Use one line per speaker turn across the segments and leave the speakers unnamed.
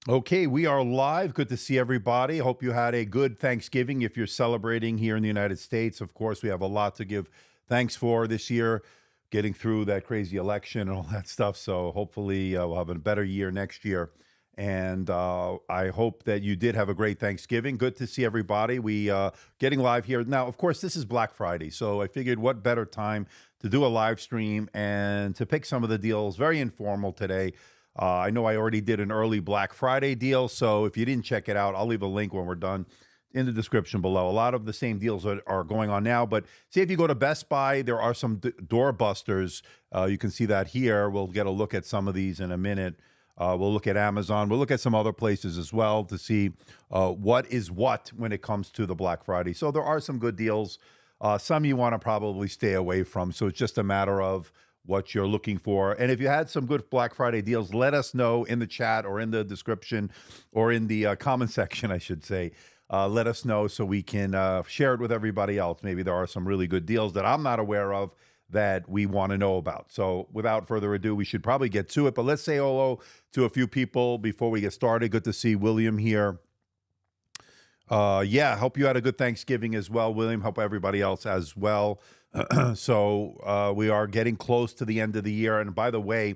Okay, we are live. Good to see everybody. Hope you had a good Thanksgiving if you're celebrating here in the United States. Of course, we have a lot to give thanks for this year, getting through that crazy election and all that stuff. So hopefully we'll have a better year next year. And I hope that you did have a great Thanksgiving. Good to see everybody. We getting live here. Now, of course, this is Black Friday. So I figured what better time to do a live stream and to pick some of the deals. Very informal today. I know I already did an early Black Friday deal, so if you didn't check it out, I'll leave a link when we're done in the description below. A lot of the same deals are going on now, but see if you go to Best Buy, there are some door busters. You can see that here. We'll get a look at some of these in a minute. We'll look at Amazon. We'll look at some other places as well to see what is what when it comes to the Black Friday. So there are some good deals. Some you want to probably stay away from, so it's just a matter of what you're looking for. And if you had some good Black Friday deals, let us know in the chat or in the description or in the comment section, I should say. Let us know so we can share it with everybody else. Maybe there are some really good deals that I'm not aware of that we want to know about. So without further ado, we should probably get to it. But let's say hello to a few people before we get started. Good to see William here. Yeah, hope you had a good Thanksgiving as well, William. Hope everybody else as well. So we are getting close to the end of the year. And by the way,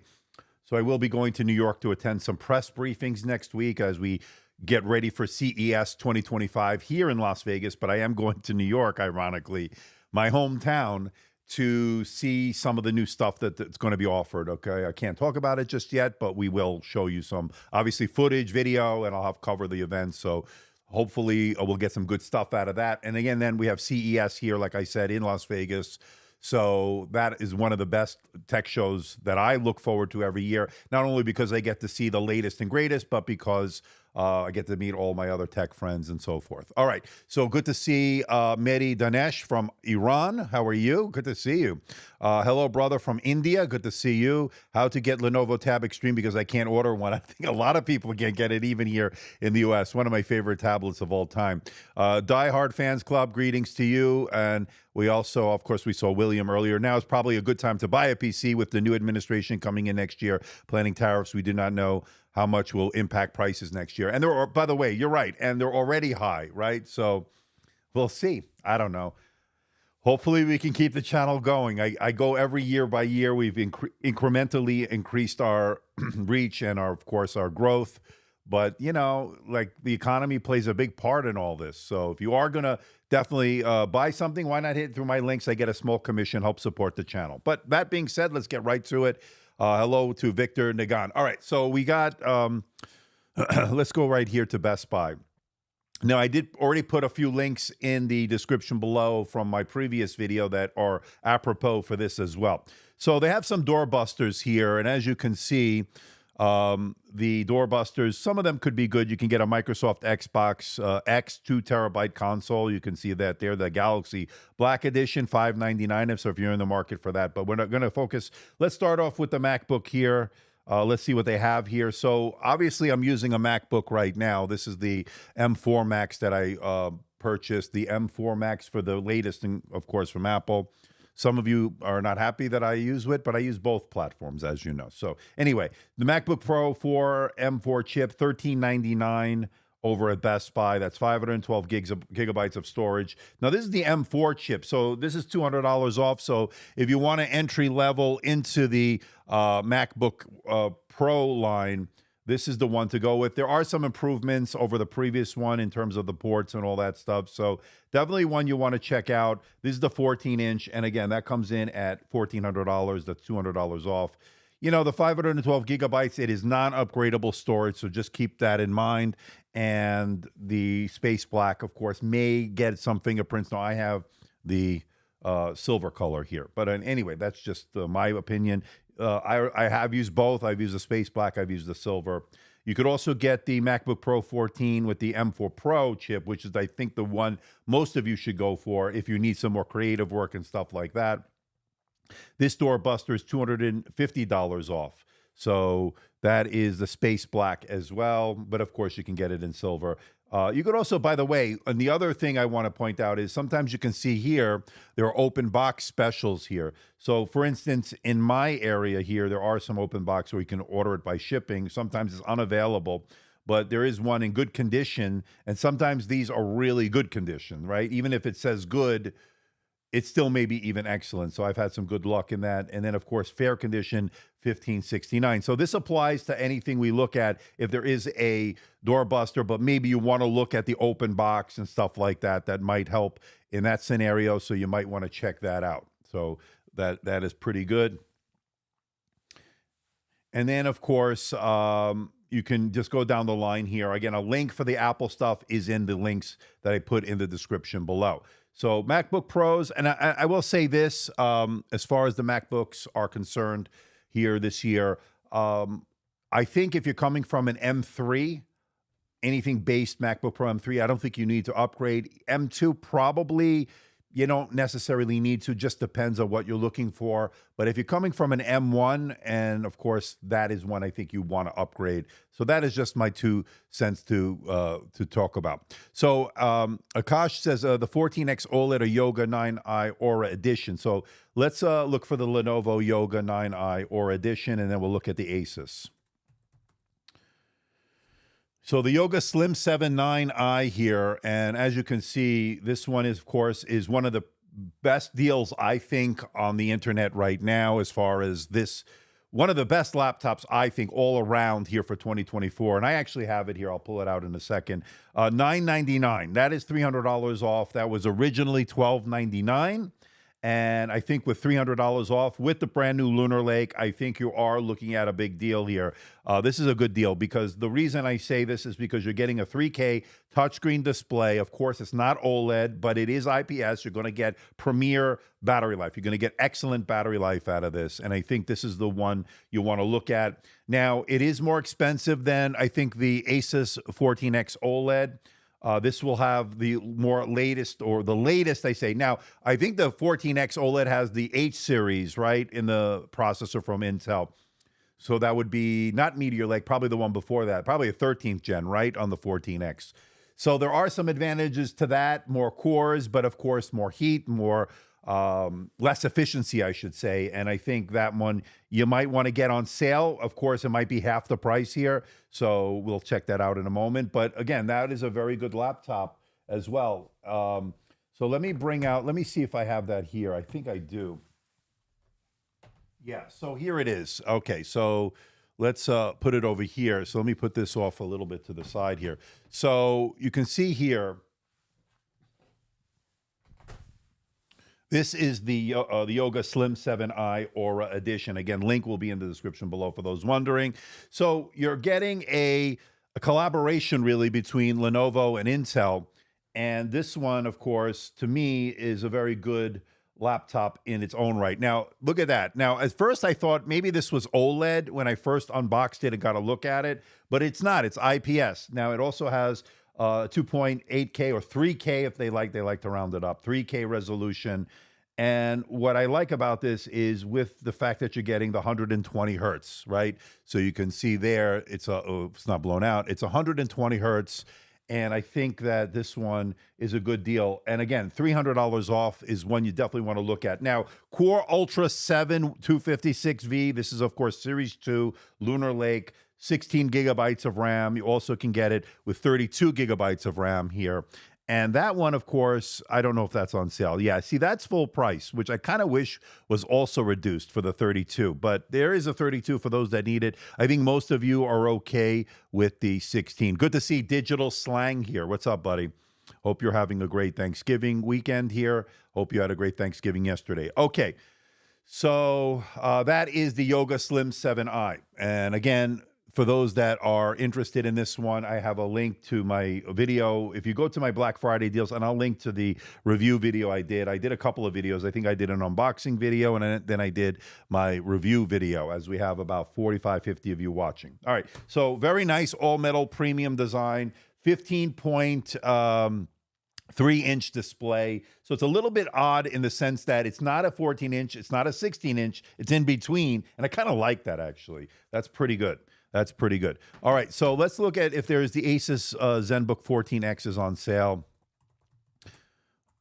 so I will be going to New York to attend some press briefings next week as we get ready for CES 2025 here in Las Vegas. But I am going to New York, ironically, my hometown, to see some of the new stuff that's going to be offered. Okay, I can't talk about it just yet, but we will show you some, obviously, footage, video, and I'll have cover the event. So hopefully we'll get some good stuff out of that. And again, then we have CES here, like I said, in Las Vegas. So that is one of the best tech shows that I look forward to every year, not only because I get to see the latest and greatest, but because I get to meet all my other tech friends and so forth. All right. So good to see Mehdi Danesh from Iran. How are you? Good to see you. Hello, brother from India. Good to see you. How to get Lenovo Tab Extreme because I can't order one. I think a lot of people can't get it even here in the U.S. One of my favorite tablets of all time. Die Hard Fans Club, greetings to you. And we also, of course, we saw William earlier. Now is probably a good time to buy a PC with the new administration coming in next year, planning tariffs. We do not know how much will impact prices next year. And they're, by the way, you're right. And they're already high, right? So we'll see. I don't know. Hopefully we can keep the channel going. I go every year by year. We've incrementally increased our reach and our, of course, our growth. But, you know, like the economy plays a big part in all this. So if you are going to definitely buy something, why not hit through my links? I get a small commission, help support the channel. But that being said, let's get right to it. Hello to Victor Nagan. All right, so we got, let's go right here to Best Buy. Now, I did already put a few links in the description below from my previous video that are apropos for this as well. So they have some doorbusters here, and as you can see, the doorbusters, some of them could be good. You can get a Microsoft Xbox X 2 terabyte console. You can see that there, the Galaxy Black Edition, $599. So if you're in the market for that, but we're not going to focus. Let's start off with the MacBook here. Let's see what they have here. So obviously I'm using a MacBook right now. This is the M4 Max that I purchased, the M4 Max for the latest, and of course, from Apple. Some of you are not happy that I use it, but I use both platforms, as you know. So anyway, the MacBook Pro 4 M4 chip, $1399 over at Best Buy. That's 512 gigabytes of storage. Now, this is the M4 chip, so this is $200 off. So if you want to entry level into the MacBook Pro line, this is the one to go with. There are some improvements over the previous one in terms of the ports and all that stuff. So definitely one you want to check out. This is the 14-inch. And again, that comes in at $1,400. That's $200 off. You know, the 512 gigabytes, it is non-upgradable storage. So just keep that in mind. And the Space Black, of course, may get some fingerprints. Now, I have the silver color here. But anyway, that's just my opinion. I have used both. I've used the Space Black. I've used the silver. You could also get the MacBook Pro 14 with the M4 Pro chip, which is, I think, the one most of you should go for if you need some more creative work and stuff like that. This doorbuster is $250 off. So that is the Space Black as well. But of course, you can get it in silver. You could also, by the way, and the other thing I want to point out is sometimes you can see here, there are open box specials here. So for instance, in my area here, there are some open box where you can order it by shipping. Sometimes it's unavailable, but there is one in good condition. And sometimes these are really good condition, right? Even if it says good, it still may be even excellent. So I've had some good luck in that. And then, of course, fair condition, $1,569. So this applies to anything we look at. If there is a doorbuster, but maybe you want to look at the open box and stuff like that, that might help in that scenario. So you might want to check that out. So that is pretty good. And then, of course, you can just go down the line here. Again, a link for the Apple stuff is in the links that I put in the description below. So MacBook Pros, and I will say this, as far as the MacBooks are concerned here this year, I think if you're coming from an M3, anything based MacBook Pro M3, I don't think you need to upgrade. M2 probably you don't necessarily need to, just depends on what you're looking for. But if you're coming from an M1, and of course, that is one I think you want to upgrade. So that is just my 2 cents to talk about. So Akash says the 14X OLED or Yoga 9i Aura Edition. So let's look for the Lenovo Yoga 9i Aura Edition, and then we'll look at the Asus. So the Yoga Slim 7.9i here, and as you can see, this one is, of course, is one of the best deals, I think, on the internet right now, as far as this, one of the best laptops, I think, all around here for 2024. And I actually have it here. I'll pull it out in a second. $999. That is $300 off. That was originally $1,299. And I think with $300 off with the brand new Lunar Lake, I think you are looking at a big deal here. This is a good deal because the reason I say this is because you're getting a 3K touchscreen display. Of course, it's not OLED, but it is IPS. You're going to get premier battery life. You're going to get excellent battery life out of this. And I think this is the one you want to look at. Now, it is more expensive than, I think, the Asus 14X OLED. This will have the more latest, or the latest, I say. Now, I think the 14X OLED has the H series, right, in the processor from Intel. So that would be not Meteor Lake, probably the one before that, probably a 13th gen, right, on the 14X. So there are some advantages to that, more cores, but of course, more heat, more less efficiency, I should say. And I think that one you might want to get on sale. Of course, it might be half the price here. So we'll check that out in a moment. But again, that is a very good laptop as well. So let me let me see if I have that here. I think I do. Yeah, so here it is. Okay, so let's put it over here. So let me put this off a little bit to the side here. So you can see here, this is the Yoga Slim 7i Aura Edition. Again, link will be in the description below for those wondering. So you're getting a collaboration really between Lenovo and Intel. And this one, of course, to me is a very good laptop in its own right. Now, look at that. Now, at first I thought maybe this was OLED when I first unboxed it and got a look at it, but it's not. It's IPS. Now, it also has 2.8K or 3K if they like to round it up, 3K resolution. And what I like about this is with the fact that you're getting the 120 hertz, right? So you can see there, it's not blown out. It's 120 hertz. And I think that this one is a good deal. And again, $300 off is one you definitely want to look at. Now, Core Ultra 7 256V. This is, of course, Series 2, Lunar Lake, 16 gigabytes of RAM. You also can get it with 32 gigabytes of RAM here. And that one, of course, I don't know if that's on sale. Yeah, see, that's full price, which I kind of wish was also reduced for the 32. But there is a 32 for those that need it. I think most of you are okay with the 16. Good to see Digital Slang here. What's up, buddy? Hope you're having a great Thanksgiving weekend here. Hope you had a great Thanksgiving yesterday. Okay, so that is the Yoga Slim 7i. And again, for those that are interested in this one, I have a link to my video. If you go to my Black Friday deals, and I'll link to the review video I did. I did a couple of videos. I think I did an unboxing video, and then I did my review video, as we have about 45, 50 of you watching. All right, so very nice all-metal premium design, 15.3-inch display. So it's a little bit odd in the sense that it's not a 14-inch, it's not a 16-inch, it's in between, and I kind of like that, actually. That's pretty good. That's pretty good. All right, so let's look at if there's the Asus Zenbook 14X is on sale.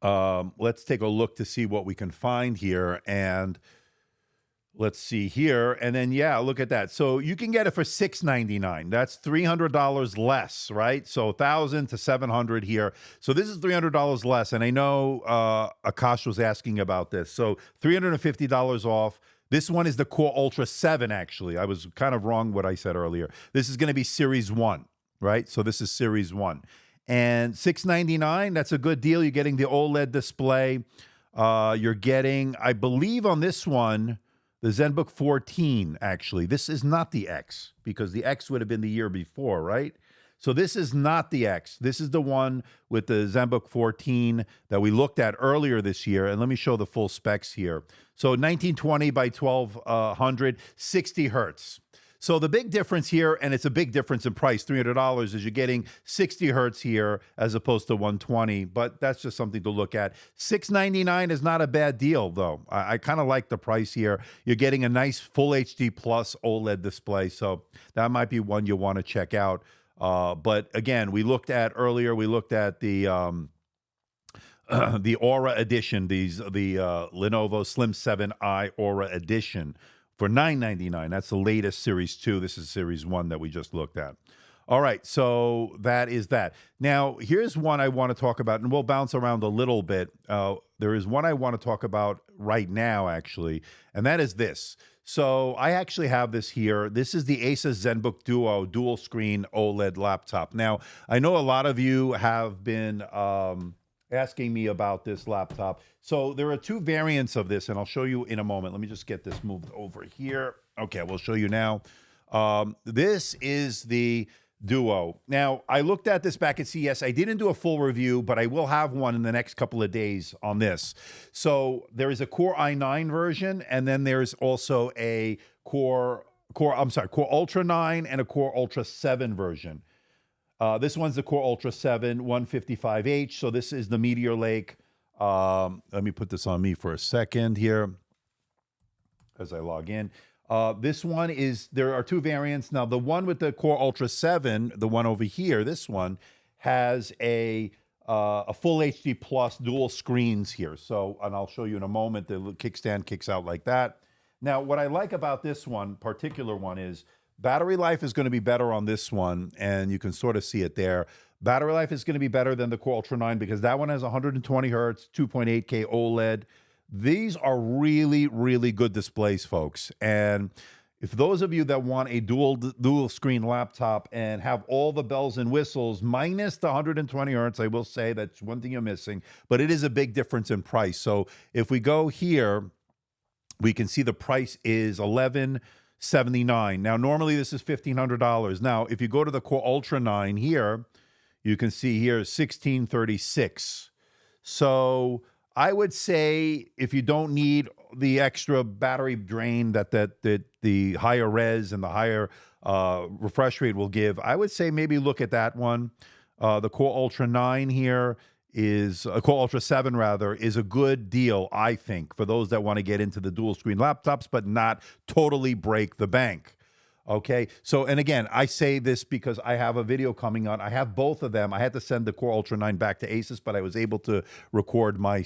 Let's take a look to see what we can find here. And let's see here. And then, yeah, look at that. So you can get it for $699. That's $300 less, right? So $1,000 to $700 here. So this is $300 less. And I know Akash was asking about this. So $350 off. This one is the Core Ultra 7, actually. I was kind of wrong what I said earlier. This is going to be Series 1, right? So this is Series 1. And $699, that's a good deal. You're getting the OLED display. You're getting, I believe on this one, the Zenbook 14, actually. This is not the X, because the X would have been the year before, right? So this is not the X. This is the one with the Zenbook 14 that we looked at earlier this year. And let me show the full specs here. So 1920 by 1200, 60 hertz. So the big difference here, and it's a big difference in price, $300, is you're getting 60 hertz here as opposed to 120, but that's just something to look at. $699 is not a bad deal, though. I kind of like the price here. You're getting a nice Full HD Plus OLED display, so that might be one you want to check out. But again, we looked at earlier, we looked at the Aura Edition, the Lenovo Slim 7i Aura Edition for $999. That's the latest Series 2. This is Series 1 that we just looked at. All right, so that is that. Now, here's one I want to talk about, and we'll bounce around a little bit. There is one I want to talk about right now, actually, and that is this. So I actually have this here. This is the Asus Zenbook Duo dual screen OLED laptop. Now, I know a lot of you have been asking me about this laptop. So there are two variants of this, and I'll show you in a moment. Let me just get this moved over here. Okay, we'll show you now. This is the Duo. Now, I looked at this back at CES. I didn't do a full review, but I will have one in the next couple of days on this. So there is a Core i9 version, and then there's also a Core Ultra 9 and a Core Ultra 7 version. This one's the Core Ultra 7 155H. So this is the Meteor Lake. Let me put this on me for a second here as I log in. This one is, there are two variants. Now, the one with the Core Ultra 7, the one over here, this one, has a full HD plus dual screens here. So, and I'll show you in a moment, the kickstand kicks out like that. Now, what I like about this one, particular one, is battery life is going to be better on this one, and you can sort of see it there. Battery life is going to be better than the Core Ultra 9 because that one has 120 hertz, 2.8K OLED. These are really, really good displays, folks. And if those of you that want a dual screen laptop and have all the bells and whistles minus the 120 hertz, I will say that's one thing you're missing, but it is a big difference in price. So if we go here, we can see the price is $1,179. Now, normally this is $1,500. Now, if you go to the Core Ultra 9 here, you can see here $1,636. So I would say if you don't need the extra battery drain that the higher res and the higher refresh rate will give, I would say maybe look at that one. The Core Ultra 9 here is Core Ultra 7 rather, is a good deal, I think, for those that want to get into the dual screen laptops but not totally break the bank. Okay, so, and again, I say this because I have a video coming on. I have both of them. I had to send the Core Ultra 9 back to Asus, but I was able to record my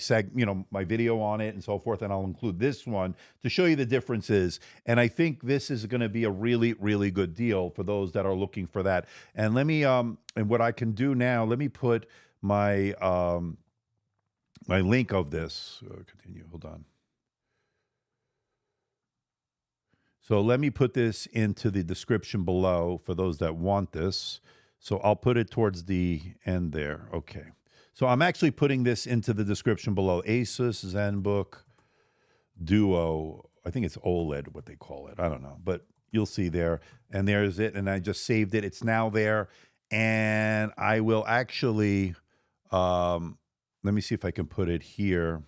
my video on it and so forth, and I'll include this one to show you the differences. And I think this is going to be a really, really good deal for those that are looking for that. And let me, and what I can do now, let me put my my link of this. Continue, hold on. So let me put this into the description below for those that want this. So I'll put it towards the end there. Okay. So I'm actually putting this into the description below. Asus Zenbook Duo. I think it's OLED, what they call it. I don't know. But you'll see there. And there's it. And I just saved it. It's now there. And I will actually, let me see if I can put it here.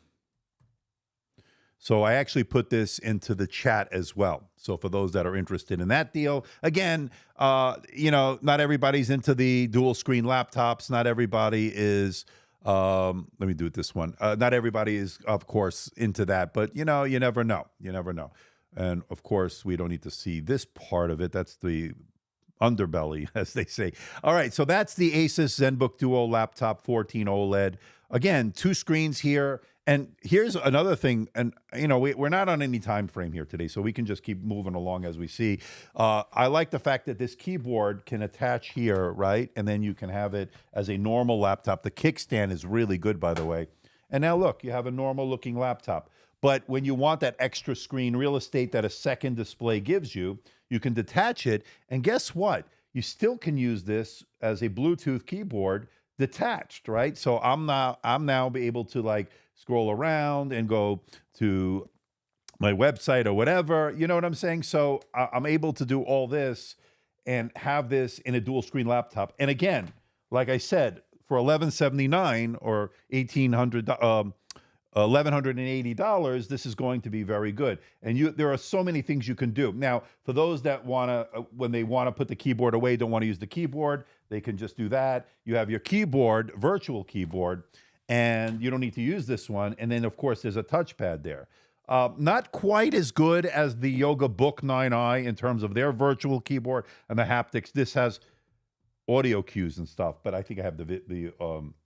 So I actually put this into the chat as well. So for those that are interested in that deal, again, not everybody's into the dual screen laptops. Not everybody is, let me do it this one. Not everybody is, of course, into that, but you never know. You never know. And of course, we don't need to see this part of it. That's the underbelly, as they say. All right, so that's the Asus Zenbook Duo laptop 14 OLED. Again, 2 screens here. And here's another thing, and we're not on any time frame here today, so we can just keep moving along as we see. I like the fact that this keyboard can attach here, right? And then you can have it as a normal laptop. The kickstand is really good, by the way. And now look, you have a normal looking laptop. But when you want that extra screen real estate that a second display gives you, you can detach it. And guess what? You still can use this as a Bluetooth keyboard detached, right? So I'm now able to scroll around and go to my website or whatever, you know what I'm saying? So I'm able to do all this and have this in a dual screen laptop. And again, like I said, for $1,179 or $1,180, this is going to be very good. And there are so many things you can do. Now, for those that want to, when they want to put the keyboard away, don't want to use the keyboard, they can just do that. You have your keyboard, virtual keyboard, and you don't need to use this one. And then, of course, there's a touchpad there. Not quite as good as the Yoga Book 9i in terms of their virtual keyboard and the haptics. This has audio cues and stuff, but I think I have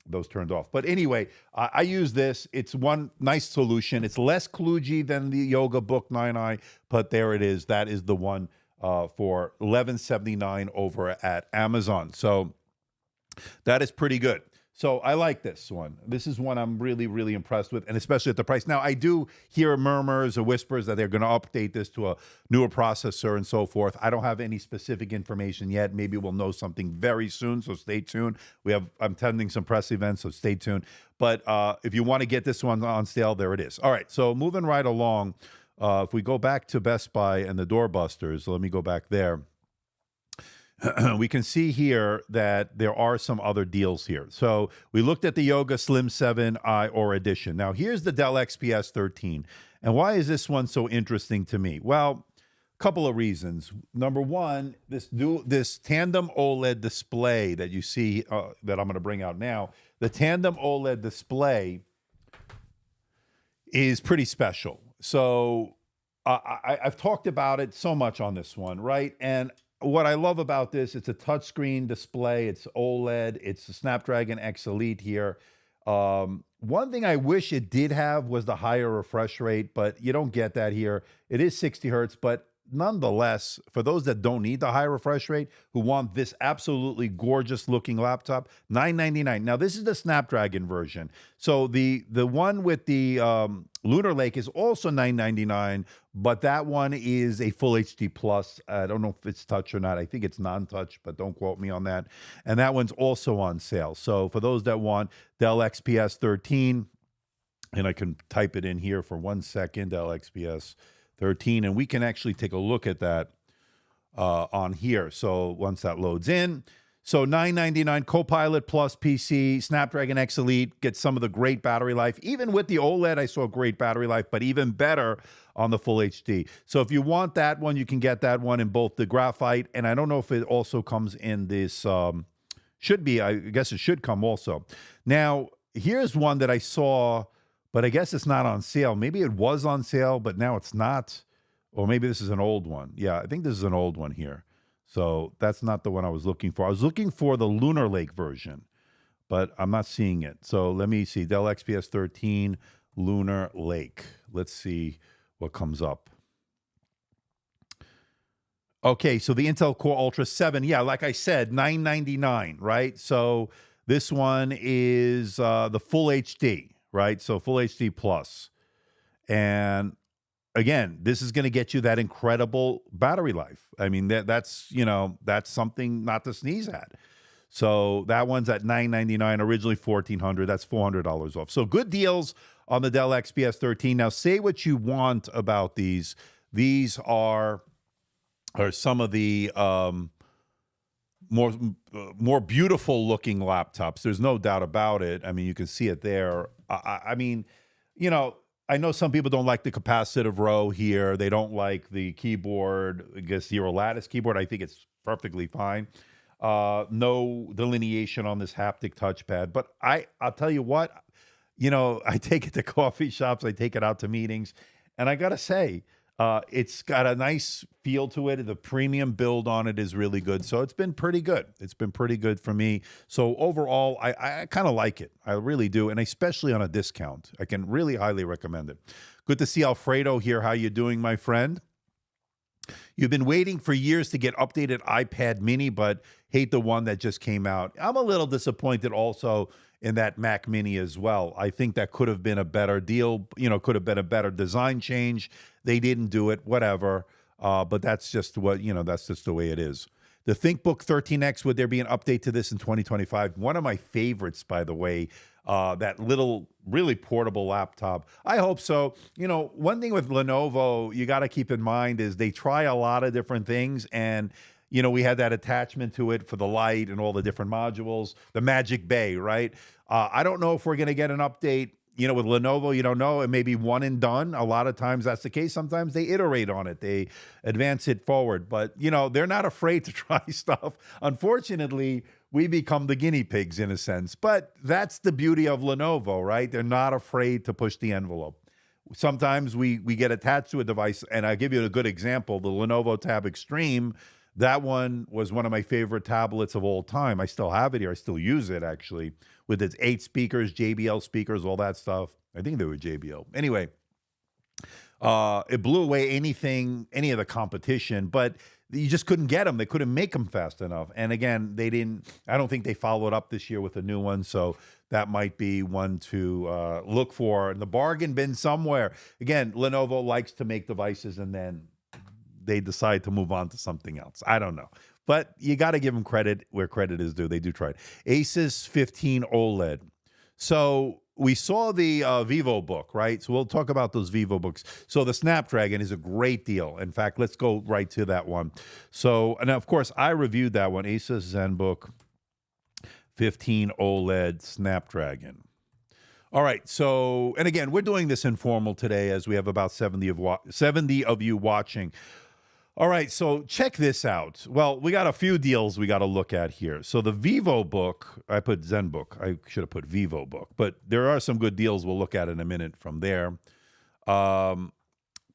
those turned off. But anyway, I use this. It's one nice solution. It's less kludgy than the Yoga Book 9i, but there it is. That is the one for $1,179 over at Amazon. So that is pretty good. So I like this one. This is one I'm really, really impressed with, and especially at the price. Now, I do hear murmurs or whispers that they're going to update this to a newer processor and so forth. I don't have any specific information yet. Maybe we'll know something very soon, so stay tuned. I'm attending some press events, so stay tuned. But if you want to get this one on sale, there it is. All right, so moving right along, if we go back to Best Buy and the doorbusters, let me go back there. We can see here that there are some other deals here. So we looked at the Yoga Slim 7i or Edition. Now here's the Dell XPS 13. And why is this one so interesting to me? Well, a couple of reasons. Number one, this tandem OLED display that you see that I'm going to bring out now, the tandem OLED display is pretty special. So I've talked about it so much on this one, right? And what I love about this, it's a touchscreen display. It's OLED. It's a Snapdragon X Elite here. One thing I wish it did have was the higher refresh rate, but you don't get that here. It is 60 hertz, but nonetheless, for those that don't need the high refresh rate, who want this absolutely gorgeous looking laptop, $999. Now, this is the Snapdragon version. So the one with the Lunar Lake is also $999, but that one is a full HD plus. I don't know if it's touch or not. I think it's non-touch, but don't quote me on that. And that one's also on sale. So for those that want Dell XPS 13, and I can type it in here for 1 second, Dell XPS 13, and we can actually take a look at that on here. So once that loads in, so $999 Copilot Plus PC, Snapdragon X Elite, gets some of the great battery life. Even with the OLED, I saw great battery life, but even better on the full HD. So if you want that one, you can get that one in both the graphite, and I don't know if it also comes in this, should be, I guess it should come also. Now, here's one that I saw, but I guess it's not on sale. Maybe it was on sale, but now it's not. Or maybe this is an old one. Yeah, I think this is an old one here. So that's not the one I was looking for. I was looking for the Lunar Lake version, but I'm not seeing it. So let me see. Dell XPS 13 Lunar Lake. Let's see what comes up. Okay, so the Intel Core Ultra 7. Yeah, like I said, $999, right? So this one is the full HD. Right? So full HD plus. And again, this is going to get you that incredible battery life. I mean, that's, you know, that's something not to sneeze at. So that one's at $999, originally $1,400. That's $400 off. So good deals on the Dell XPS 13. Now, say what you want about these. These are some of the more beautiful looking laptops. There's no doubt about it. I mean, you can see it there. I mean, you know, I know some people don't like the capacitive row here. They don't like the keyboard, I guess Zero Lattice keyboard. I think it's perfectly fine. No delineation on this haptic touchpad. But I'll tell you what, you know, I take it to coffee shops. I take it out to meetings. And I got to say, it's got a nice feel to it. The premium build on it is really good. So it's been pretty good. It's been pretty good for me. So overall, I kind of like it. I really do. And especially on a discount. I can really highly recommend it. Good to see Alfredo here. How you doing, my friend? You've been waiting for years to get updated iPad mini, but hate the one that just came out. I'm a little disappointed also in that Mac mini as well. I think that could have been a better deal, you know, could have been a better design change. They didn't do it, whatever. But that's just what, you know, that's just the way it is. The ThinkBook 13X, would there be an update to this in 2025? One of my favorites, by the way, that little, really portable laptop. I hope so. You know, one thing with Lenovo, you got to keep in mind is they try a lot of different things. And, you know, we had that attachment to it for the light and all the different modules, the Magic Bay, right? I don't know if we're going to get an update. You know, with Lenovo, you don't know. It may be one and done. A lot of times that's the case. Sometimes they iterate on it. They advance it forward. But, you know, they're not afraid to try stuff. Unfortunately, we become the guinea pigs in a sense. But that's the beauty of Lenovo, right? They're not afraid to push the envelope. Sometimes we get attached to a device. And I'll give you a good example. The Lenovo Tab Extreme, that one was one of my favorite tablets of all time. I still have it here. I still use it, actually, with its 8 speakers, JBL speakers, all that stuff. I think they were JBL. Anyway, it blew away any of the competition, but you just couldn't get them. They couldn't make them fast enough. And again, I don't think they followed up this year with a new one. So that might be one to look for in the bargain bin somewhere. Again, Lenovo likes to make devices and then they decide to move on to something else. I don't know. But you got to give them credit where credit is due. They do try it. Asus 15 OLED. So we saw the Vivobook, right? So we'll talk about those Vivobooks. So the Snapdragon is a great deal. In fact, let's go right to that one. So, and of course, I reviewed that one, Asus Zenbook 15 OLED Snapdragon. All right, so, and again, we're doing this informal today as we have about 70 of you watching. All right, so check this out. Well, we got a few deals we got to look at here. So the Vivobook, I put Zenbook. I should have put Vivobook, but there are some good deals we'll look at in a minute from there. Let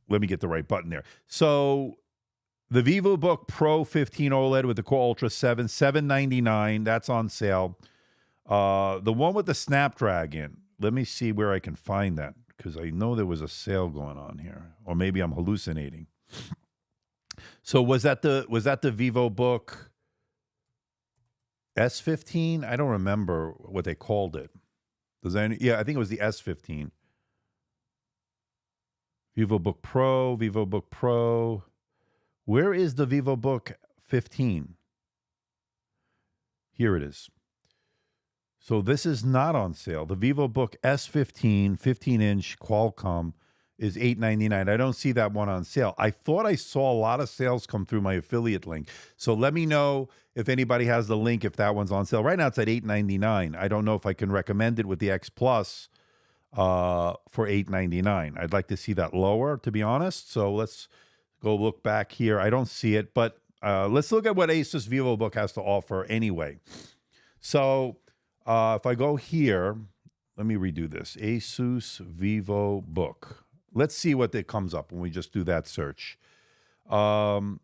me get the right button there. So the Vivobook Pro 15 OLED with the Core Ultra 7, $799. That's on sale. The one with the Snapdragon, let me see where I can find that because I know there was a sale going on here, or maybe I'm hallucinating. So was that the Vivobook S15? I don't remember what they called it. Yeah, I think it was the S15. Vivobook Pro, Vivobook Pro. Where is the Vivobook 15? Here it is. So this is not on sale. The Vivobook S15, 15-inch Qualcomm is $899. I don't see that one on sale. I thought I saw a lot of sales come through my affiliate link. So let me know if anybody has the link, if that one's on sale. Right now it's at $899. I don't know if I can recommend it with the X Plus for $899. I'd like to see that lower, to be honest. So let's go look back here. I don't see it, but let's look at what Asus Vivobook has to offer anyway. So if I go here, let me redo this. Asus Vivobook. Let's see what it comes up when we just do that search. Asus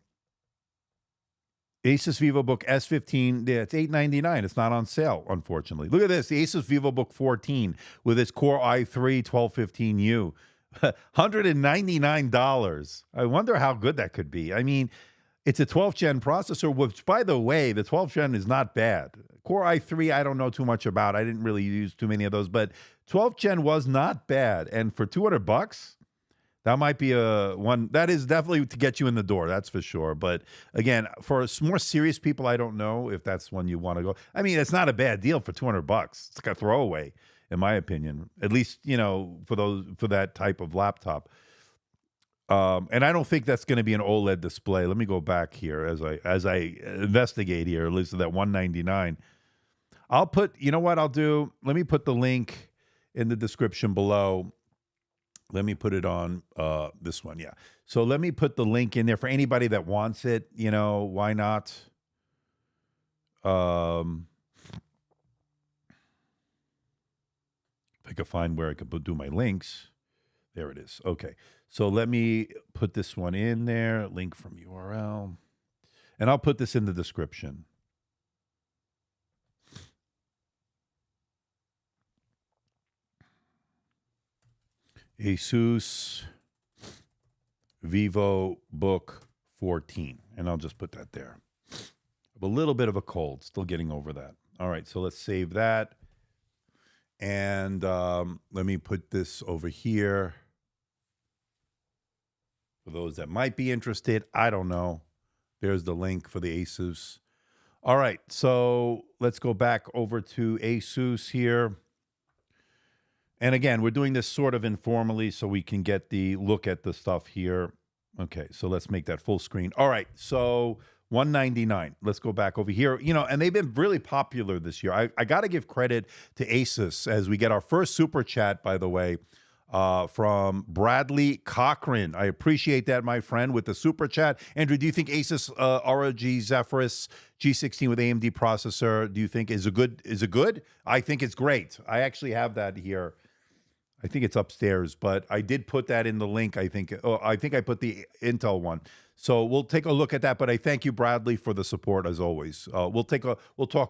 Vivobook S15, yeah, it's $899. It's not on sale, unfortunately. Look at this, the Asus Vivobook 14 with its Core i3 1215U. $199. I wonder how good that could be. I mean, it's a 12th gen processor, which, by the way, the 12th gen is not bad. Core i3, I don't know too much about. I didn't really use too many of those, but 12th gen was not bad. And for $200, that might be a one. That is definitely to get you in the door, that's for sure. But again, for more serious people, I don't know if that's one you want to go. I mean, it's not a bad deal for $200. It's like a throwaway, in my opinion. At least, you know, for that type of laptop. And I don't think that's going to be an OLED display. Let me go back here as I investigate here. At least that $199. I'll put. You know what I'll do? Let me put the link in the description below. Let me put it on this one. Yeah. So let me put the link in there for anybody that wants it. You know, why not? If I could find where I could do my links. There it is. Okay. So let me put this one in there. Link from URL. And I'll put this in the description. Asus Vivobook 14. And I'll just put that there. A little bit of a cold. Still getting over that. All right. So let's save that. And let me put this over here. For those that might be interested, I don't know. There's the link for the Asus. All right, so let's go back over to Asus here. And again, we're doing this sort of informally so we can get the look at the stuff here. Okay, so let's make that full screen. All right, so $199. Let's go back over here. You know, and they've been really popular this year. I got to give credit to Asus as we get our first super chat, by the way. From Bradley Cochran. I appreciate that, my friend, with the super chat. Andrew, do you think Asus ROG Zephyrus G16 with AMD processor, do you think is it good? I think it's great. I actually have that here. I think it's upstairs, but I did put that in the link. I think I put the Intel one. So we'll take a look at that. But I thank you, Bradley, for the support as always. We'll talk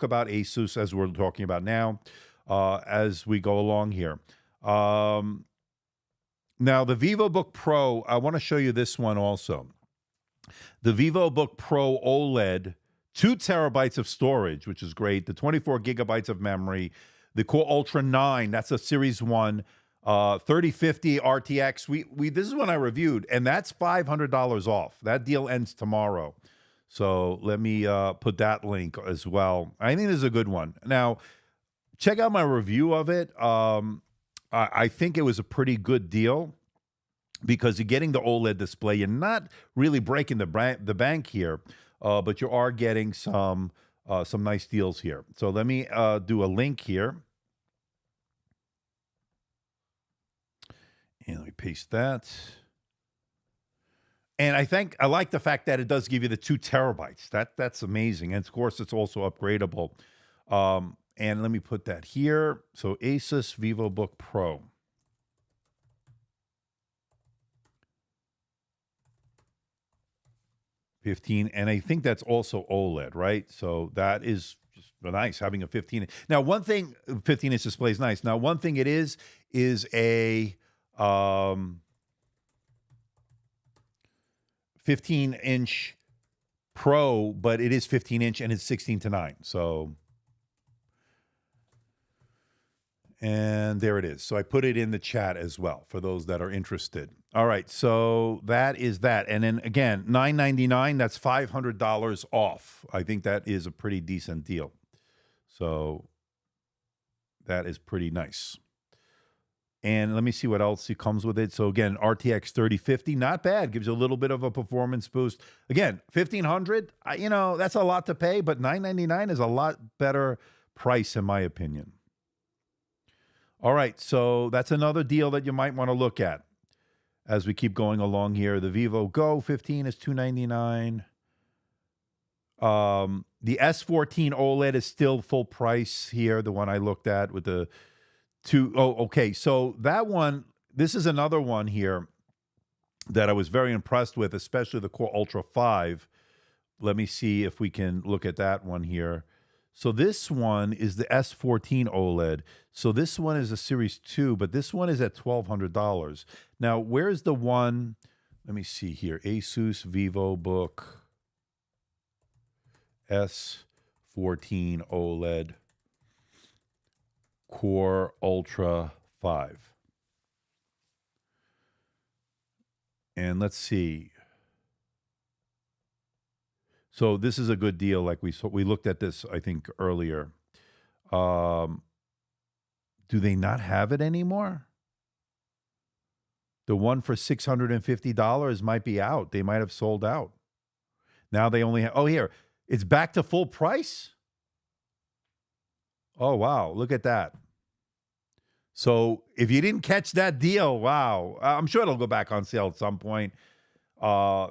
about Asus as we're talking about now as we go along here. Now, the Vivobook Pro, I want to show you this one also. The Vivobook Pro OLED, 2 terabytes of storage, which is great. The 24 gigabytes of memory. The Core Ultra 9, that's a Series 1. 3050 RTX. This is one I reviewed, and that's $500 off. That deal ends tomorrow. So let me put that link as well. I think this is a good one. Now, check out my review of it. I think it was a pretty good deal because you're getting the OLED display. You're not really breaking the bank here, but you are getting some nice deals here. So let me do a link here. And let me paste that. And I like the fact that it does give you the 2 terabytes. That's amazing. And of course, it's also upgradable. And let me put that here. So Asus Vivobook Pro. $15, and I think that's also OLED, right? So that is just nice having a 15. Now, one thing, 15-inch display is nice. Now, one thing it is a 15-inch Pro, but it is 15-inch and it's 16:9. So, and there it is. So I put it in the chat as well for those that are interested. All right, so that is that. And then again, $999, that's $500 off. I think that is a pretty decent deal. So that is pretty nice. And let me see what else it comes with it. So again, RTX 3050, not bad. Gives you a little bit of a performance boost. Again, $1,500, you know, that's a lot to pay, but $999 is a lot better price in my opinion. All right, so that's another deal that you might want to look at as we keep going along here. The Vivo Go 15 is $299. The S14 OLED is still full price here, the one I looked at with the okay. So that one, this is another one here that I was very impressed with, especially the Core Ultra 5. Let me see if we can look at that one here. So this one is the S14 OLED. So this one is a Series 2, but this one is at $1,200. Now, where's the one? Let me see here. Asus Vivobook S14 OLED Core Ultra 5. And let's see. So this is a good deal. Like we looked at this, I think, earlier. Do they not have it anymore? The one for $650 might be out. They might have sold out. Now they only have, oh, here, it's back to full price? Oh, wow, look at that. So if you didn't catch that deal, wow, I'm sure it'll go back on sale at some point.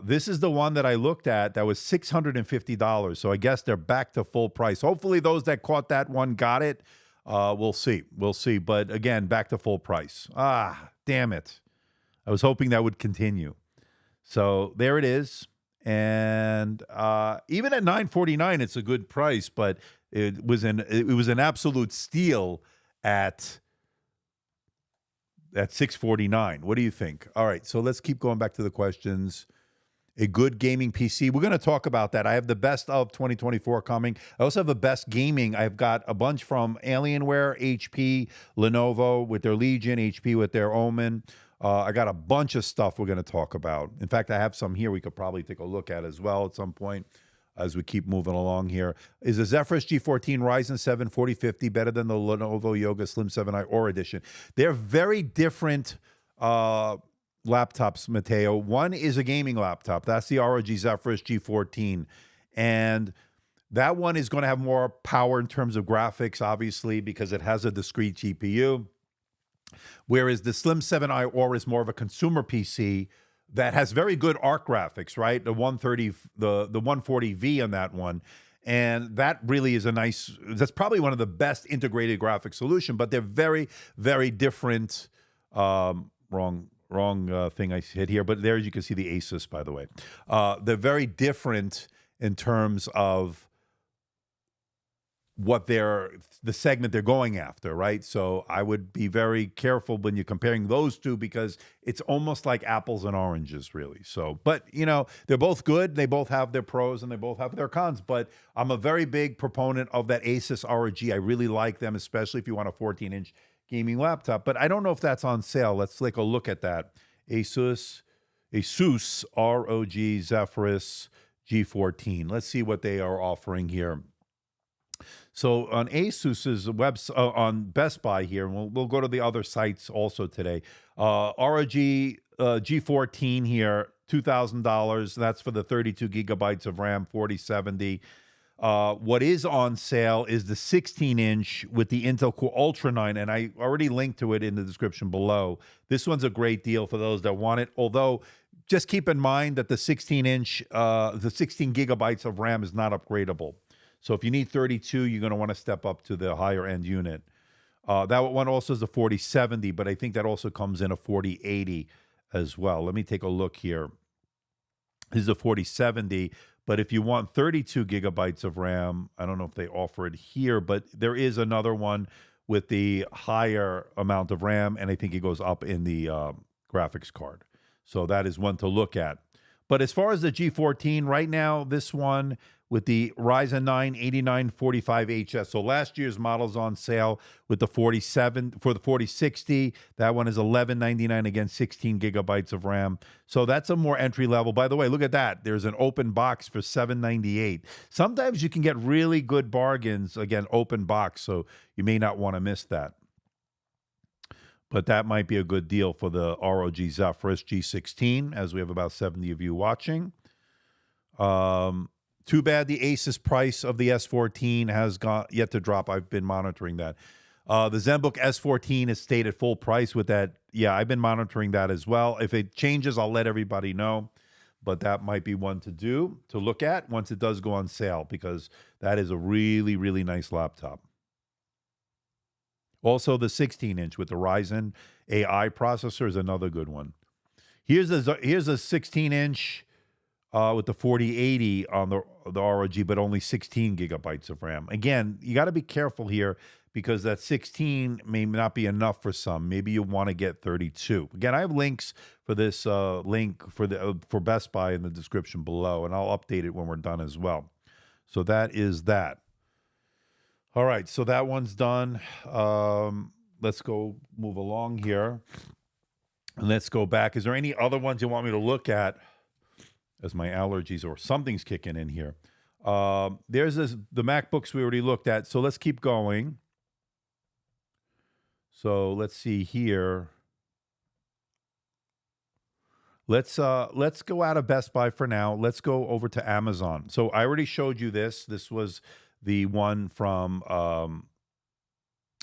This is the one that I looked at that was $650. So I guess they're back to full price. Hopefully those that caught that one got it. We'll see. We'll see. But again, back to full price. Ah, damn it. I was hoping that would continue. So there it is. And even at $949, it's a good price, but it was an absolute steal at $649. What do you think? All right, so let's keep going back to the questions. A good gaming PC. We're going to talk about that. I have the best of 2024 coming. I also have the best gaming. I've got a bunch from Alienware, HP, Lenovo with their Legion, HP with their Omen. I got a bunch of stuff we're going to talk about. In fact, I have some here we could probably take a look at as well at some point as we keep moving along here. Is the Zephyrus G14 Ryzen 7 4050 better than the Lenovo Yoga Slim 7i Or Edition? They're very different laptops, Matteo. One is a gaming laptop. That's the ROG Zephyrus G14. And that one is going to have more power in terms of graphics, obviously, because it has a discrete GPU. Whereas the Slim 7i Or is more of a consumer PC that has very good ARC graphics, right? The 130, the 140V on that one. And that really is that's probably one of the best integrated graphic solution, but they're very, very different. Wrong thing I hit here, but there you can see the Asus, by the way. They're very different in terms of what the segment they're going after, right? So I would be very careful when you're comparing those two because it's almost like apples and oranges, really. So, but you know, they're both good. They both have their pros and they both have their cons. But I'm a very big proponent of that Asus ROG. I really like them, especially if you want a 14-inch gaming laptop. But I don't know if that's on sale. Let's take a look at that. Asus ROG Zephyrus G14. Let's see what they are offering here. So on Asus's website, on Best Buy here, and we'll go to the other sites also today. ROG G14 here, $2,000. That's for the 32 gigabytes of RAM, 4070. What is on sale is the 16-inch with the Intel Core Ultra 9, and I already linked to it in the description below. This one's a great deal for those that want it, although just keep in mind that the 16-inch, the 16 gigabytes of RAM is not upgradable. So if you need 32, you're going to want to step up to the higher end unit. That one also is a 4070, but I think that also comes in a 4080 as well. Let me take a look here. This is a 4070, but if you want 32 gigabytes of RAM, I don't know if they offer it here, but there is another one with the higher amount of RAM, and I think it goes up in the graphics card. So that is one to look at. But as far as the G14, right now, this one with the Ryzen 9 8945HS. So last year's model's on sale with the 47 for the 4060. That one is $1199, again, 16 gigabytes of RAM. So that's a more entry level. By the way, look at that. There's an open box for $798. Sometimes you can get really good bargains, again, open box. So you may not want to miss that. But that might be a good deal for the ROG Zephyrus G16, as we have about 70 of you watching. Too bad the Asus price of the S14 has yet to drop. I've been monitoring that. The Zenbook S14 is stayed at full price with that. Yeah, I've been monitoring that as well. If it changes, I'll let everybody know. But that might be one to look at once it does go on sale, because that is a really, really nice laptop. Also, the 16-inch with the Ryzen AI processor is another good one. Here's a 16-inch with the 4080 on the ROG, but only 16 gigabytes of RAM. Again, you got to be careful here, because that 16 may not be enough for some. Maybe you want to get 32. Again, I have links for this link for Best Buy in the description below, and I'll update it when we're done as well. So that is that. All right, so that one's done. Let's go move along here. And let's go back. Is there any other ones you want me to look at, as my allergies or something's kicking in here? There's the MacBooks we already looked at. So let's keep going. So let's see here. Let's go out of Best Buy for now. Let's go over to Amazon. So I already showed you this. This was the one from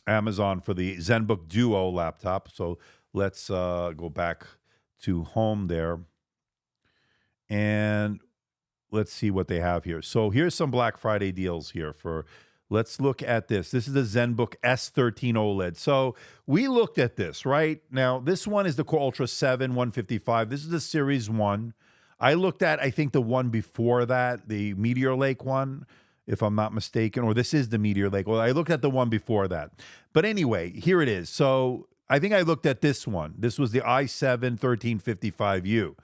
Amazon for the Zenbook Duo laptop. So let's go back to home there. And let's see what they have here. So here's some Black Friday deals here for, let's look at this. This is the Zenbook S13 OLED. So we looked at this, right? Now, this one is the Core Ultra 7 155. This is the Series 1. I looked at, I think, the one before that, the Meteor Lake one, if I'm not mistaken, or this is the Meteor Lake. Well, I looked at the one before that. But anyway, here it is. So I think I looked at this one. This was the i7 1355U.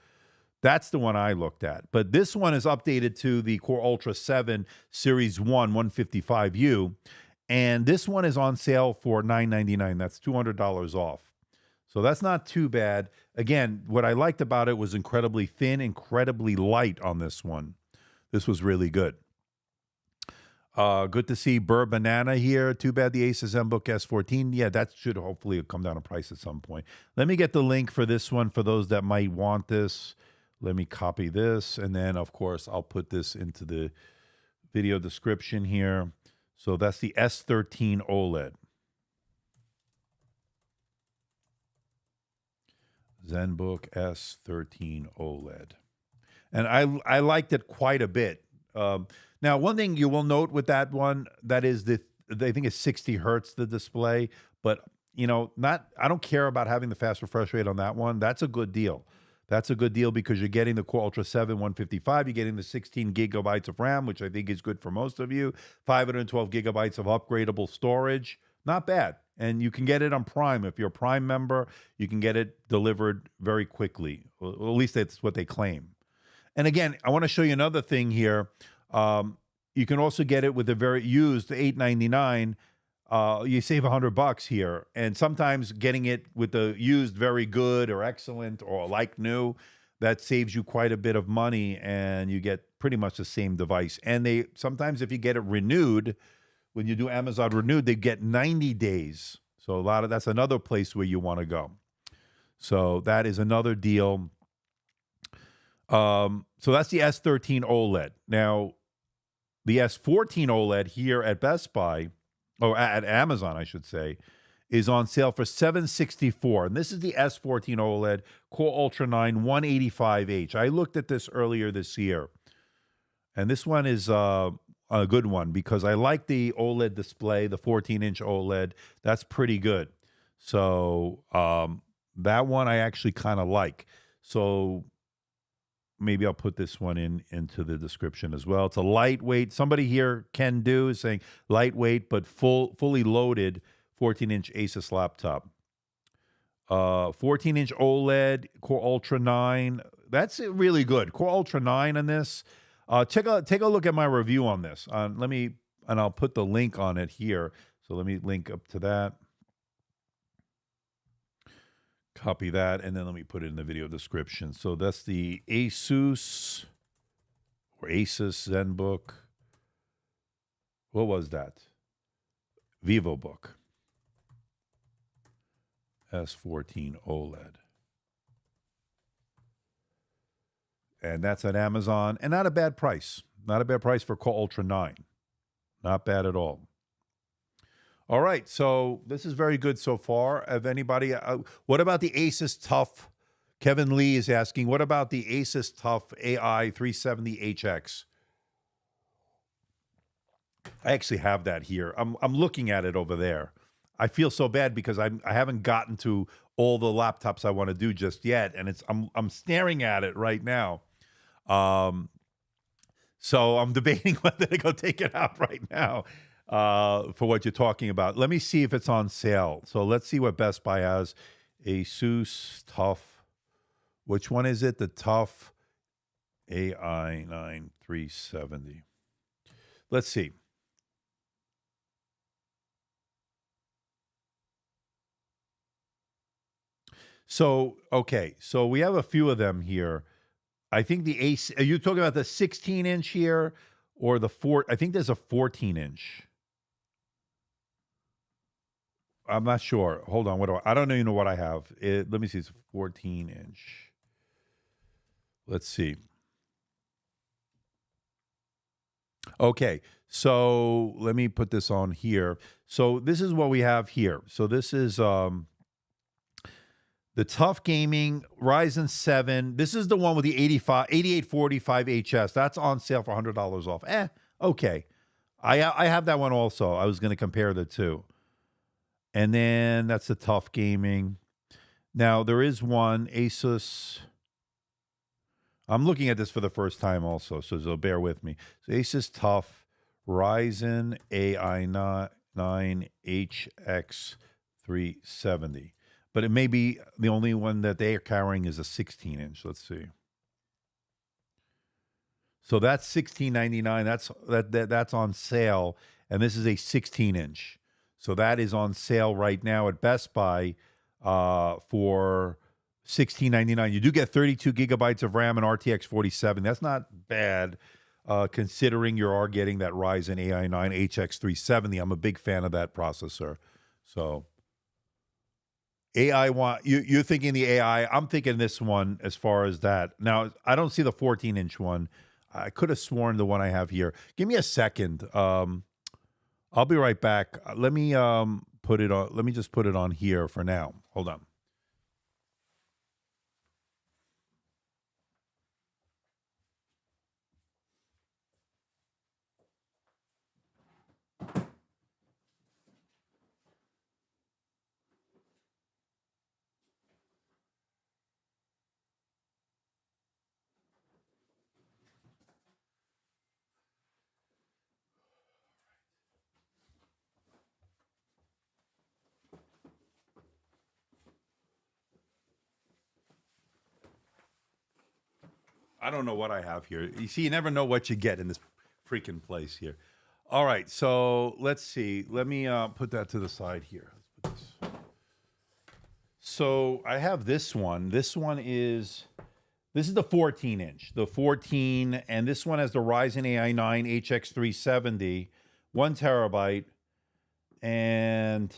That's the one I looked at. But this one is updated to the Core Ultra 7 Series 1 155U. And this one is on sale for $999. That's $200 off. So that's not too bad. Again, what I liked about it was incredibly thin, incredibly light on this one. This was really good. Good to see Burr Banana here. Too bad the Acer Zenbook S14. Yeah, that should hopefully come down in price at some point. Let me get the link for this one for those that might want this. Let me copy this, and then, of course, I'll put this into the video description here. So that's the S13 OLED. Zenbook S13 OLED. And I liked it quite a bit. Now, one thing you will note with that one, that is I think it's 60 hertz, the display. But, you know, I don't care about having the fast refresh rate on that one. That's a good deal. That's a good deal because you're getting the Core Ultra 7 155. You're getting the 16 gigabytes of RAM, which I think is good for most of you. 512 gigabytes of upgradable storage. Not bad. And you can get it on Prime. If you're a Prime member, you can get it delivered very quickly. Well, at least that's what they claim. And again, I want to show you another thing here. You can also get it with a very used $899. You save $100 here. And sometimes getting it with the used very good or excellent or like new, that saves you quite a bit of money, and you get pretty much the same device. And they sometimes, if you get it renewed, when you do Amazon Renewed, they get 90 days. So that's another place where you want to go. So that is another deal. So that's the S13 OLED. Now, the S14 OLED here at Best Buy, or at Amazon, I should say, is on sale for $764. And this is the S14 OLED Core Ultra 9 185H. I looked at this earlier this year. And this one is a good one because I like the OLED display, the 14-inch OLED. That's pretty good. So that one I actually kind of like. So maybe I'll put this one into the description as well. It's a lightweight. Somebody here, Ken Do, is saying lightweight but fully loaded 14-inch Asus laptop. 14-inch OLED Core Ultra 9. that's really good. Core Ultra 9 on this. Take a look at my review on this. And I'll put the link on it here. So let me link up to that. Copy that, and then let me put it in the video description. So that's the Asus or Asus Zenbook. What was that? Vivobook S14 OLED. And that's at Amazon, and not a bad price. Not a bad price for Core Ultra 9. Not bad at all. All right, so this is very good so far. Have anybody, what about the Asus TUF? Kevin Lee is asking, what about the Asus TUF AI 370HX? I actually have that here. I'm looking at it over there. I feel so bad because I haven't gotten to all the laptops I want to do just yet, and I'm staring at it right now. So I'm debating whether to go take it out right now. For what you're talking about. Let me see if it's on sale. So let's see what Best Buy has. Asus TUF. Which one is it? The TUF AI 9370. Let's see. So, okay. So we have a few of them here. I think the Ace, are you talking about the 16-inch here or the 4? I think there's a 14-inch. I'm not sure. Hold on. I don't even know what I have. Let me see. It's a 14-inch. Let's see. Okay. So let me put this on here. So this is what we have here. So this is the TUF Gaming Ryzen 7. This is the one with the 8845HS. That's on sale for $100 off. Okay. I have that one also. I was going to compare the two. And then that's the TUF Gaming. Now, there is one, Asus. I'm looking at this for the first time also, so bear with me. So Asus TUF Ryzen AI 9 HX 370. But it may be the only one that they are carrying is a 16-inch. Let's see. So that's $16.99. That's on sale, and this is a 16-inch. So that is on sale right now at Best Buy for $16.99. You do get 32 gigabytes of RAM and RTX 47. That's not bad considering you are getting that Ryzen AI 9 HX 370. I'm a big fan of that processor. So AI, you're thinking the AI. I'm thinking this one as far as that. Now, I don't see the 14-inch one. I could have sworn the one I have here. Give me a second. I'll be right back. Let me put it on. Let me just put it on here for now. Hold on. I don't know what I have here. You see, you never know what you get in this freaking place here. All right, so let's see. Let me put that to the side here. Let's put this. So I have this one. This is the 14-inch. The 14, and this one has the Ryzen AI 9 HX 370, 1 terabyte. And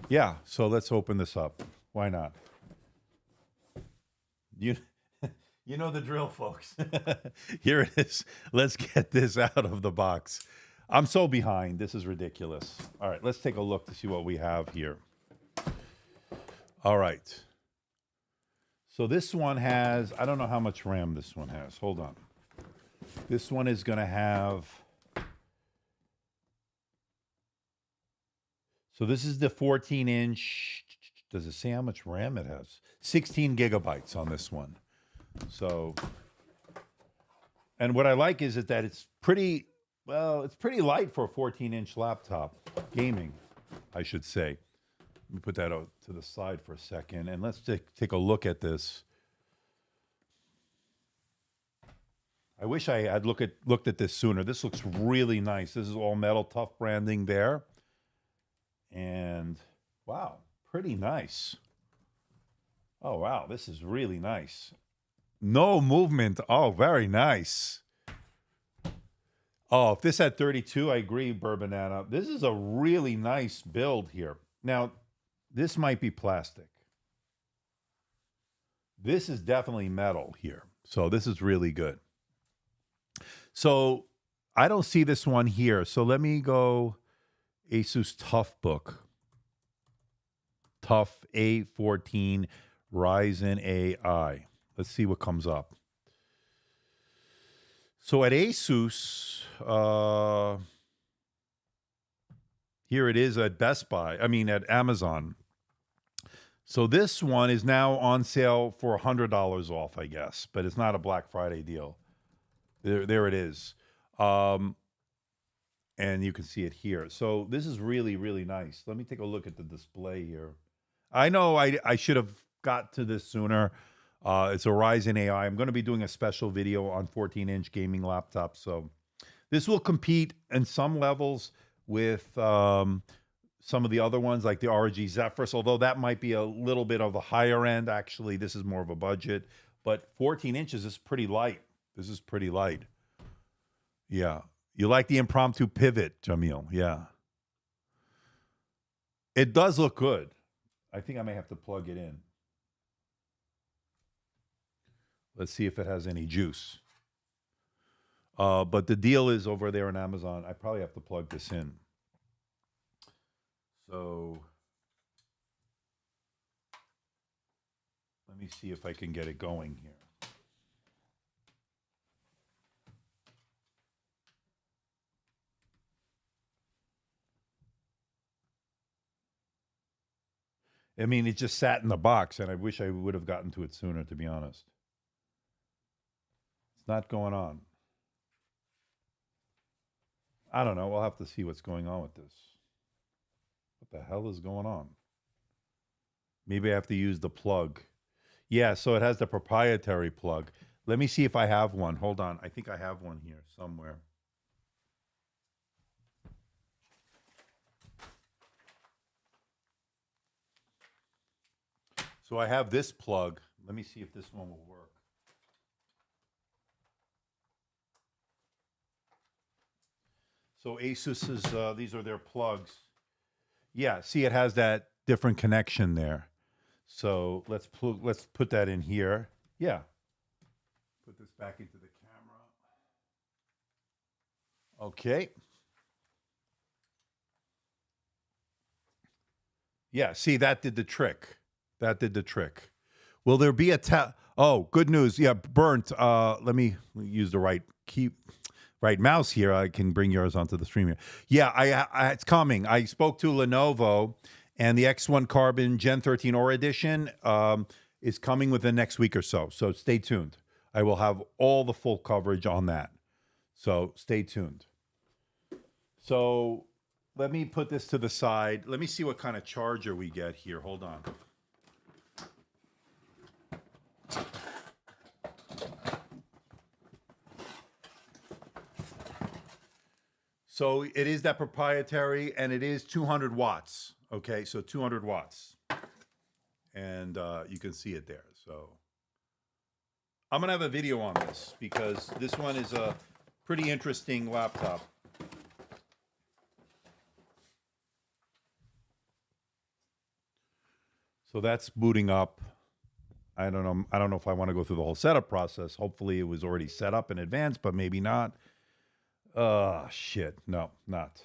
yeah, so let's open this up. Why not? You know the drill, folks. Here it is. Let's get this out of the box. I'm so behind. This is ridiculous. All right, let's take a look to see what we have here. All right. So this one has, I don't know how much RAM this one has. Hold on. This one is going to have, so this is the 14-inch. Does it say how much RAM it has? 16 gigabytes on this one. So, and what I like is that it's pretty, well, it's pretty light for a 14-inch laptop, gaming, I should say. Let me put that out to the side for a second, and let's take a look at this. I wish I had looked at this sooner. This looks really nice. This is all metal TUF branding there. And wow, pretty nice. Oh, wow, this is really nice. No movement. Oh, very nice. Oh, if this had 32, I agree, Bourbanana. This is a really nice build here. Now, this might be plastic. This is definitely metal here. So this is really good. So I don't see this one here. So let me go Asus TUF TUF A14 Ryzen AI. Let's see what comes up. So at Asus, here it is at Best Buy. I mean, at Amazon. So this one is now on sale for $100 off, I guess, but it's not a Black Friday deal. There it is. And you can see it here. So this is really, really nice. Let me take a look at the display here. I know I should have got to this sooner. It's a Ryzen AI. I'm going to be doing a special video on 14-inch gaming laptops. So this will compete in some levels with some of the other ones like the ROG Zephyrus, although that might be a little bit of the higher end. Actually, this is more of a budget. But 14 inches is pretty light. This is pretty light. Yeah. You like the impromptu pivot, Jamil. Yeah. It does look good. I think I may have to plug it in. Let's see if it has any juice. But the deal is over there on Amazon. I probably have to plug this in. So let me see if I can get it going here. I mean, it just sat in the box, and I wish I would have gotten to it sooner, to be honest. It's not going on. I don't know. We'll have to see what's going on with this. What the hell is going on? Maybe I have to use the plug. Yeah, so it has the proprietary plug. Let me see if I have one. Hold on. I think I have one here somewhere. So I have this plug. Let me see if this one will work. So Asus's, these are their plugs. Yeah, see, it has that different connection there. So let's put that in here. Yeah. Put this back into the camera. Okay. Yeah, see, that did the trick. That did the trick. Will there be a Oh, good news. Yeah, Burnt. Let me use the right mouse here. I can bring yours onto the stream here. Yeah, it's coming. I spoke to Lenovo, and the X1 Carbon Gen 13 Aura Edition is coming within the next week or so. So stay tuned. I will have all the full coverage on that. So stay tuned. So let me put this to the side. Let me see what kind of charger we get here. Hold on. So it is that proprietary, and it is 200 watts. Okay, so 200 watts. And you can see it there. So I'm going to have a video on this because this one is a pretty interesting laptop. So that's booting up. I don't know if I want to go through the whole setup process. Hopefully it was already set up in advance, but maybe not. Shit. No, not.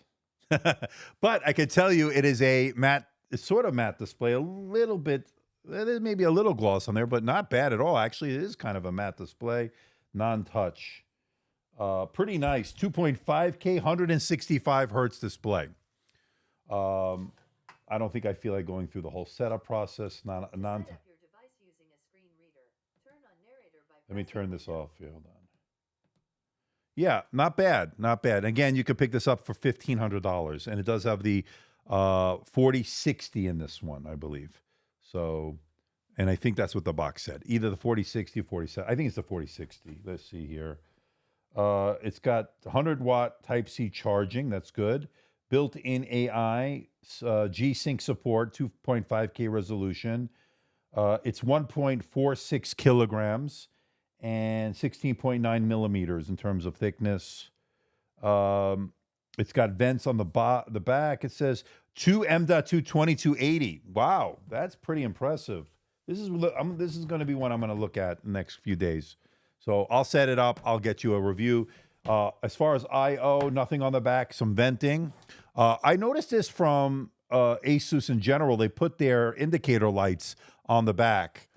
But I can tell you it is a matte, it's sort of matte display, a little bit, there's maybe a little gloss on there, but not bad at all. Actually, it is kind of a matte display, non-touch. Pretty nice. 2.5K, 165 hertz display. I don't think I feel like going through the whole setup process. Let me turn this off. Yeah, hold on. Yeah, not bad. Not bad. Again, you could pick this up for $1,500, and it does have the 4060 in this one, I believe. So, and I think that's what the box said. Either the 4060 or 47. I think it's the 4060. Let's see here. It's got 100-watt Type-C charging. That's good. Built-in AI, G-Sync support, 2.5K resolution. It's 1.46 kilograms and 16.9 millimeters in terms of thickness. It's got vents on the back. It says 2 M.2 2280. Wow, that's pretty impressive. This is going to be one I'm going to look at in the next few days. So I'll set it up. I'll get you a review. As far as I/O, nothing on the back, some venting. I noticed this from Asus in general. They put their indicator lights on the back.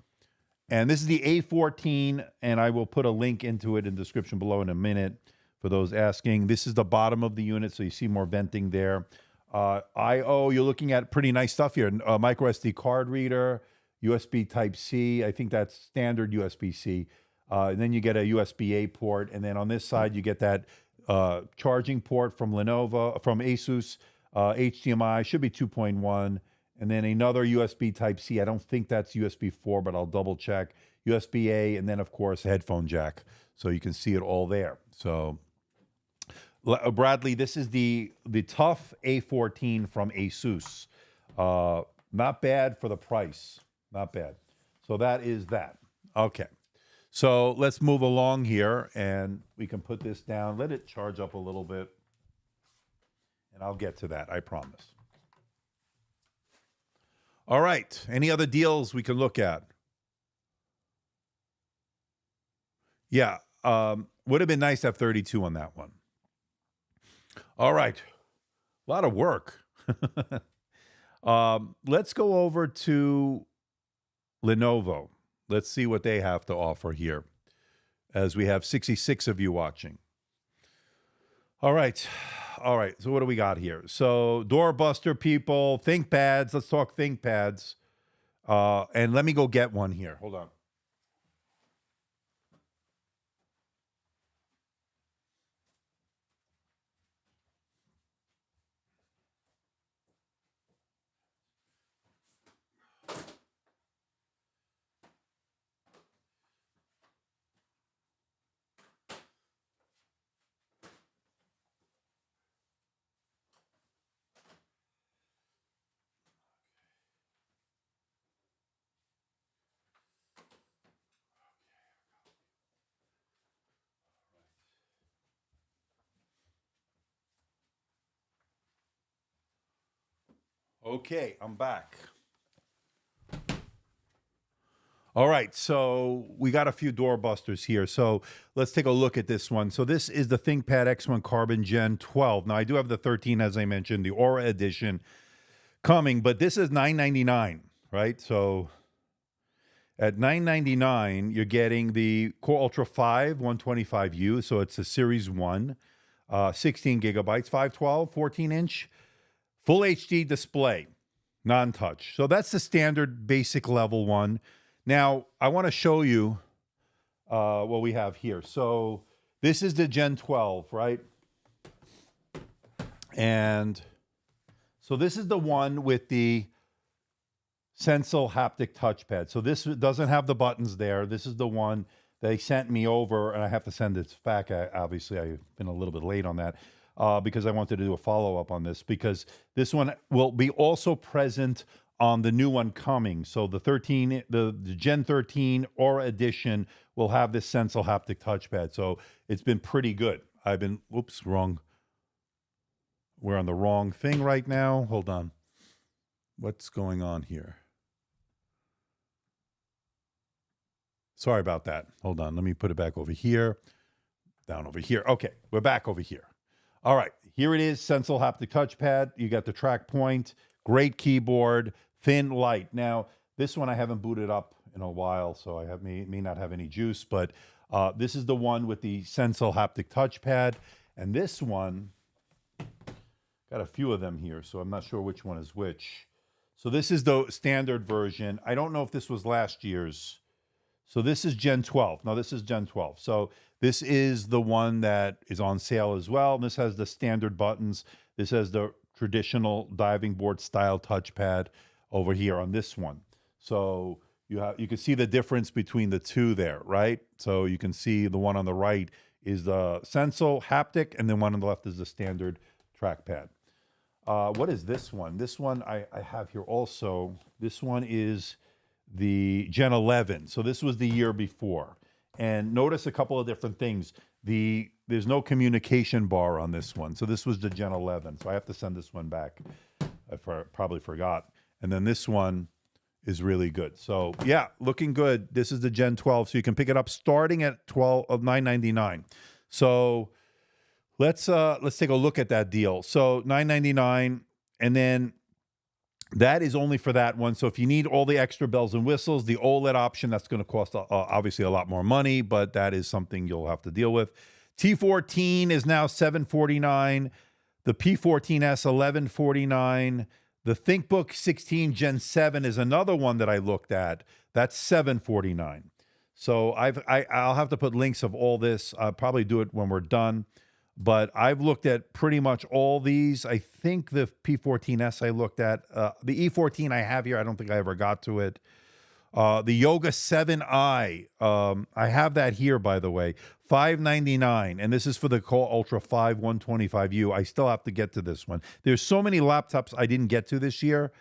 And this is the A14, and I will put a link into it in the description below in a minute for those asking. This is the bottom of the unit, so you see more venting there. I/O, you're looking at pretty nice stuff here. Micro SD card reader, USB Type-C. I think that's standard USB-C. And then you get a USB-A port. And then on this side, you get that charging port from Lenovo, from Asus, HDMI, should be 2.1. And then another USB Type-C. I don't think that's USB 4, but I'll double check. USB-A, and then, of course, a headphone jack. So you can see it all there. So, Bradley, this is the TUF A14 from Asus. Not bad for the price. Not bad. So that is that. Okay. So let's move along here, and we can put this down. Let it charge up a little bit, and I'll get to that, I promise. All right. Any other deals we can look at? Yeah. Would have been nice to have 32 on that one. All right. A lot of work. Let's go over to Lenovo. Let's see what they have to offer here, as we have 66 of you watching. All right. All right. So what do we got here? So doorbuster people, ThinkPads. Let's talk ThinkPads. And let me go get one here. Hold on. Okay, I'm back. All right, so we got a few doorbusters here. So let's take a look at this one. So this is the ThinkPad X1 Carbon Gen 12. Now, I do have the 13, as I mentioned, the Aura Edition coming, but this is $999, right? So at $999, you're getting the Core Ultra 5 125U. So it's a Series 1, 16 gigabytes, 512, 14-inch. Full HD display, non-touch. So that's the standard basic level one. Now, I want to show you what we have here. So this is the Gen 12, right? And so this is the one with the Sensal haptic touchpad. So this doesn't have the buttons there. This is the one they sent me over, and I have to send it back. Obviously, I've been a little bit late on that. Because I wanted to do a follow-up on this, because this one will be also present on the new one coming. So the Gen 13 Aura Edition will have this Sensal haptic touchpad. So it's been pretty good. Whoops, wrong. We're on the wrong thing right now. Hold on. What's going on here? Sorry about that. Hold on. Let me put it back over here. Down over here. Okay, we're back over here. All right, here it is, Sensal haptic touchpad. You got the track point, great keyboard, thin, light. Now, this one I haven't booted up in a while, so I may not have any juice, but this is the one with the Sensal haptic touchpad. And this one, got a few of them here, so I'm not sure which one is which. So this is the standard version. I don't know if this was last year's. So this is Gen 12. No, this is Gen 12. So this is the one that is on sale as well. This has the standard buttons. This has the traditional diving board style touchpad over here on this one. So you can see the difference between the two there, right? So you can see the one on the right is the Sensor haptic, and then one on the left is the standard trackpad. What is this one? This one I have here also. This one is the Gen 11. So this was the year before. And notice a couple of different things. There's no communication bar on this one. So this was the Gen 11. So I have to send this one back. I probably forgot. And then this one is really good. So yeah, looking good. This is the Gen 12. So you can pick it up starting at $999. So let's take a look at that deal. So $999, and then that is only for that one. So if you need all the extra bells and whistles, the OLED option, that's going to cost obviously a lot more money, but that is something you'll have to deal with. T14 is now $749. The P14S $1149. The ThinkBook 16 Gen 7 is another one that I looked at. That's $749. So I'll have to put links of all this. I'll probably do it when we're done. But I've looked at pretty much all these. I think the P14S I looked at. The E14 I have here. I don't think I ever got to it. The Yoga 7i. I have that here, by the way. $599. And this is for the Core Ultra 5 125U. I still have to get to this one. There's so many laptops I didn't get to this year.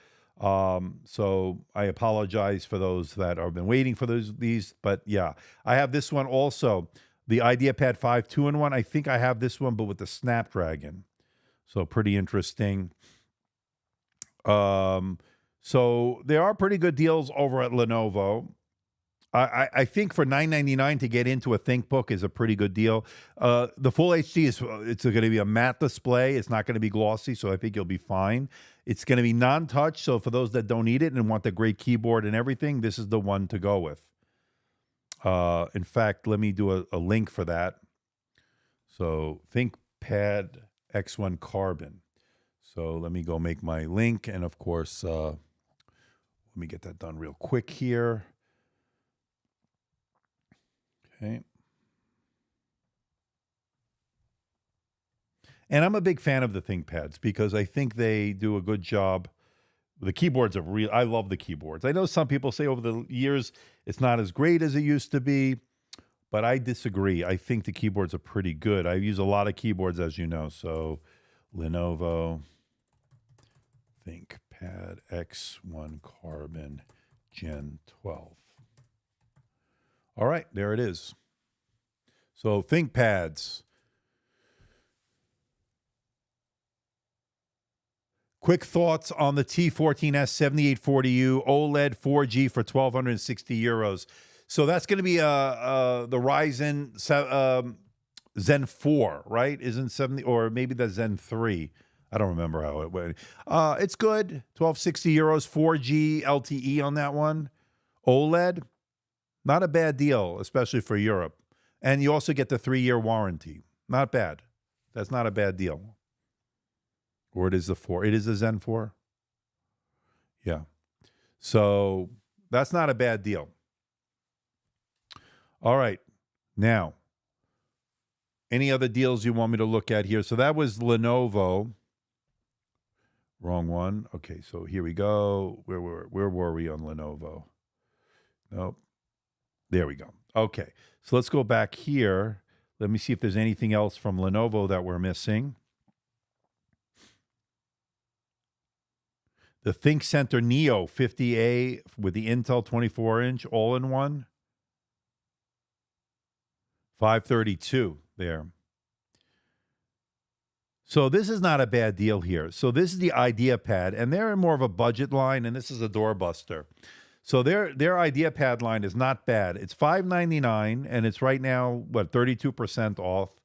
So I apologize for those that have been waiting for these. But yeah, I have this one also. The IdeaPad 5 2-in-1. I think I have this one, but with the Snapdragon. So pretty interesting. So there are pretty good deals over at Lenovo. I think for $999 to get into a ThinkBook is a pretty good deal. The Full HD it's going to be a matte display. It's not going to be glossy, so I think you'll be fine. It's going to be non-touch, so for those that don't need it and want the great keyboard and everything, this is the one to go with. In fact, let me do a link for that. So ThinkPad X1 Carbon. So let me go make my link. And of course, let me get that done real quick here. Okay. And I'm a big fan of the ThinkPads because I think they do a good job. The keyboards are real. I love the keyboards. I know some people say over the years it's not as great as it used to be, but I disagree. I think the keyboards are pretty good. I use a lot of keyboards, as you know. So Lenovo ThinkPad X1 Carbon Gen 12. All right, there it is. So ThinkPads. Quick thoughts on the T14S 7840U OLED 4G for 1,260 euros. So that's going to be the Ryzen Zen 4, right? Isn't 70, or maybe the Zen 3. I don't remember how it went. It's good. 1,260 euros, 4G LTE on that one. OLED, not a bad deal, especially for Europe. And you also get the 3-year warranty. Not bad. That's not a bad deal. Or it is the 4. It is the Zen 4. Yeah. So that's not a bad deal. All right. Now, any other deals you want me to look at here? So that was Lenovo. Wrong one. Okay, so here we go. Where were we on Lenovo? Nope. There we go. Okay. So let's go back here. Let me see if there's anything else from Lenovo that we're missing. The ThinkCentre Neo 50A with the Intel 24-inch all-in-one. $532 there. So this is not a bad deal here. So this is the IdeaPad, and they're in more of a budget line, and this is a doorbuster. So their IdeaPad line is not bad. It's $599, and it's right now, 32% off.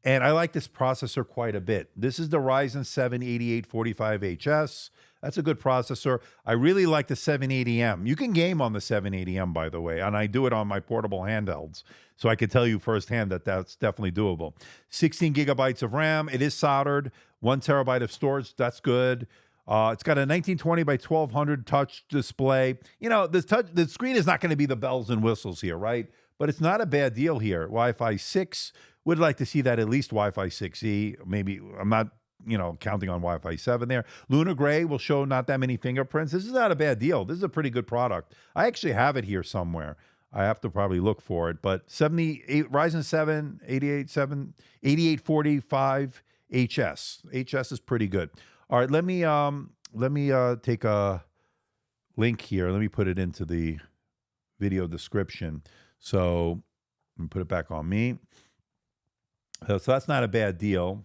And I like this processor quite a bit. This is the Ryzen 7 8845HS. That's a good processor. I really like the 780M. You can game on the 780M, by the way, and I do it on my portable handhelds. So I can tell you firsthand that that's definitely doable. 16 gigabytes of RAM. It is soldered. 1 terabyte of storage. That's good. It's got a 1920 by 1200 touch display. You know, the screen is not going to be the bells and whistles here, right? But it's not a bad deal here. Wi-Fi 6. Would like to see that at least Wi-Fi 6E. Maybe I'm not, counting on Wi-Fi 7 there. Lunar Gray will show not that many fingerprints. This is not a bad deal. This is a pretty good product. I actually have it here somewhere. I have to probably look for it. But 78 Ryzen 7 8845 HS. HS is pretty good. All right, let me take a link here. Let me put it into the video description. So let me put it back on me. So that's not a bad deal.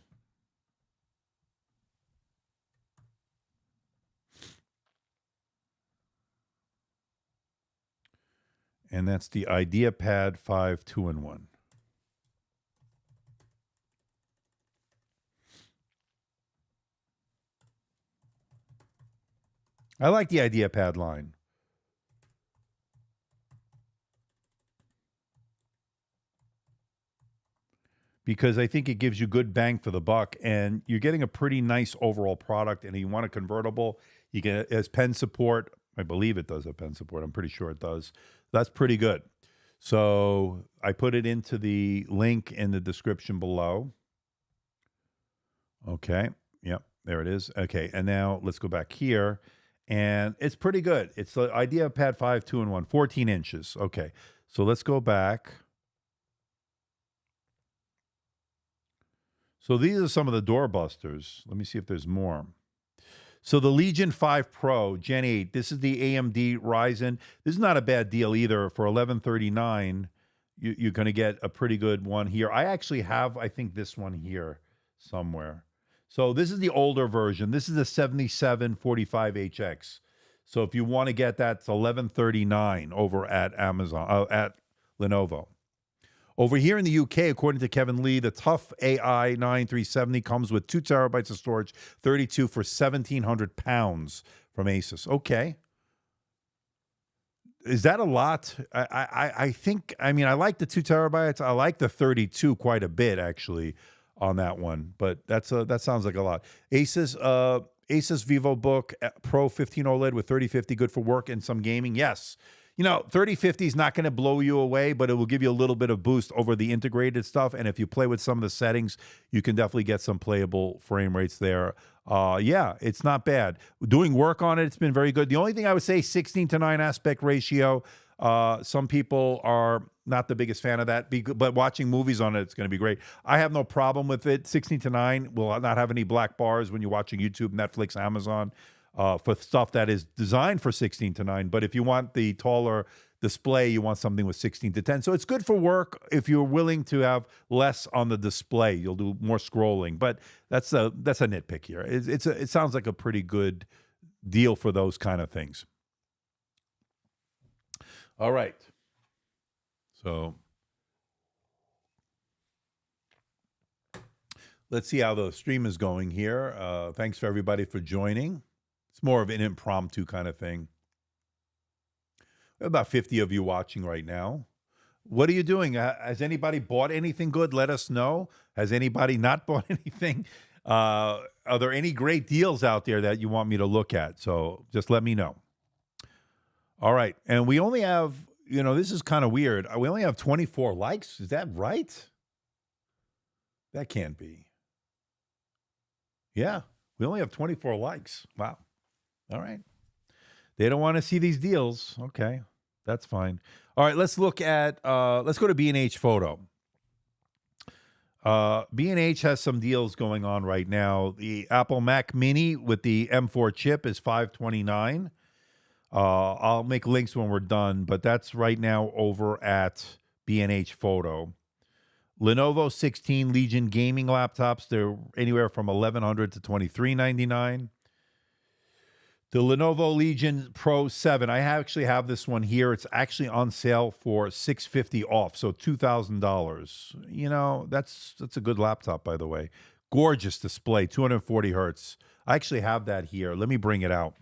And that's the IdeaPad 5 2-in-1. I like the IdeaPad line. Because I think it gives you good bang for the buck, and you're getting a pretty nice overall product. And if you want a convertible, you can, it has pen support. I believe it does have pen support. I'm pretty sure it does. That's pretty good. So I put it into the link in the description below. Okay. Yep. There it is. Okay. And now let's go back here. And it's pretty good. It's the IdeaPad 5 2-in-1, 14 inches. Okay. So let's go back. So these are some of the doorbusters. Let me see if there's more. So the Legion 5 Pro Gen 8, this is the AMD Ryzen. This is not a bad deal either. For $1139, you're going to get a pretty good one here. I actually have, I think, this one here somewhere. So this is the older version. This is the 7745HX. So if you want to get that, it's $1139 over at Amazon, at Lenovo. Over here in the UK, according to Kevin Lee, the TUF AI 9370 comes with 2 terabytes of storage, 32 for £1,700 from Asus. Okay. Is that a lot? I think, I mean, I like the 2 terabytes. I like the 32 quite a bit, actually, on that one. But that sounds like a lot. Asus Vivobook Pro 15 OLED with 3050, good for work and some gaming. Yes. You know, 3050 is not going to blow you away, but it will give you a little bit of boost over the integrated stuff. And if you play with some of the settings, you can definitely get some playable frame rates there. Yeah, it's not bad. Doing work on it, it's been very good. The only thing I would say, 16:9 aspect ratio. Some people are not the biggest fan of that, but watching movies on it, it's going to be great. I have no problem with it. 16:9 will not have any black bars when you're watching YouTube, Netflix, Amazon. For stuff that is designed for 16:9. But if you want the taller display, you want something with 16:10. So it's good for work if you're willing to have less on the display. You'll do more scrolling. But that's a nitpick here. It sounds like a pretty good deal for those kind of things. All right. So let's see how the stream is going here. Thanks for everybody for joining. It's more of an impromptu kind of thing. We have about 50 of you watching right now. What are you doing? Has anybody bought anything good? Let us know. Has anybody not bought anything? Are there any great deals out there that you want me to look at? So just let me know. All right. And we only have, you know, this is kind of weird. We only have 24 likes. Is that right? That can't be. Yeah. We only have 24 likes. Wow. All right. They don't want to see these deals. Okay. That's fine. All right. Let's look at, let's go to B&H Photo. B&H has some deals going on right now. The Apple Mac Mini with the M4 chip is $529. I'll make links when we're done, but that's right now over at B&H Photo. Lenovo 16 Legion gaming laptops, they're anywhere from $1,100 to $2,399. The Lenovo Legion Pro 7, I actually have this one here. It's actually on sale for $650 off, so $2,000. You know, that's a good laptop, by the way. Gorgeous display, 240 hertz. I actually have that here. Let me bring it out.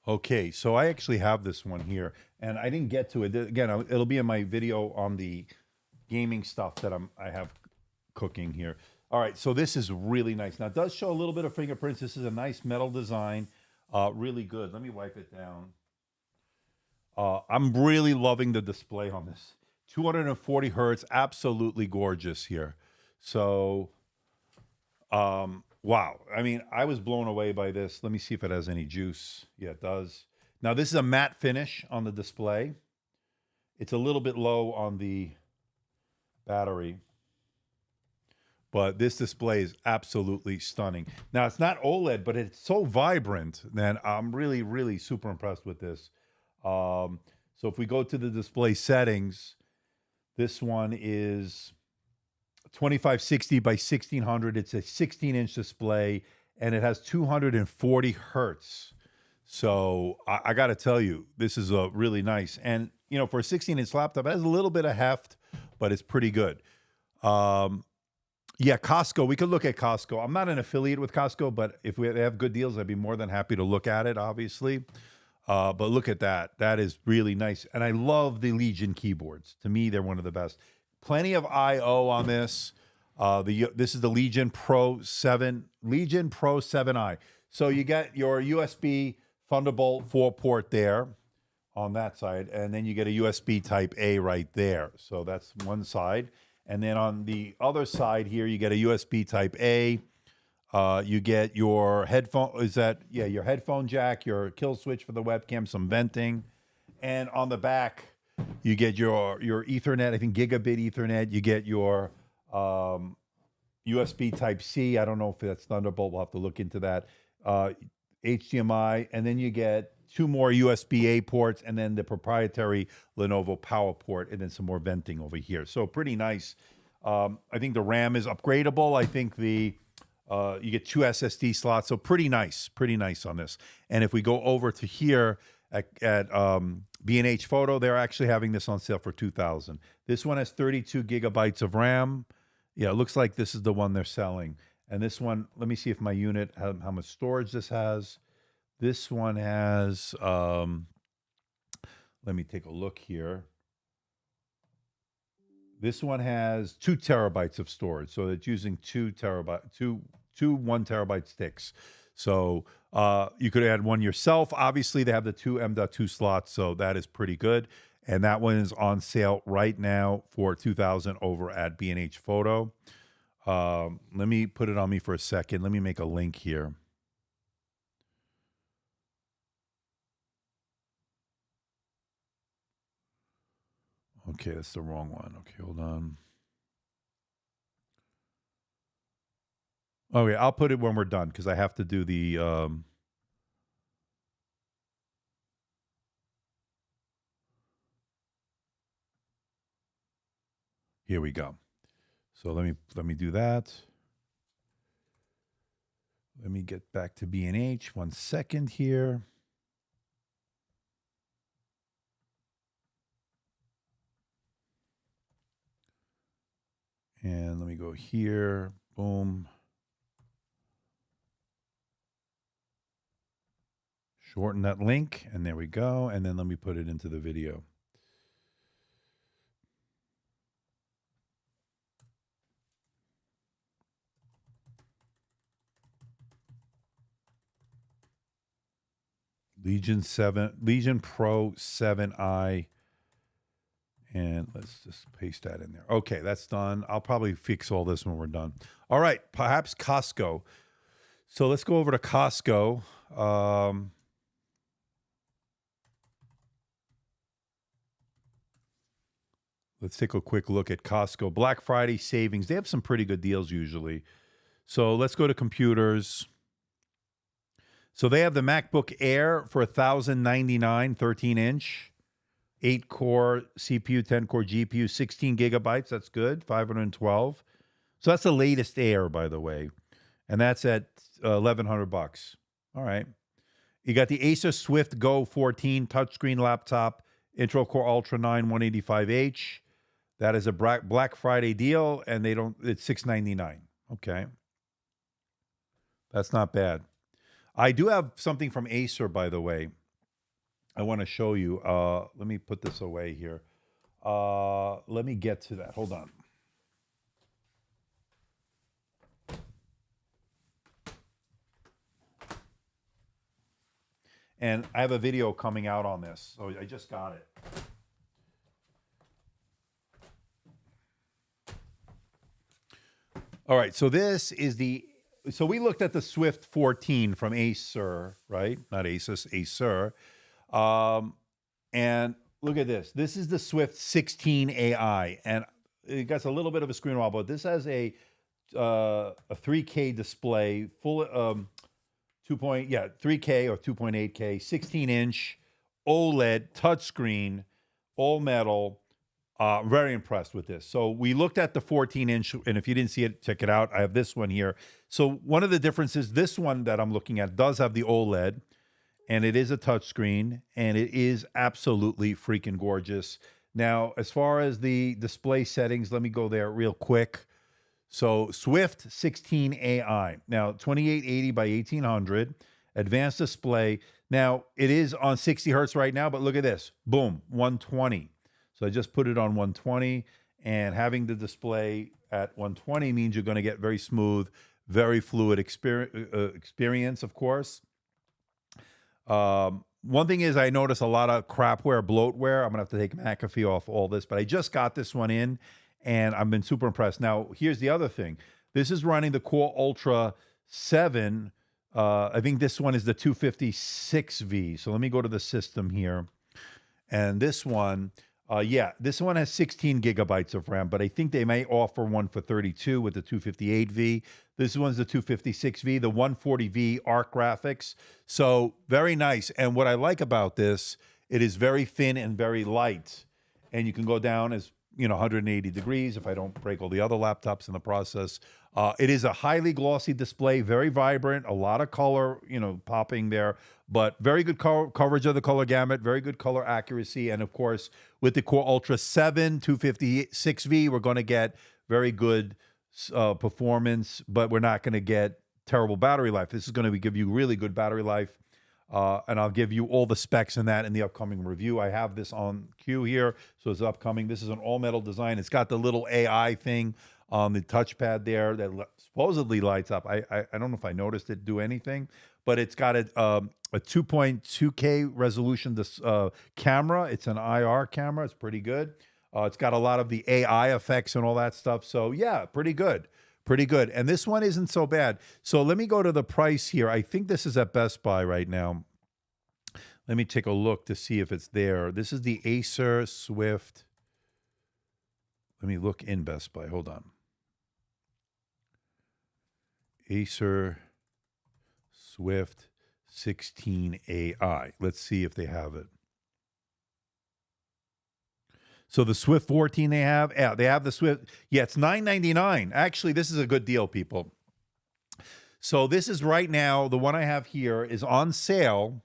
Okay, so I actually have this one here, and I didn't get to it. Again, it'll be in my video on the gaming stuff that I have cooking here. All right, so this is really nice. Now, it does show a little bit of fingerprints. This is a nice metal design. Really good. Let me wipe it down. I'm really loving the display on this. 240 hertz, absolutely gorgeous here. So, wow. I mean, I was blown away by this. Let me see if it has any juice. Yeah, it does. Now, this is a matte finish on the display. It's a little bit low on the battery, but this display is absolutely stunning. Now, it's not OLED, but it's so vibrant that I'm really, really super impressed with this. So if we go to the display settings, this one is 2560 by 1600. It's a 16-inch display, and it has 240 hertz. So I got to tell you, this is a really nice. And, you know, for a 16-inch laptop, it has a little bit of heft, but it's pretty good. Yeah, Costco. We could look at Costco. I'm not an affiliate with Costco, but if they have good deals, I'd be more than happy to look at it, obviously. But look at that. That is really nice. And I love the Legion keyboards. To me, they're one of the best. Plenty of I/O on this. This is the Legion Pro 7, Legion Pro 7i. So you get your USB Thunderbolt 4 port there on that side, and then you get a USB Type A right there. So that's one side. And then on the other side here, you get a USB Type A. You get your headphone, your headphone jack, your kill switch for the webcam, some venting. And on the back, you get your Ethernet, I think gigabit Ethernet. You get your USB Type C. I don't know if that's Thunderbolt. We'll have to look into that. HDMI. And then you get 2 more USB-A ports, and then the proprietary Lenovo power port, and then some more venting over here. So pretty nice. I think the RAM is upgradable. I think you get 2 SSD slots, so pretty nice on this. And if we go over to here at B&H Photo, they're actually having this on sale for $2,000. This one has 32 gigabytes of RAM. Yeah, it looks like this is the one they're selling. And this one, let me see if my unit, how much storage this has. This one has, let me take a look here. This one has 2 terabytes of storage. So it's using 2 1 terabyte sticks. So you could add one yourself. Obviously, they have the 2 M.2 slots, so that is pretty good. And that one is on sale right now for $2,000 over at B&H Photo. Let me put it on me for a second. Let me make a link here. Okay, that's the wrong one. Okay, hold on. Okay, I'll put it when we're done because I have to do the here we go. So let me do that. Let me get back to B&H. 1 second here. And let me go here. Boom. Shorten that link, and there we go. And then let me put it into the video. Legion Pro 7i. And let's just paste that in there. Okay, that's done. I'll probably fix all this when we're done. All right, perhaps Costco. So let's go over to Costco. Let's take a quick look at Costco. Black Friday savings. They have some pretty good deals usually. So let's go to computers. So they have the MacBook Air for $1,099, 13-inch. 8-core CPU, 10-core GPU, 16 gigabytes. That's good, 512. So that's the latest Air, by the way. And that's at $1,100. All right. You got the Acer Swift Go 14 touchscreen laptop, Intro Core Ultra 9 185H. That is a Black Friday deal, and it's $699. Okay. That's not bad. I do have something from Acer, by the way. I want to show you. Let me put this away here. Let me get to that. Hold on. And I have a video coming out on this, so I just got it. All right, so this is so we looked at the Swift 14 from Acer, right? Not Asus, Acer. And look at this. This is the Swift 16 AI, and it got a little bit of a screen wobble, but this has a 3K display, full 3K or 2.8K, 16-inch OLED touchscreen, all metal. Very impressed with this. So we looked at the 14-inch, and if you didn't see it, check it out. I have this one here. So one of the differences, this one that I'm looking at does have the OLED, and it is a touchscreen, and it is absolutely freaking gorgeous. Now, as far as the display settings, let me go there real quick. So Swift 16 AI. Now, 2880 by 1800, advanced display. Now, it is on 60 hertz right now, but look at this. Boom, 120. So I just put it on 120, and having the display at 120 means you're going to get very smooth, very fluid experience, of course. One thing is I notice a lot of crapware, bloatware. I'm going to have to take McAfee off all this, but I just got this one in, and I've been super impressed. Now, here's the other thing. This is running the Core Ultra 7. I think this one is the 256V. So let me go to the system here. And this one... this one has 16 gigabytes of RAM, but I think they may offer one for 32 with the 258V. This one's the 256V, the 140V ARC graphics. So very nice. And what I like about this, it is very thin and very light. And you can go down as 180 degrees if I don't break all the other laptops in the process. It is a highly glossy display, very vibrant, a lot of color, popping there, but very good coverage of the color gamut, very good color accuracy. And of course, with the Core Ultra 7 256V, we're going to get very good performance, but we're not going to get terrible battery life. This is going to give you really good battery life. And I'll give you all the specs in that in the upcoming review. I have this on queue here, so it's upcoming. This is an all-metal design. It's got the little AI thing on the touchpad there that supposedly lights up. I don't know if I noticed it do anything, but it's got a 2.2K resolution camera. It's an IR camera. It's pretty good. It's got a lot of the AI effects and all that stuff. So, yeah, pretty good. Pretty good. And this one isn't so bad. So let me go to the price here. I think this is at Best Buy right now. Let me take a look to see if it's there. This is the Acer Swift. Let me look in Best Buy. Hold on. Acer Swift 16 AI. Let's see if they have it. So the Swift 14 they have the Swift. Yeah, it's $999. Actually, this is a good deal, people. So this is right now, the one I have here is on sale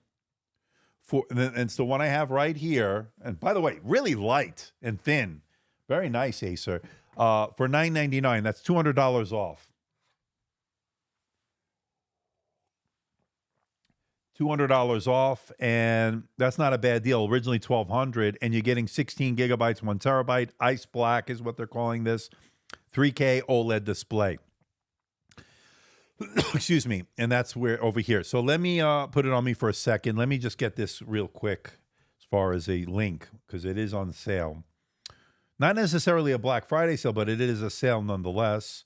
and it's the one I have right here. And by the way, really light and thin. Very nice, Acer. For $999. That's $200 off. $200 off, and that's not a bad deal. Originally $1,200, and you're getting 16 gigabytes, 1 terabyte. Ice Black is what they're calling this. 3K OLED display. Excuse me. And that's where over here. So let me put it on me for a second. Let me just get this real quick as far as a link, because it is on sale. Not necessarily a Black Friday sale, but it is a sale nonetheless.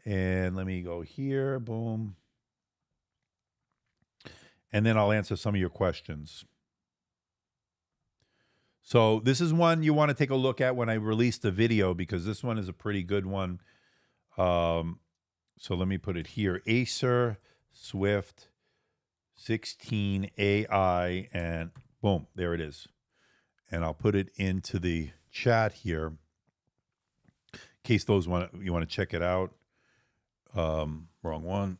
And let me go here. Boom. And then I'll answer some of your questions. So this is one you want to take a look at when I release the video, because this one is a pretty good one. So let me put it here. Acer Swift 16 AI, and boom, there it is. And I'll put it into the chat here in case you want to check it out. Wrong one.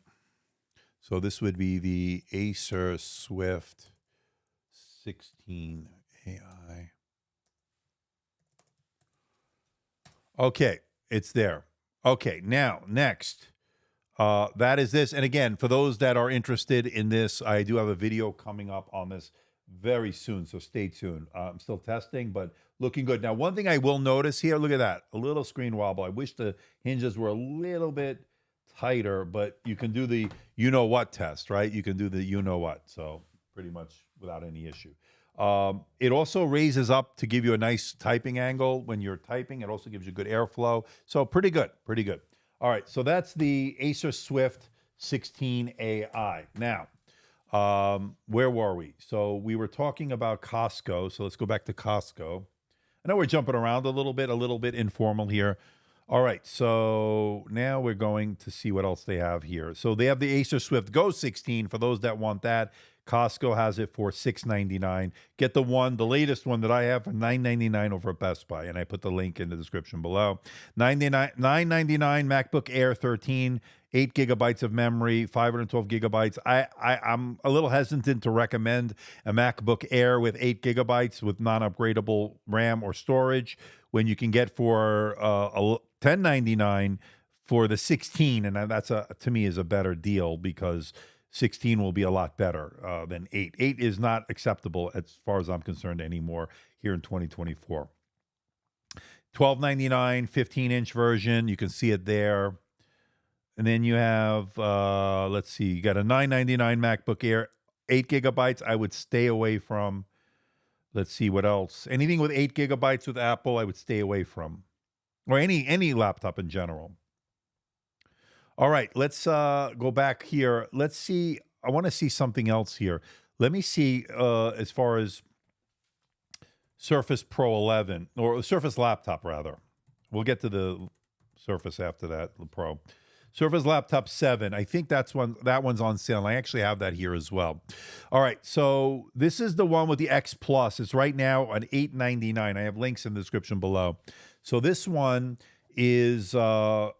So this would be the Acer Swift 16 AI. Okay, it's there. Okay, now, next. That is this. And again, for those that are interested in this, I do have a video coming up on this very soon, so stay tuned. I'm still testing, but looking good. Now, one thing I will notice here, look at that, a little screen wobble. I wish the hinges were a little bit tighter, but you can do the you-know-what test, right? You can do the you-know-what. So pretty much without any issue. It also raises up to give you a nice typing angle when you're typing. It also gives you good airflow. So pretty good, pretty good. All right, so that's the Acer Swift 16AI. Now, where were we? So we were talking about Costco. So let's go back to Costco. I know we're jumping around a little bit informal here. All right, so now we're going to see what else they have here. So they have the Acer Swift Go 16 for those that want that. Costco has it for $699. Get the latest one that I have for $999 over at Best Buy, and I put the link in the description below. $999 MacBook Air 13, 8 gigabytes of memory, 512 gigabytes. I'm a little hesitant to recommend a MacBook Air with 8 gigabytes with non-upgradable RAM or storage when you can get for $1099 for the 16, and that's to me is a better deal because 16 will be a lot better than 8. 8 is not acceptable as far as I'm concerned anymore here in 2024. $1299 15-inch version. You can see it there. And then you have, let's see, you got a $999 MacBook Air, 8 gigabytes. I would stay away from. Let's see what else. Anything with 8 gigabytes with Apple, I would stay away from. Or any laptop in general. All right, let's go back here. Let's see. I want to see something else here. Let me see as far as Surface Pro 11, or Surface Laptop, rather. We'll get to the Surface after that, the Pro. Surface Laptop 7. I think that one's on sale. And I actually have that here as well. All right, so this is the one with the X Plus. It's right now on $899. I have links in the description below. So this one is, and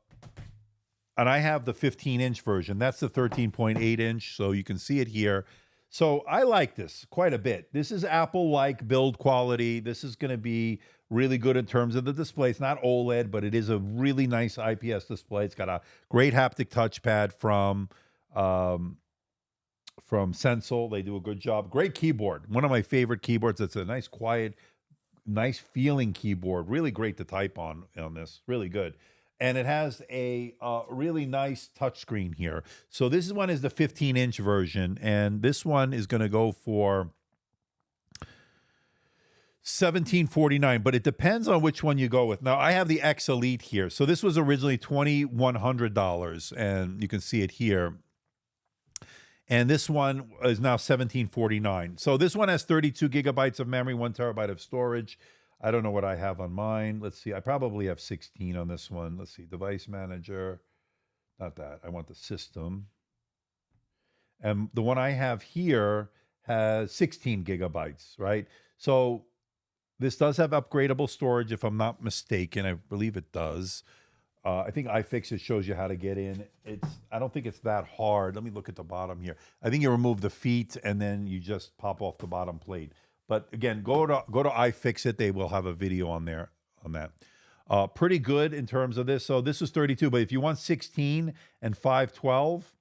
I have the 15-inch version. That's the 13.8-inch, so you can see it here. So I like this quite a bit. This is Apple-like build quality. This is going to be really good in terms of the display. It's not OLED, but it is a really nice IPS display. It's got a great haptic touchpad from Sensol. They do a good job. Great keyboard. One of my favorite keyboards. It's a nice, quiet, nice feeling keyboard. Really great to type on this. Really good. And it has a really nice touchscreen here. So this one is the 15-inch version, and this one is going to go for $1749, but it depends on which one you go with. Now, I have the X Elite here. So this was originally $2,100, and you can see it here. And this one is now $1749. So this one has 32 gigabytes of memory, 1 terabyte of storage. I don't know what I have on mine. Let's see. I probably have 16 on this one. Let's see. Device manager. Not that. I want the system. And the one I have here has 16 gigabytes, right? So this does have upgradable storage, if I'm not mistaken. I believe it does. I think iFixit shows you how to get in. I don't think it's that hard. Let me look at the bottom here. I think you remove the feet and then you just pop off the bottom plate. But again, go to iFixit. They will have a video on there on that. Pretty good in terms of this. So this is 32, but if you want 16 and 512,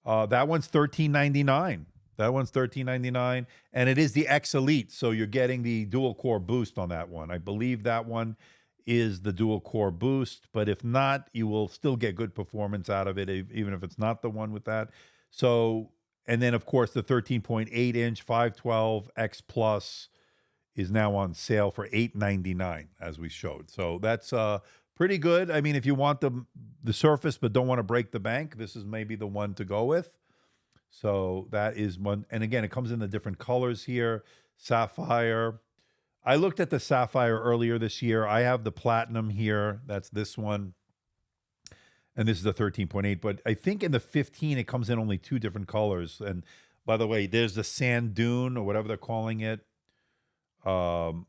that one's $1399. That one's $1399, and it is the X Elite, so you're getting the dual core boost on that one. I believe that one is the dual core boost, but if not, you will still get good performance out of it, even if it's not the one with that. So, and then of course the 13.8-inch 512 X Plus is now on sale for $899, as we showed. So that's pretty good. I mean, if you want the Surface but don't want to break the bank, this is maybe the one to go with. So that is one. And again, it comes in the different colors here. Sapphire. I looked at the Sapphire earlier this year. I have the Platinum here. That's this one. And this is the 13.8. But I think in the 15, it comes in only 2 different colors. And by the way, there's the Sand Dune, or whatever they're calling it. The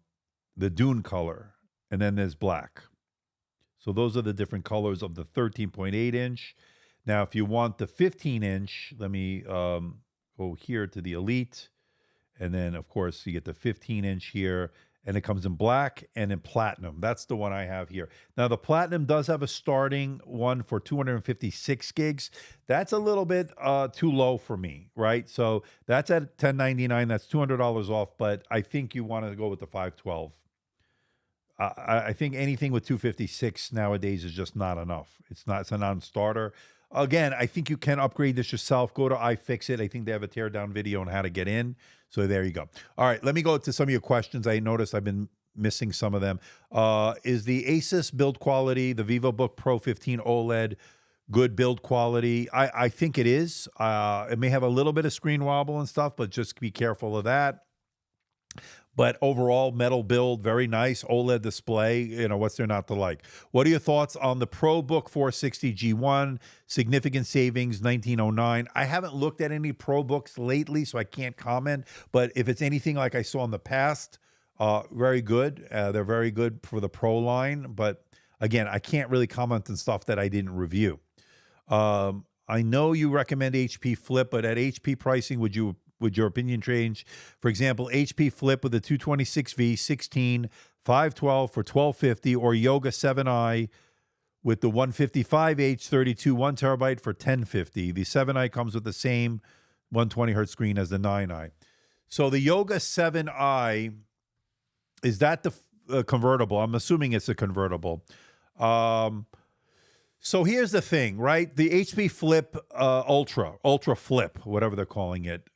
Dune color. And then there's black. So those are the different colors of the 13.8-inch. Now, if you want the 15-inch, let me go here to the Elite. And then, of course, you get the 15-inch here. And it comes in black and in platinum. That's the one I have here. Now, the platinum does have a starting one for 256 gigs. That's a little bit too low for me, right? So that's at $1099. That's $200 off. But I think you want to go with the 512. I think anything with 256 nowadays is just not enough. It's a non-starter. Again, I think you can upgrade this yourself. Go to iFixit. I think they have a teardown video on how to get in. So there you go. All right, let me go to some of your questions. I noticed I've been missing some of them. Is the Asus build quality, the Vivobook Pro 15 OLED, good build quality? I think it is. It may have a little bit of screen wobble and stuff, but just be careful of that. But overall, metal build, very nice. OLED display, what's there not to like? What are your thoughts on the ProBook 460 G1? Significant savings, 1909. I haven't looked at any ProBooks lately, so I can't comment. But if it's anything like I saw in the past, very good. They're very good for the Pro line. But again, I can't really comment on stuff that I didn't review. I know you recommend HP Flip, but at HP pricing, would your opinion change? For example, HP Flip with the 226V 16 512 for $1,250, or Yoga 7i with the 155H 32 1 terabyte for $1,050. The 7i comes with the same 120 hertz screen as the 9i. So the Yoga 7i, is that the convertible? I'm assuming it's a convertible. So here's the thing, right? The HP Flip Ultra Flip, whatever they're calling it,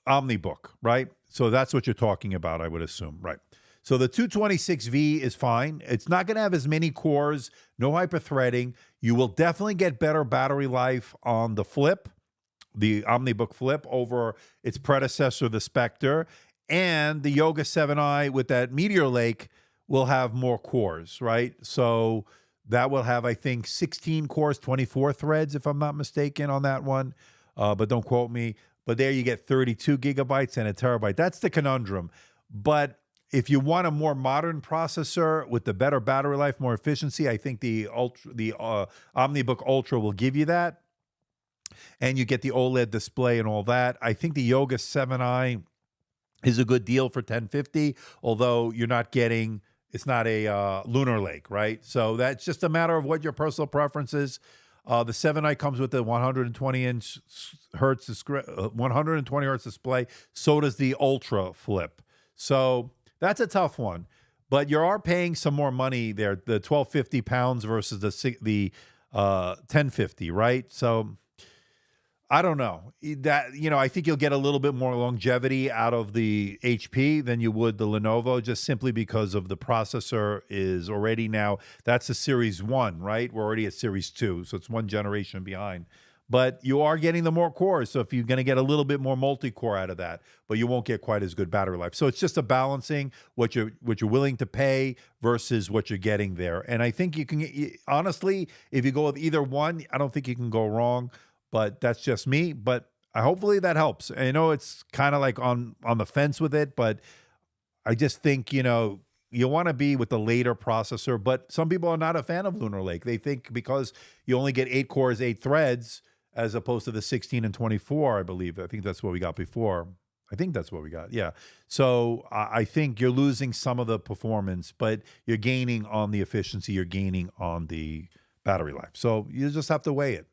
OmniBook, right? So that's what you're talking about, I would assume, right? So the 226V is fine. It's not going to have as many cores, no hyper-threading. You will definitely get better battery life on the Flip, the OmniBook Flip, over its predecessor, the Spectre. And the Yoga 7i with that Meteor Lake will have more cores, right? So that will have, I think, 16 cores, 24 threads, if I'm not mistaken, on that one. But don't quote me. But there you get 32 gigabytes and a terabyte. That's the conundrum. But if you want a more modern processor with the better battery life, more efficiency, I think the OmniBook Ultra will give you that. And you get the OLED display and all that. I think the Yoga 7i is a good deal for $1,050, although you're not getting... It's not a Lunar Lake, right? So that's just a matter of what your personal preference is. The 7i comes with the 120 hertz display. So does the Ultra Flip. So that's a tough one. But you are paying some more money there, the £1,250 versus the $1,050, right? So I don't know. I think you'll get a little bit more longevity out of the HP than you would the Lenovo, just simply because of the processor is already now, that's a Series 1, right? We're already at Series 2, so it's one generation behind. But you are getting the more cores, so if you're going to get a little bit more multi-core out of that, but you won't get quite as good battery life. So it's just a balancing what you're willing to pay versus what you're getting there. And I think you can, honestly, if you go with either one, I don't think you can go wrong. But that's just me. But hopefully that helps. I know it's kind of like on the fence with it, but I just think, you want to be with the later processor. But some people are not a fan of Lunar Lake. They think because you only get 8 cores, 8 threads, as opposed to the 16 and 24, I believe. I think that's what we got before. I think that's what we got. Yeah. So I think you're losing some of the performance, but you're gaining on the efficiency. You're gaining on the battery life. So you just have to weigh it.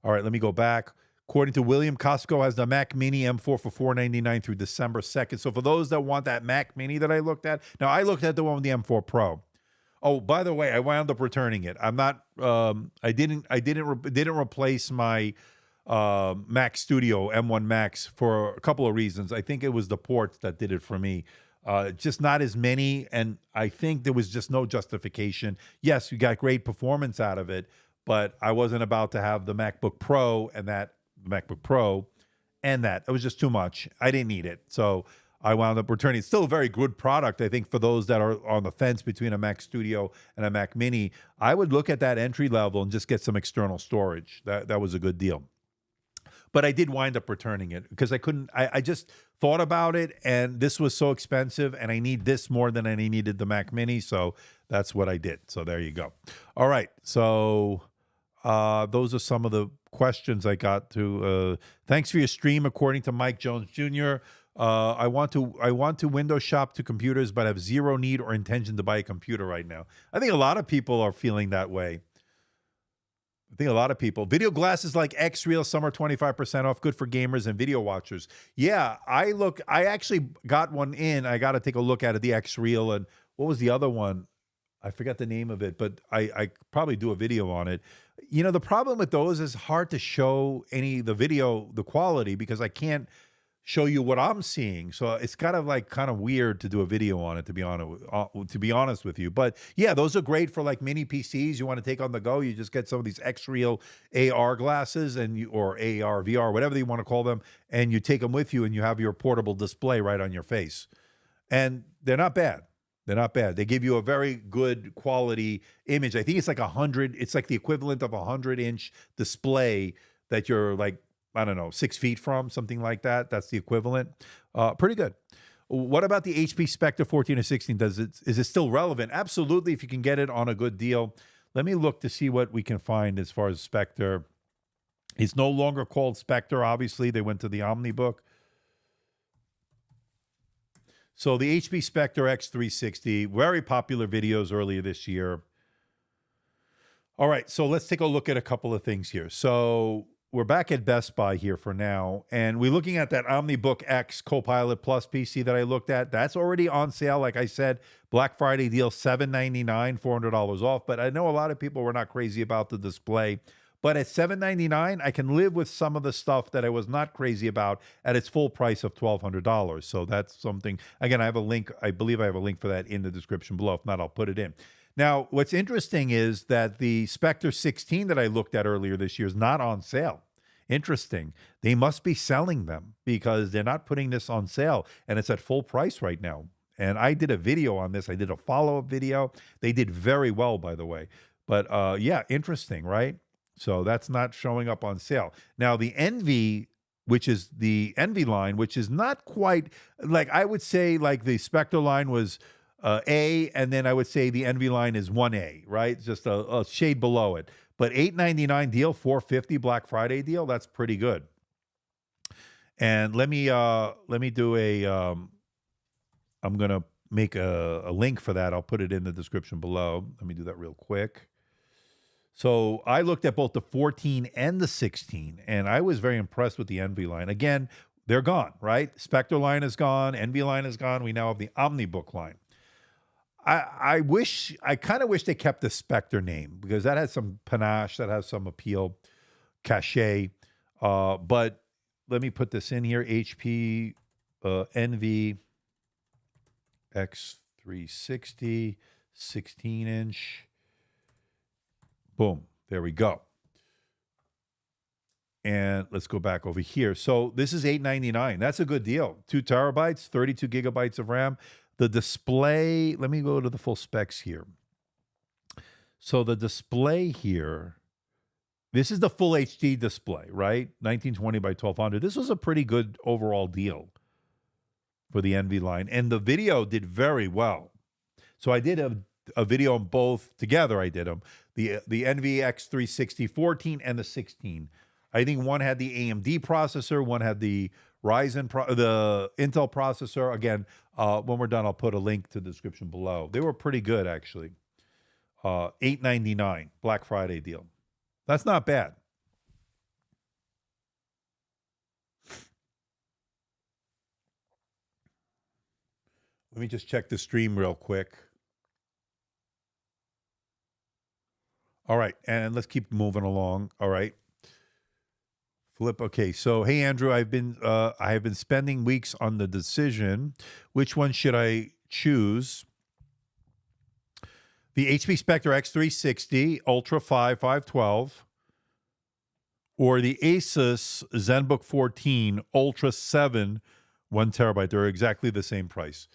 All right, let me go back. According to William, Costco has the Mac Mini M4 for $499 through December 2nd. So for those that want that Mac Mini that I looked at, now I looked at the one with the M4 Pro. Oh, by the way, I wound up returning it. I'm not. I didn't replace my Mac Studio M1 Max for a couple of reasons. I think it was the ports that did it for me. Just not as many, and I think there was just no justification. Yes, you got great performance out of it, but I wasn't about to have the MacBook Pro and that MacBook Pro and that. It was just too much. I didn't need it. So I wound up returning. It's still a very good product, I think, for those that are on the fence between a Mac Studio and a Mac Mini. I would look at that entry level and just get some external storage. That was a good deal. But I did wind up returning it because I couldn't, I just thought about it, and this was so expensive, and I need this more than I needed the Mac Mini. So that's what I did. So there you go. All right. So those are some of the questions I got to. Thanks for your stream, according to Mike Jones Jr. I want to window shop to computers, but have zero need or intention to buy a computer right now. I think a lot of people are feeling that way. I think a lot of people. Video glasses like X-Real, some are 25% off, good for gamers and video watchers. Yeah, I actually got one in. I got to take a look at it, the X-Real, and what was the other one? I forgot the name of it, but I probably do a video on it. You know, the problem with those is hard to show the video, the quality, because I can't show you what I'm seeing. So it's kind of weird to do a video on it, to be honest with you. But yeah, those are great for like mini PCs. You want to take on the go, you just get some of these X-Real AR glasses or AR, VR, whatever you want to call them, and you take them with you and you have your portable display right on your face. And they're not bad. They're not bad. They give you a very good quality image. I think it's like it's like the equivalent of a 100-inch display that you're like, I don't know, 6 feet from, something like that. That's the equivalent. Pretty good. What about the HP Spectre 14 or 16? Is it still relevant? Absolutely, if you can get it on a good deal. Let me look to see what we can find as far as Spectre. It's no longer called Spectre, obviously. They went to the OmniBook. So the HP Spectre X360, very popular videos earlier this year. All right, so let's take a look at a couple of things here. So we're back at Best Buy here for now, and we're looking at that OmniBook X Copilot Plus PC that I looked at. That's already on sale. Like I said, Black Friday deal, $799, $400 off. But I know a lot of people were not crazy about the display. But at $799, I can live with some of the stuff that I was not crazy about at its full price of $1,200. So that's something. Again, I have a link. I believe I have a link for that in the description below. If not, I'll put it in. Now, what's interesting is that the Spectre 16 that I looked at earlier this year is not on sale. Interesting. They must be selling them because they're not putting this on sale, and it's at full price right now. And I did a video on this. I did a follow-up video. They did very well, by the way. But yeah, interesting, right? So that's not showing up on sale. Now, the Envy, which is the Envy line, which is not quite, like I would say like the Spectre line was A, and then I would say the Envy line is 1A, right? Just a shade below it. But $899 deal, $450 Black Friday deal, that's pretty good. And let me do I'm going to make a link for that. I'll put it in the description below. Let me do that real quick. So I looked at both the 14 and the 16, and I was very impressed with the Envy line. Again, they're gone, right? Spectre line is gone. Envy line is gone. We now have the OmniBook line. I kind of wish they kept the Spectre name because that has some panache, that has some appeal, cachet. But let me put this in here. HP Envy X360, 16-inch. Boom. There we go. And let's go back over here. So this is $899. That's a good deal. 2 terabytes, 32 gigabytes of RAM. The display, let me go to the full specs here. So the display here, this is the full HD display, right? 1920 by 1200. This was a pretty good overall deal for the Envy line. And the video did very well. So I did a video on both together. I did them. The Envy X360 14 and the 16. I think one had the AMD processor, one had the the Intel processor. Again, when we're done, I'll put a link to the description below. They were pretty good, actually. $899 Black Friday deal. That's not bad. Let me just check the stream real quick. All right, and let's keep moving along. All right. Flip. Okay, so hey Andrew, I have been spending weeks on the decision. Which one should I choose? The HP Spectre X360 Ultra 512 or the Asus Zenbook 14 Ultra 7 1 terabyte. They're exactly the same price.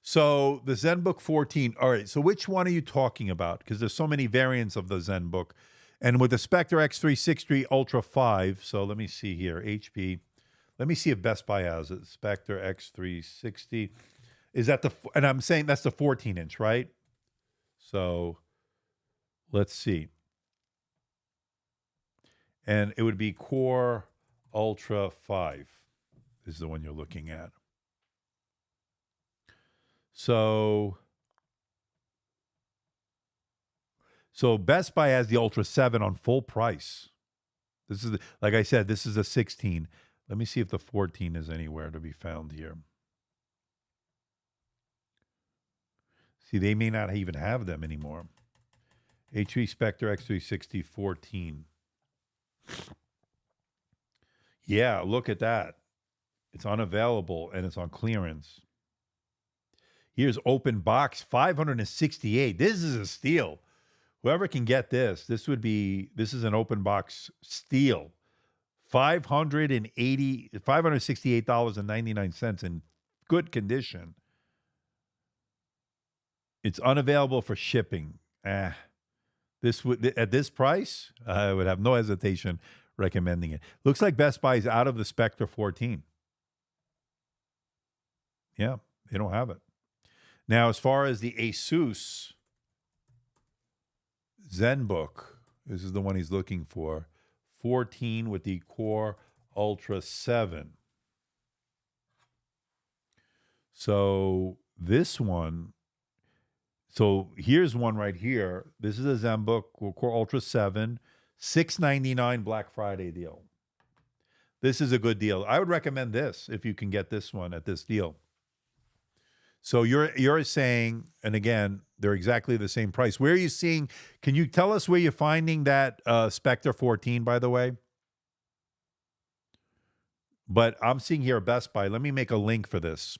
So the Zenbook 14, all right, so which one are you talking about? Because there's so many variants of the Zenbook. And with the Spectre X360 Ultra 5, so let me see here, HP. Let me see if Best Buy has it. Spectre X360. Is that and I'm saying that's the 14-inch, right? So let's see. And it would be Core Ultra 5 is the one you're looking at. So Best Buy has the Ultra 7 on full price. This is, like I said, this is a 16. Let me see if the 14 is anywhere to be found here. See, they may not even have them anymore. HP Spectre X360 14. Yeah, look at that. It's unavailable and it's on clearance. Here's open box, $568. This is a steal. Whoever can get this, this is an open box steal. $568.99 in good condition. It's unavailable for shipping. This would, at this price, I would have no hesitation recommending it. Looks like Best Buy is out of the Spectre 14. Yeah, they don't have it. Now, as far as the Asus Zenbook, this is the one he's looking for. 14 with the Core Ultra 7. So this one, so here's one right here. This is a Zenbook Core Ultra 7, $699 Black Friday deal. This is a good deal. I would recommend this if you can get this one at this deal. So you're saying, and again, they're exactly the same price. Where are you seeing? Can you tell us where you're finding that Spectre 14, by the way? But I'm seeing here Best Buy. Let me make a link for this.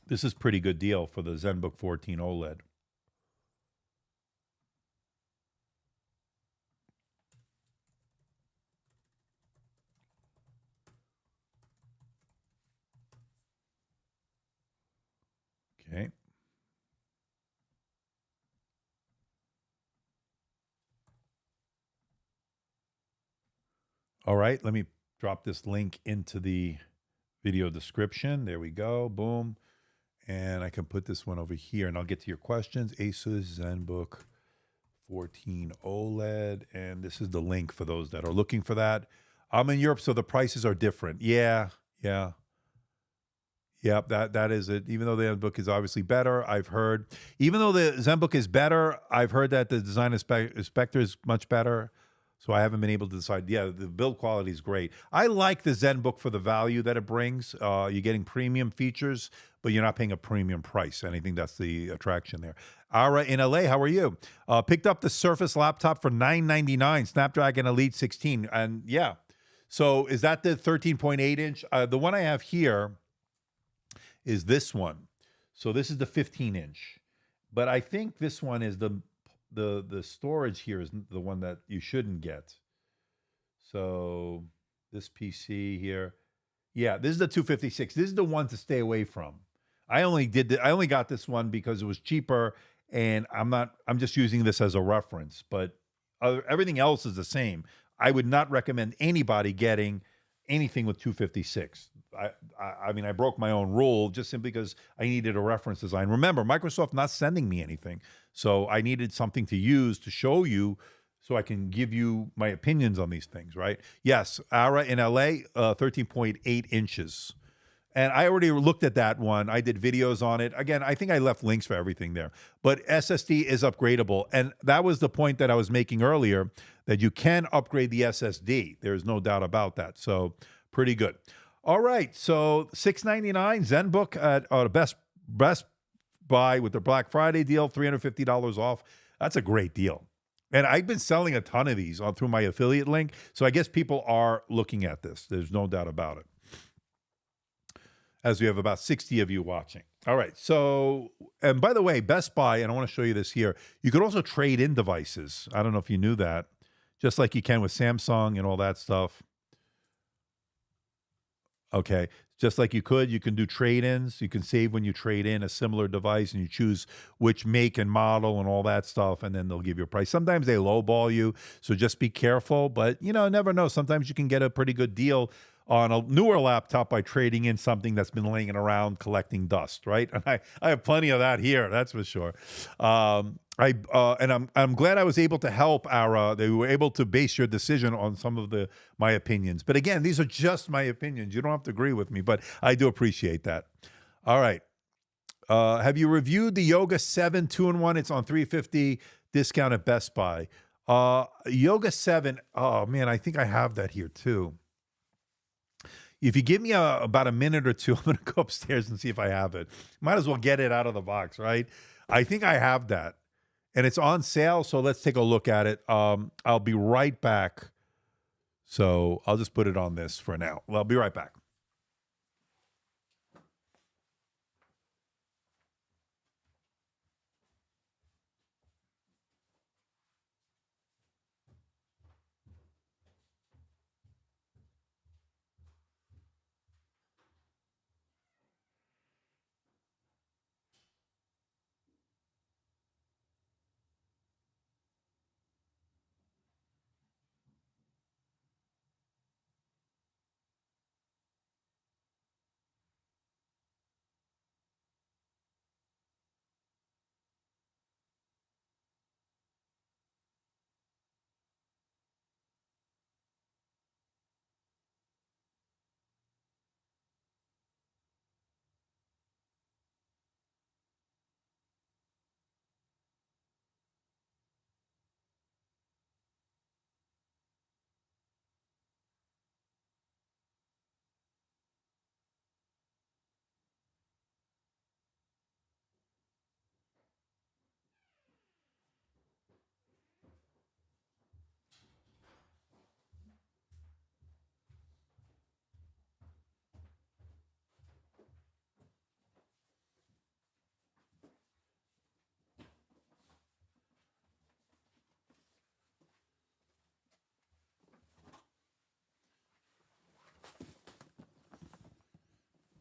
This is a pretty good deal for the Zenbook 14 OLED. Okay. All right, let me drop this link into the video description. There we go. Boom. And I can put this one over here, and I'll get to your questions. Asus Zenbook 14 OLED. And this is the link for those that are looking for that. I'm in Europe, so the prices are different. Yeah. Yep, that is it. Even though the Zenbook is obviously better, I've heard. Even though the Zenbook is better, I've heard that the design of Spectre is much better. So I haven't been able to decide. Yeah, the build quality is great. I like the Zenbook for the value that it brings. You're getting premium features, but you're not paying a premium price. And I think that's the attraction there. Ara in LA, how are you? Picked up the Surface laptop for $999, Snapdragon Elite 16. And yeah, so is that the 13.8 inch? The one I have here is this one. So this is the 15 inch. But I think this one is the storage here is the one that you shouldn't get. So this PC here, yeah, this is the 256. This is the one to stay away from. I only got this one because it was cheaper, and I'm just using this as a reference. But everything else is the same. I would not recommend anybody getting anything with 256. I mean, I broke my own rule just simply because I needed a reference design. Remember, Microsoft not sending me anything. So I needed something to use to show you so I can give you my opinions on these things, right? Yes, Ara in LA, 13.8 inches. And I already looked at that one. I did videos on it. Again, I think I left links for everything there. But SSD is upgradable. And that was the point that I was making earlier, that you can upgrade the SSD. There's no doubt about that. So pretty good. All right, so $699 Zenbook at Best Buy with the Black Friday deal, $350 off. That's a great deal. And I've been selling a ton of these through my affiliate link, so I guess people are looking at this. There's no doubt about it. As we have about 60 of you watching. All right, so, and by the way, Best Buy, and I want to show you this here, you could also trade in devices. I don't know if you knew that, just like you can with Samsung and all that stuff. Okay, just like you can do trade-ins. You can save when you trade in a similar device and you choose which make and model and all that stuff, and then they'll give you a price. Sometimes they lowball you, so just be careful. But, never know. Sometimes you can get a pretty good deal on a newer laptop by trading in something that's been laying around collecting dust, right? And I have plenty of that here, that's for sure. And I'm glad I was able to help they were able to base your decision on some of my opinions. But again, these are just my opinions. You don't have to agree with me, but I do appreciate that. All right. Have you reviewed the Yoga 7 2-in-1? It's on $350 discount at Best Buy. Yoga 7, oh man, I think I have that here too. If you give me about a minute or two, I'm going to go upstairs and see if I have it. Might as well get it out of the box, right? I think I have that. and it's on sale. So let's take a look at it. I'll be right back. So I'll just put it on this for now. I'll be right back.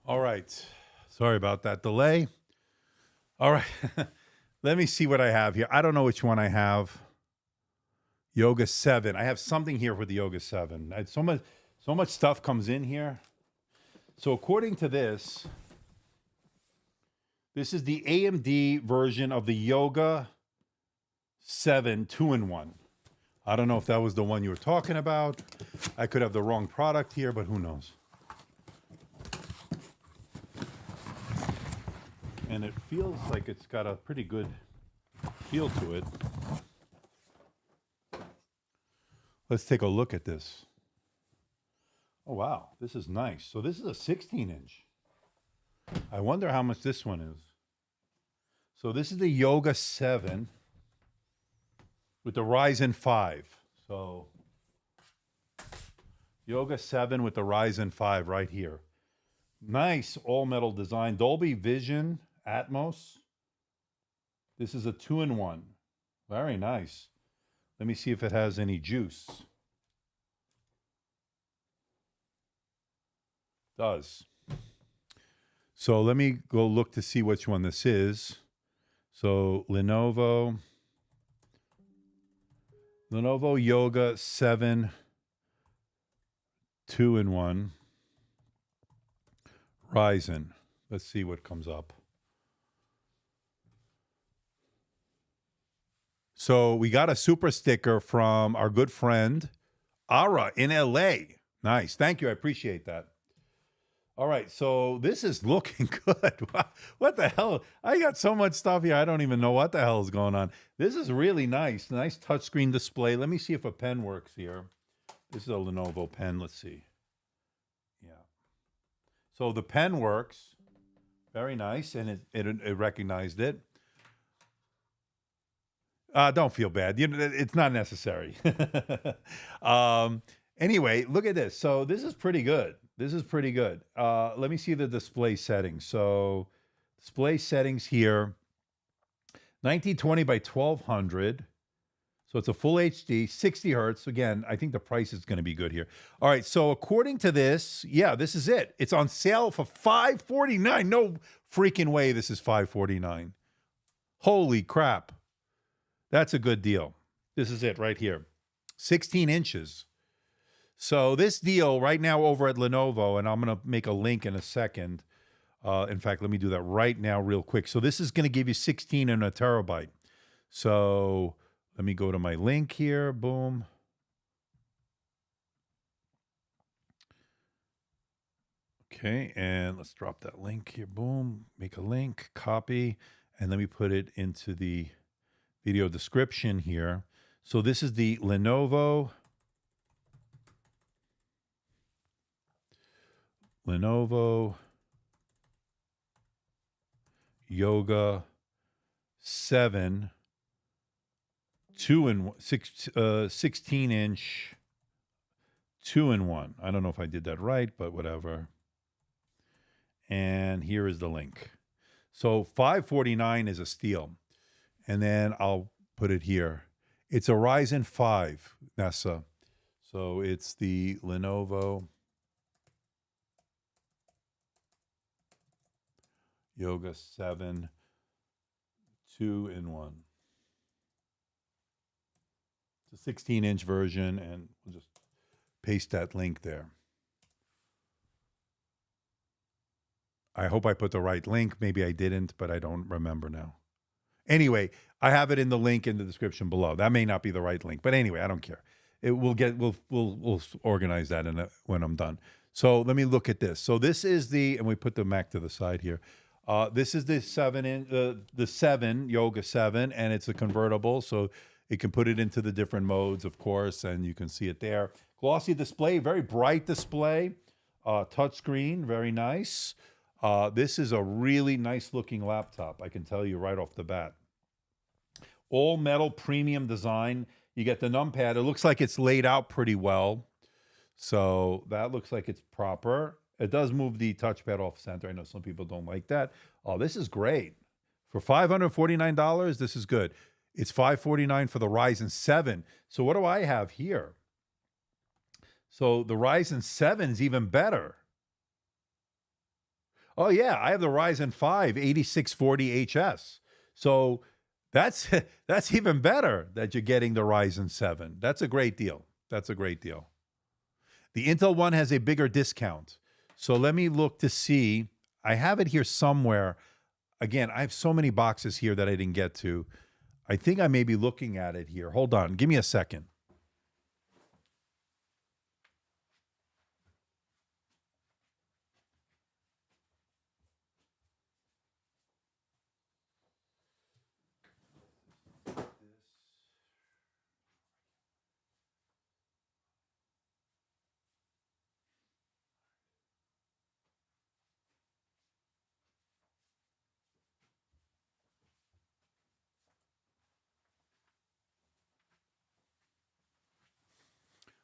All right. Sorry about that delay. All right. Let me see what I have here. I don't know which one I have. Yoga 7. I have something here for the Yoga 7. So much stuff comes in here. So according to this is the AMD version of the Yoga 7 2-in-1. I don't know if that was the one you were talking about. I could have the wrong product here, but who knows? And it feels like it's got a pretty good feel to it. Let's take a look at this. Oh, wow. This is nice. So this is a 16-inch. I wonder how much this one is. So this is the Yoga 7 with the Ryzen 5. So Yoga 7 with the Ryzen 5 right here. Nice all-metal design. Dolby Vision, Atmos. This is a 2-in-1. Very nice. Let me see if it has any juice. Does. So let me go look to see which one this is. So Lenovo Yoga 7 2-in-1 Ryzen. Let's see what comes up. So we got a super sticker from our good friend Ara in LA. Nice. Thank you. I appreciate that. All right. So this is looking good. What the hell? I got so much stuff here. I don't even know what the hell is going on. This is really nice. Nice touchscreen display. Let me see if a pen works here. This is a Lenovo pen. Let's see. Yeah. So the pen works. Very nice. And it recognized it. Don't feel bad. It's not necessary. Anyway, look at this. So this is pretty good. This is pretty good. Let me see the display settings. So display settings here, 1920 by 1200. So it's a full HD, 60 hertz. Again, I think the price is going to be good here. All right. So according to this, yeah, this is it. It's on sale for $549. No freaking way this is $549. Holy crap. That's a good deal. This is it right here. 16 inches. So this deal right now over at Lenovo, and I'm going to make a link in a second. In fact, let me do that right now real quick. So this is going to give you 16 and a terabyte. So let me go to my link here. Boom. Okay, and let's drop that link here. Boom. Make a link, copy, and let me put it into the video description here. So this is the Lenovo Yoga 7 16 inch, 2-in-1. I don't know if I did that right, but whatever. And here is the link. So $549 is a steal. And then I'll put it here. It's a Ryzen 5, Nessa. So it's the Lenovo Yoga 7 2-in-1. It's a 16-inch version, and we'll just paste that link there. I hope I put the right link. Maybe I didn't, but I don't remember now. Anyway, I have it in the link in the description below. That may not be the right link, but anyway, I don't care. We'll organize that when I'm done. So let me look at this. So this is and we put the Mac to the side here. This is the 7 Yoga 7, and it's a convertible, so it can put it into the different modes, of course, and you can see it there. Glossy display, very bright display, touchscreen, very nice. This is a really nice looking laptop, I can tell you right off the bat. All metal premium design. You get the numpad. It looks like it's laid out pretty well. So that looks like it's proper. It does move the touchpad off center. I know some people don't like that. Oh, this is great. For $549, this is good. It's $549 for the Ryzen 7. So what do I have here? So the Ryzen 7 is even better. Oh, yeah, I have the Ryzen 5 8640HS. So that's even better that you're getting the Ryzen 7. That's a great deal. That's a great deal. The Intel one has a bigger discount. So let me look to see. I have it here somewhere. Again, I have so many boxes here that I didn't get to. I think I may be looking at it here. Hold on. Give me a second.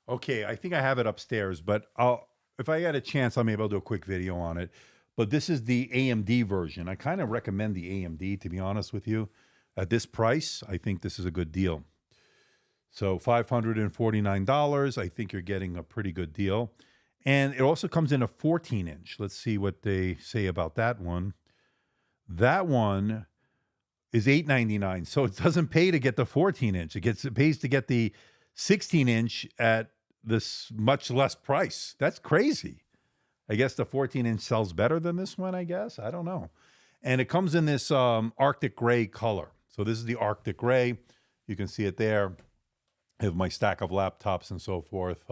Okay, I think I have it upstairs, but if I get a chance, I'll maybe I'll do a quick video on it. But this is the AMD version. I kind of recommend the AMD, to be honest with you. At this price, I think this is a good deal. So $549, I think you're getting a pretty good deal. And it also comes in a 14-inch. Let's see what they say about that one. That one is $899. So it doesn't pay to get the 14-inch. It pays to get the 16-inch at this much less price. That's crazy. I guess the 14-inch sells better than this one, I guess. I don't know. And it comes in this Arctic Gray color. So this is the Arctic Gray. You can see it there. I have my stack of laptops and so forth.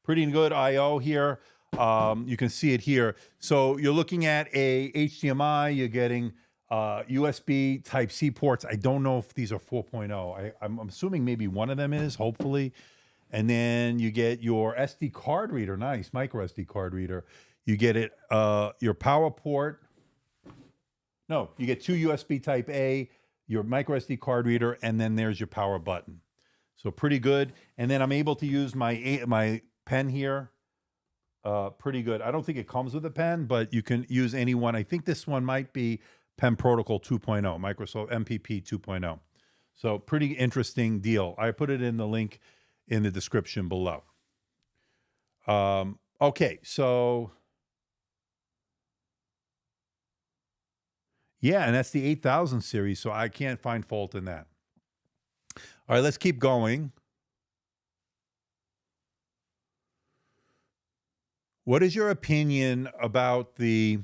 Pretty good I/O here. You can see it here. So you're looking at a HDMI. You're getting USB Type-C ports. I don't know if these are 4.0. I'm assuming maybe one of them is, hopefully. And then you get your SD card reader. Nice, micro SD card reader. You get it, your power port. No, you get two USB Type-A, your micro SD card reader, and then there's your power button. So pretty good. And then I'm able to use my pen here. Pretty good. I don't think it comes with a pen, but you can use any one. I think this one might be Pen Protocol 2.0, Microsoft MPP 2.0. So pretty interesting deal. I put it in the link in the description below. Okay, so yeah, and that's the 8000 series, so I can't find fault in that. All right, let's keep going. What is your opinion about the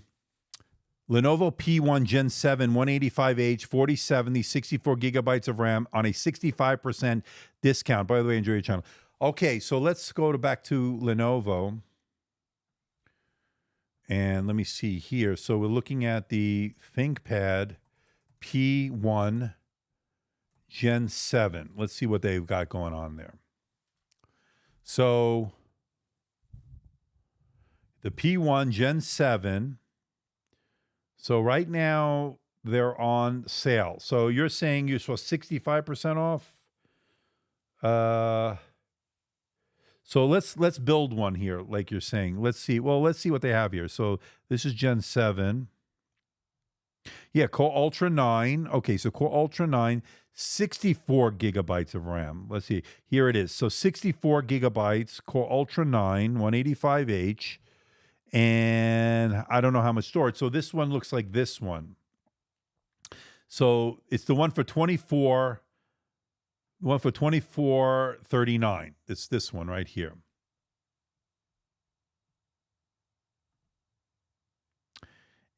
Lenovo P1 Gen 7 185H 4070 64 gigabytes of RAM on a 65% discount? By the way, enjoy your channel. Okay, so let's go back to Lenovo. And let me see here. So we're looking at the ThinkPad P1 Gen 7. Let's see what they've got going on there. So the P1 Gen 7. So right now they're on sale. So you're saying you saw 65% off? Uh, so let's build one here, like you're saying. Let's see. Well, let's see what they have here. So this is Gen 7. Yeah, Core Ultra 9. Okay, so Core Ultra 9, 64 gigabytes of RAM. Let's see. Here it is. So 64 gigabytes, Core Ultra 9, 185H, and I don't know how much storage. So this one looks like this one. So it's the one for 2439. It's this one right here.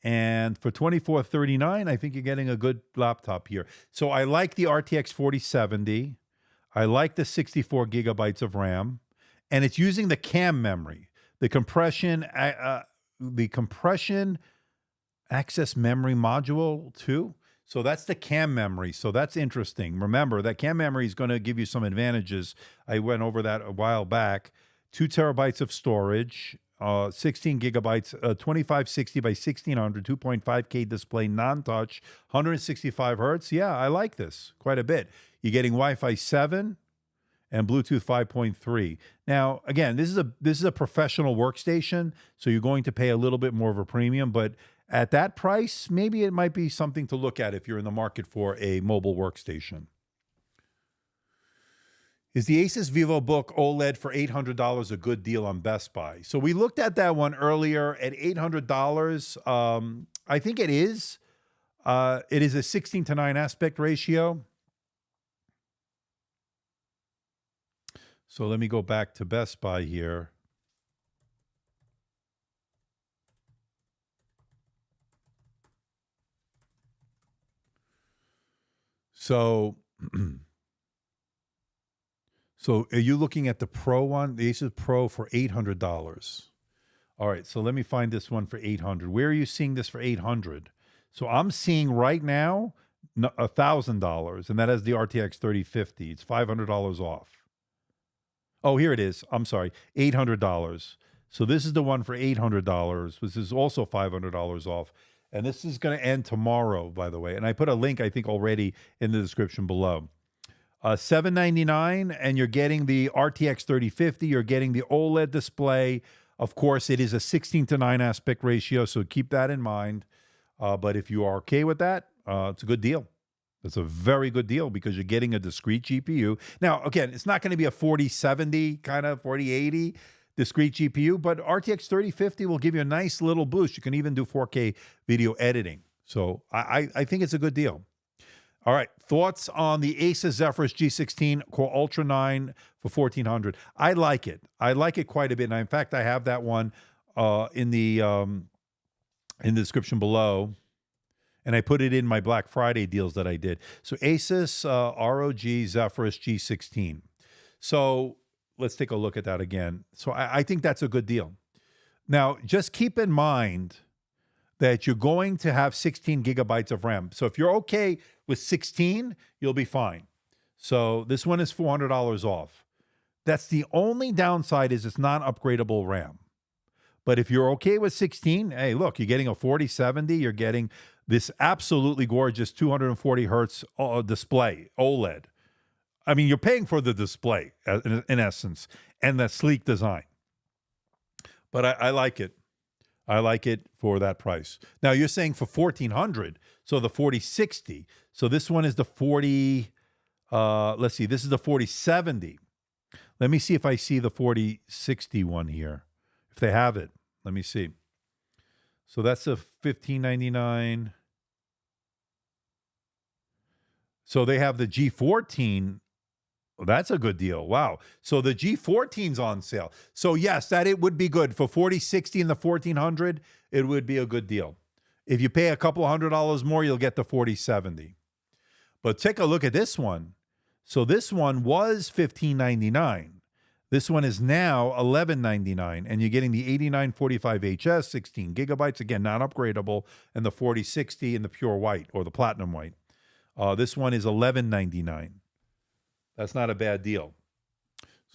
And for 2439, I think you're getting a good laptop here. So I like the RTX 4070. I like the 64 gigabytes of RAM, and it's using the CAM memory, the compression access memory module too. So that's the CAM memory. So that's interesting. Remember that CAM memory is going to give you some advantages. I went over that a while back. 2 terabytes of storage. 16 gigabytes, 2560 by 1600, 2.5K display, non-touch, 165 hertz. Yeah, I like this quite a bit. You're getting Wi-Fi 7 and Bluetooth 5.3. Now, again, this is a professional workstation, so you're going to pay a little bit more of a premium, but at that price, maybe it might be something to look at if you're in the market for a mobile workstation. Is the Asus Vivobook OLED for $800 a good deal on Best Buy? So we looked at that one earlier at $800. I think it is. It is a 16:9 aspect ratio. So let me go back to Best Buy here. So... So are you looking at the Pro one, the Asus Pro for $800? All right, so let me find this one for $800. Where are you seeing this for $800? So I'm seeing right now $1,000, and that has the RTX 3050. It's $500 off. Oh, here it is. I'm sorry, $800. So this is the one for $800, which is also $500 off. And this is going to end tomorrow, by the way. And I put a link, I think, already in the description below. $799, and you're getting the RTX 3050. You're getting the OLED display. Of course, it is a 16:9 aspect ratio, so keep that in mind. But if you are okay with that, it's a good deal. It's a very good deal because you're getting a discrete GPU. Now, again, it's not going to be a 4070 kind of 4080 discrete GPU, but RTX 3050 will give you a nice little boost. You can even do 4K video editing. So I think it's a good deal. All right, thoughts on the Asus Zephyrus G16 Core Ultra 9 for $1,400? I like it. I like it quite a bit. And in fact, I have that one in the description below, and I put it in my Black Friday deals that I did. So Asus ROG Zephyrus G16. So let's take a look at that again. So I think that's a good deal. Now, just keep in mind that you're going to have 16 gigabytes of RAM. So if you're okay with 16, you'll be fine. So this one is $400 off. That's the only downside is it's not upgradable RAM. But if you're okay with 16, hey, look, you're getting a 4070. You're getting this absolutely gorgeous 240 hertz display, OLED. I mean, you're paying for the display in essence and the sleek design. But I like it. I like it for that price. Now you're saying for $1,400, so the 4060. So this one is the 40. Let's see. This is the 4070. Let me see if I see the 4060 one here. If they have it, let me see. So that's a $1,599. So they have the G14. Well, that's a good deal. Wow. So the G14's on sale. So yes, that it would be good for 4060 and the 1400. It would be a good deal. If you pay a couple $100 more, you'll get the 4070. But take a look at this one. So this one was $1599. This one is now $1199, and you're getting the 8945HS, 16 gigabytes, again, not upgradable, and the 4060 in the pure white or the platinum white. This one is $1199. That's not a bad deal.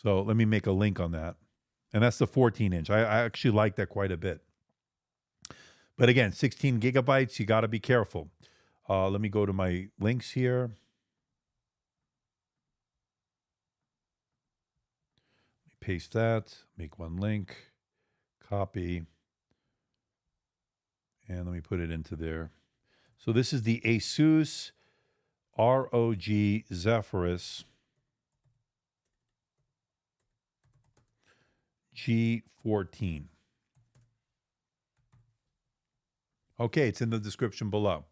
So let me make a link on that. And that's the 14-inch. I actually like that quite a bit. But again, 16 gigabytes, you got to be careful. Let me go to my links here. paste that, make one link, copy, and let me put it into there. So this is the Asus ROG Zephyrus G14. Okay, it's in the description below.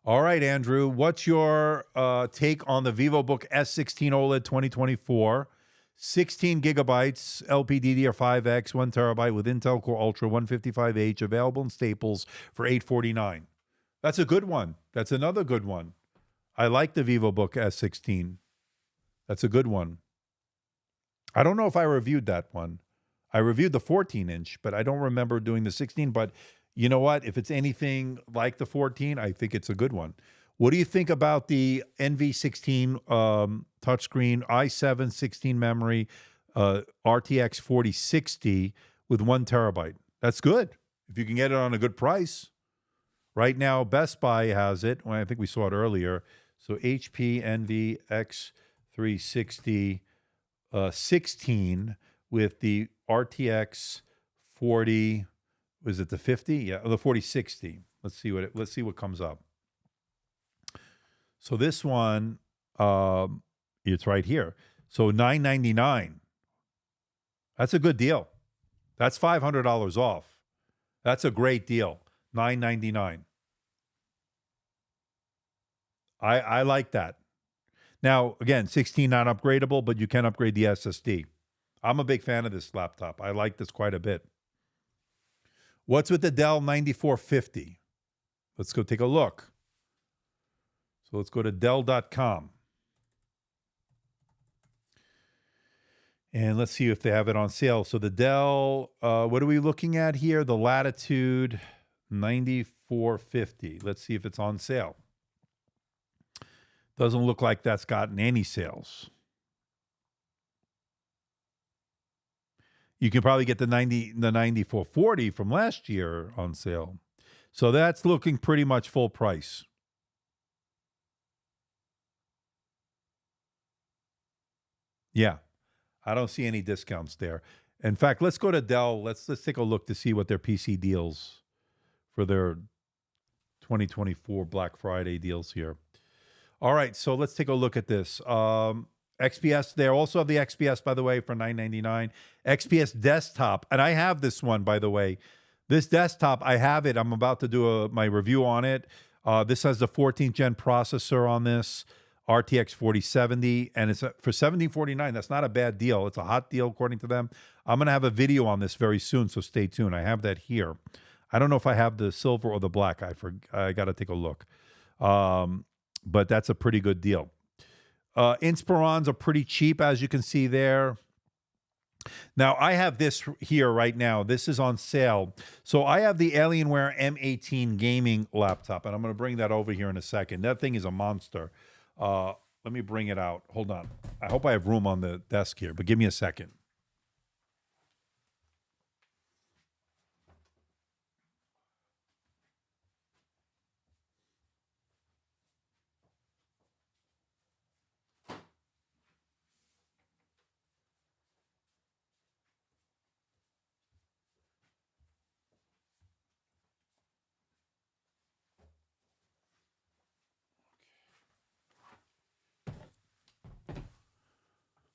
All right, Andrew, what's your take on the Vivobook S16 OLED 2024? 16 gigabytes, LPDDR5X, 1 terabyte with Intel Core Ultra 155H, available in Staples for $849. That's a good one. That's another good one. I like the Vivobook S16. That's a good one. I don't know if I reviewed that one. I reviewed the 14-inch, but I don't remember doing the 16. But you know what? If it's anything like the 14, I think it's a good one. What do you think about the NV16 touchscreen, i7 16 memory, RTX 4060 with 1 terabyte? That's good. If you can get it on a good price. Right now, Best Buy has it. Well, I think we saw it earlier. So HP NV X360 16 with the RTX 40, was it the 50? Yeah, the 4060. Let's see what comes up. So this one, it's right here. So $999. That's a good deal. That's $500 off. That's a great deal. $999. I like that. Now, again, 16 not upgradable, but you can upgrade the SSD. I'm a big fan of this laptop. I like this quite a bit. What's with the Dell 9450? Let's go take a look. So let's go to Dell.com. And let's see if they have it on sale. So the Dell, what are we looking at here? The Latitude 9450. Let's see if it's on sale. Doesn't look like that's gotten any sales. You can probably get the 9440 from last year on sale. So that's looking pretty much full price. Yeah, I don't see any discounts there. In fact, let's go to Dell. Let's take a look to see what their PC deals for their 2024 Black Friday deals here. All right, so let's take a look at this. XPS, they also have the XPS, by the way, for $999. XPS desktop, and I have this one, by the way. This desktop, I have it. I'm about to do my review on it. This has the 14th gen processor on this, RTX 4070, and it's for $1749. That's not a bad deal. It's a hot deal, according to them. I'm going to have a video on this very soon, so stay tuned. I have that here. I don't know if I have the silver or the black. I got to take a look. But that's a pretty good deal. Inspirons are pretty cheap, as you can see there. Now, I have this here right now. This is on sale. So I have the Alienware M18 gaming laptop, and I'm going to bring that over here in a second. That thing is a monster. Let me bring it out. Hold on. I hope I have room on the desk here, but give me a second.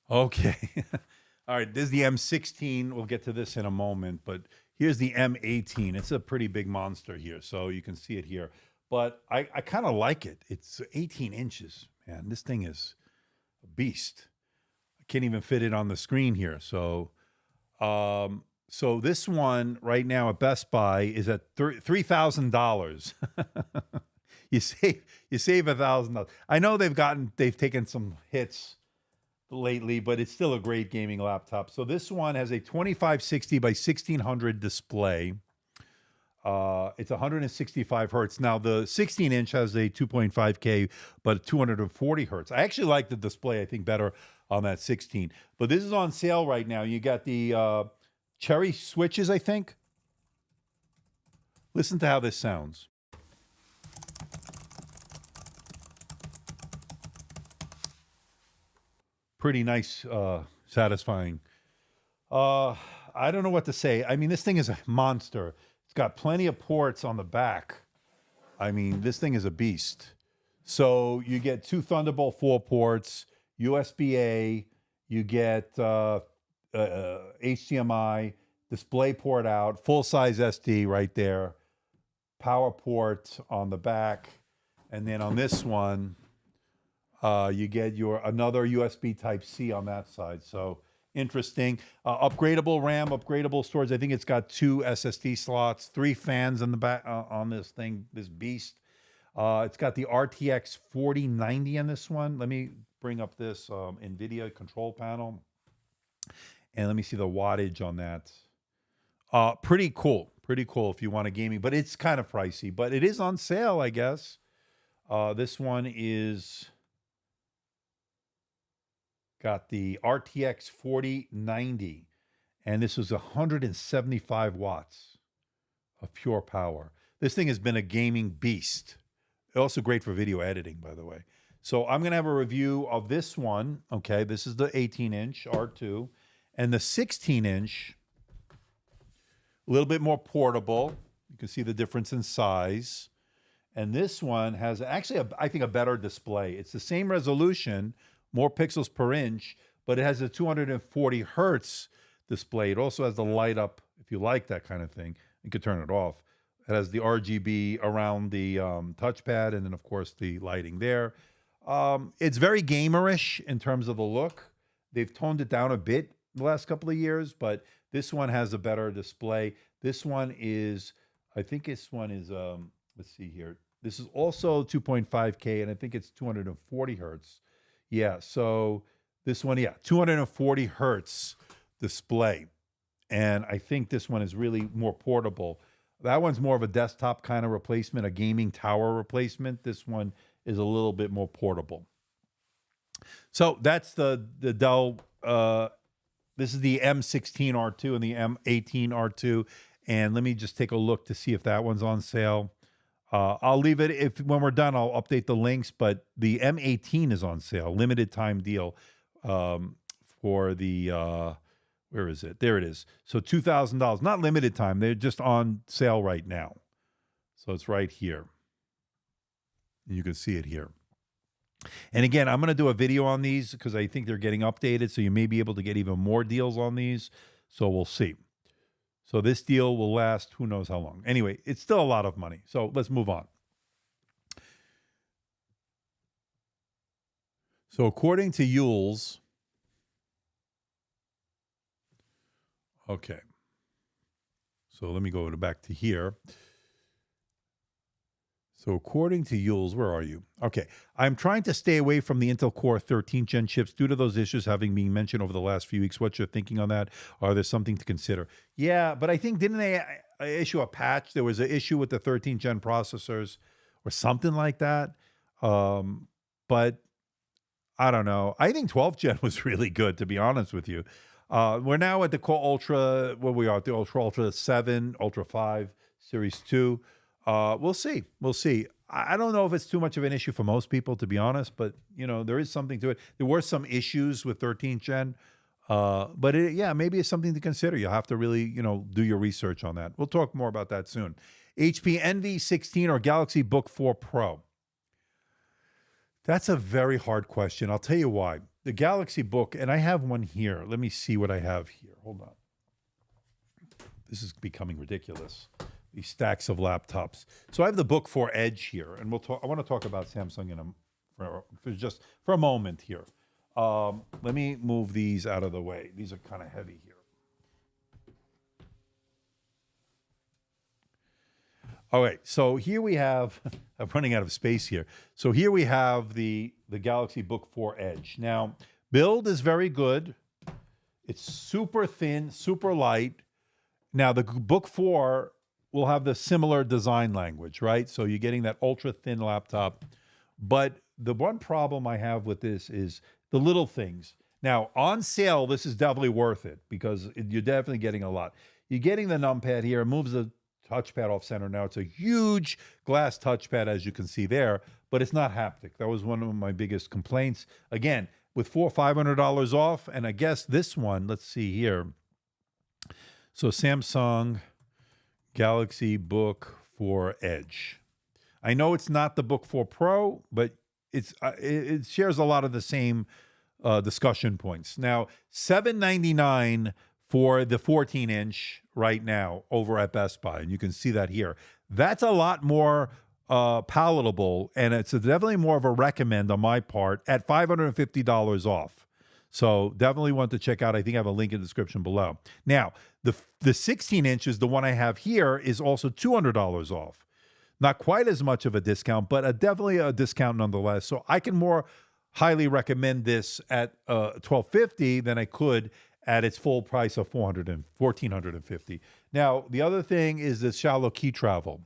Okay. All right. This is the M16. We'll get to this in a moment, but here's the M18. It's a pretty big monster here, so you can see it here. But I kind of like it. It's 18 inches, man. This thing is a beast. I can't even fit it on the screen here. So, so this one right now at Best Buy is at $3,000. You save $1,000. I know they've taken some hits lately, but it's still a great gaming laptop. So this one has a 2560 by 1600 display. It's 165 hertz. Now the 16-inch has a 2.5K, but 240 hertz. I actually like the display, I think, better on that 16. But this is on sale right now. You got the cherry switches, I think. Listen to how this sounds. Pretty nice satisfying. I don't know what to say. I mean, this thing is a monster. It's got plenty of ports on the back. I mean, this thing is a beast. So you get 2 Thunderbolt 4 ports, USB-A, you get HDMI, display port out, full-size SD right there, power port on the back, and then on this one, you get another USB Type-C on that side. So interesting. Upgradable RAM, upgradable storage. I think it's got 2 SSD slots, 3 fans in the back on this thing, this beast. It's got the RTX 4090 on this one. Let me bring up this NVIDIA control panel. And let me see the wattage on that. Pretty cool. Pretty cool if you want a gaming. But it's kind of pricey. But it is on sale, I guess. This one is... got the RTX 4090. And this was 175 watts of pure power. This thing has been a gaming beast. Also great for video editing, by the way. So I'm going to have a review of this one. Okay, this is the 18-inch R2. And the 16-inch, a little bit more portable. You can see the difference in size. And this one has actually, I think, a better display. It's the same resolution, more pixels per inch, but it has a 240 hertz display. It also has the light up, if you like that kind of thing. You could turn it off. It has the RGB around the touchpad, and then, of course, the lighting there. It's very gamerish in terms of the look. They've toned it down a bit the last couple of years, but this one has a better display. This one is, I think this one is, let's see here. This is also 2.5K, and I think it's 240 hertz. Yeah, so this one, yeah, 240 hertz display. And I think this one is really more portable. That one's more of a desktop kind of replacement, a gaming tower replacement. This one is a little bit more portable. So that's the Dell. This is the M16 R2 and the M18 R2. And let me just take a look to see if that one's on sale. I'll leave it, when we're done, I'll update the links, but the M18 is on sale, limited time deal for the, where is it? There it is. So $2,000, not limited time. They're just on sale right now. So it's right here. And you can see it here. And again, I'm going to do a video on these because I think they're getting updated. So you may be able to get even more deals on these. So we'll see. So this deal will last who knows how long. Anyway, it's still a lot of money. So let's move on. So according to Yules, okay. So let me go back to here. So according to Yules, where are you? Okay. I'm trying to stay away from the Intel Core 13th Gen chips due to those issues having been mentioned over the last few weeks. What's your thinking on that? Are there something to consider? Yeah, but I think, didn't they issue a patch? There was an issue with the 13th Gen processors or something like that. But I don't know. I think 12th Gen was really good, to be honest with you. We're now at the Core Ultra, where we are at the Ultra 7, Ultra 5, Series 2. We'll see. We'll see. I don't know if it's too much of an issue for most people, to be honest, but, you know, there is something to it. There were some issues with 13th Gen, but yeah, maybe it's something to consider. You'll have to really, you know, do your research on that. We'll talk more about that soon. HP Envy 16 or Galaxy Book 4 Pro? That's a very hard question. I'll tell you why. The Galaxy Book, and I have one here. Let me see what I have here. Hold on. This is becoming ridiculous. These stacks of laptops. So I have the Book 4 Edge here, and we'll talk. I want to talk about Samsung for a moment here. Let me move these out of the way. These are kind of heavy here. All right, so here we have, I'm running out of space here. So here we have the Galaxy Book 4 Edge. Now, build is very good. It's super thin, super light. Now, the Book 4 will have the similar design language, right? So you're getting that ultra thin laptop. But the one problem I have with this is the little things. Now, on sale, this is definitely worth it because you're definitely getting a lot. You're getting the numpad here. It moves the touchpad off center. Now, it's a huge glass touchpad, as you can see there, but it's not haptic. That was one of my biggest complaints. Again, with $500 off. And I guess this one, let's see here. So Samsung Galaxy Book 4 Edge. I know it's not the Book 4 Pro, but it shares a lot of the same discussion points. Now, $799 for the 14-inch right now over at Best Buy, and you can see that here. That's a lot more palatable, and it's definitely more of a recommend on my part at $550 off. So definitely want to check out. I think I have a link in the description below. Now, the 16 inches, the one I have here, is also $200 off. Not quite as much of a discount, but definitely a discount nonetheless. So I can more highly recommend this at $1,250 than I could at its full price of $1,450. Now, the other thing is the shallow key travel.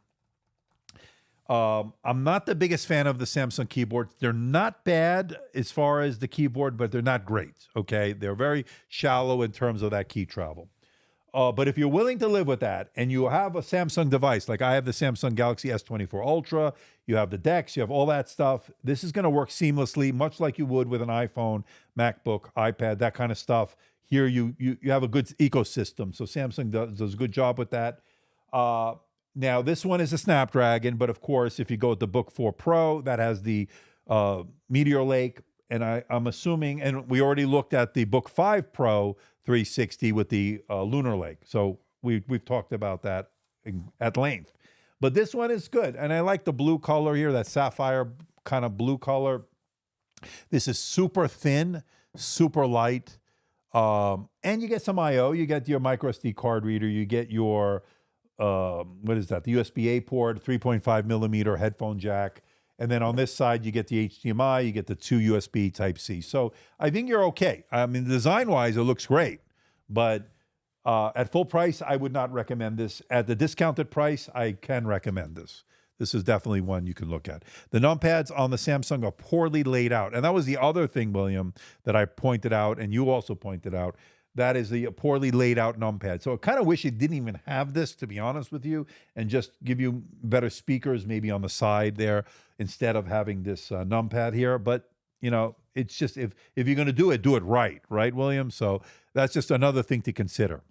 I'm not the biggest fan of the Samsung keyboards. They're not bad as far as the keyboard, but they're not great, okay? They're very shallow in terms of that key travel. But if you're willing to live with that and you have a Samsung device, like I have the Samsung Galaxy S24 Ultra, you have the DeX, you have all that stuff, this is going to work seamlessly, much like you would with an iPhone, MacBook, iPad, that kind of stuff. Here you have a good ecosystem. So Samsung does a good job with that. Now, this one is a Snapdragon, but of course, if you go with the Book 4 Pro, that has the Meteor Lake. And I'm assuming, and we already looked at the Book 5 Pro 360 with the Lunar Lake. So we've talked about that at length. But this one is good. And I like the blue color here, that sapphire kind of blue color. This is super thin, super light. And you get some I/O. You get your micro SD card reader. You get your, what is that? The USB-A port, 3.5 millimeter headphone jack. And then on this side, you get the HDMI, you get the 2 USB Type-C. So I think you're okay. I mean, design-wise, it looks great. But at full price, I would not recommend this. At the discounted price, I can recommend this. This is definitely one you can look at. The numpads on the Samsung are poorly laid out. And that was the other thing, William, that I pointed out, and you also pointed out. That is the poorly laid out numpad. So I kind of wish it didn't even have this, to be honest with you, and just give you better speakers maybe on the side there instead of having this numpad here. But, you know, it's just if you're going to do it right, William? So that's just another thing to consider.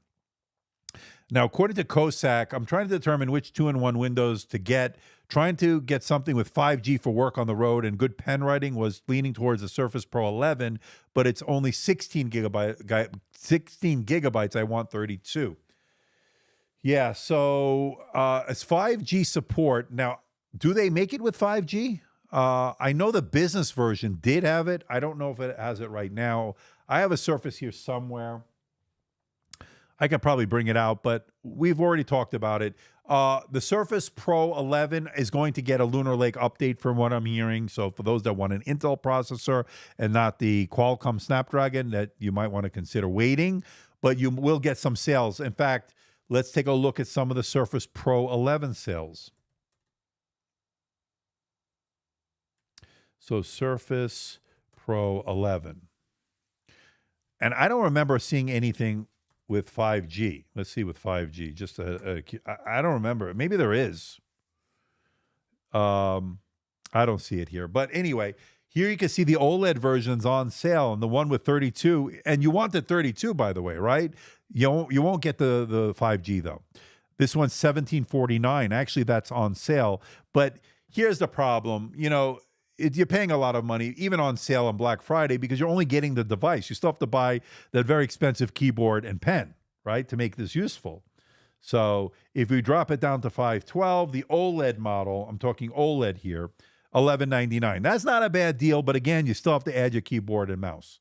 Now, according to COSAC, I'm trying to determine which 2-in-1 windows to get. Trying to get something with 5G for work on the road and good pen writing was leaning towards the Surface Pro 11, but it's only 16 gigabytes. I want 32. Yeah, so as 5G support, now, do they make it with 5G? I know the business version did have it. I don't know if it has it right now. I have a Surface here somewhere. I could probably bring it out, but we've already talked about it. The Surface Pro 11 is going to get a Lunar Lake update from what I'm hearing. So for those that want an Intel processor and not the Qualcomm Snapdragon, that you might want to consider waiting, but you will get some sales. In fact, let's take a look at some of the Surface Pro 11 sales. So Surface Pro 11. And I don't remember seeing anything with 5G. Let's see with 5G. Just I don't remember. Maybe there is. I don't see it here. But anyway, here you can see the OLED versions on sale, and the one with 32. And you want the 32, by the way, right? You won't get the 5G though. This one's $1749. Actually, that's on sale. But here's the problem. You know, you're paying a lot of money, even on sale on Black Friday, because you're only getting the device. You still have to buy that very expensive keyboard and pen, right, to make this useful. So if we drop it down to $512, the OLED model, I'm talking OLED here, $1199. That's not a bad deal, but again, you still have to add your keyboard and mouse,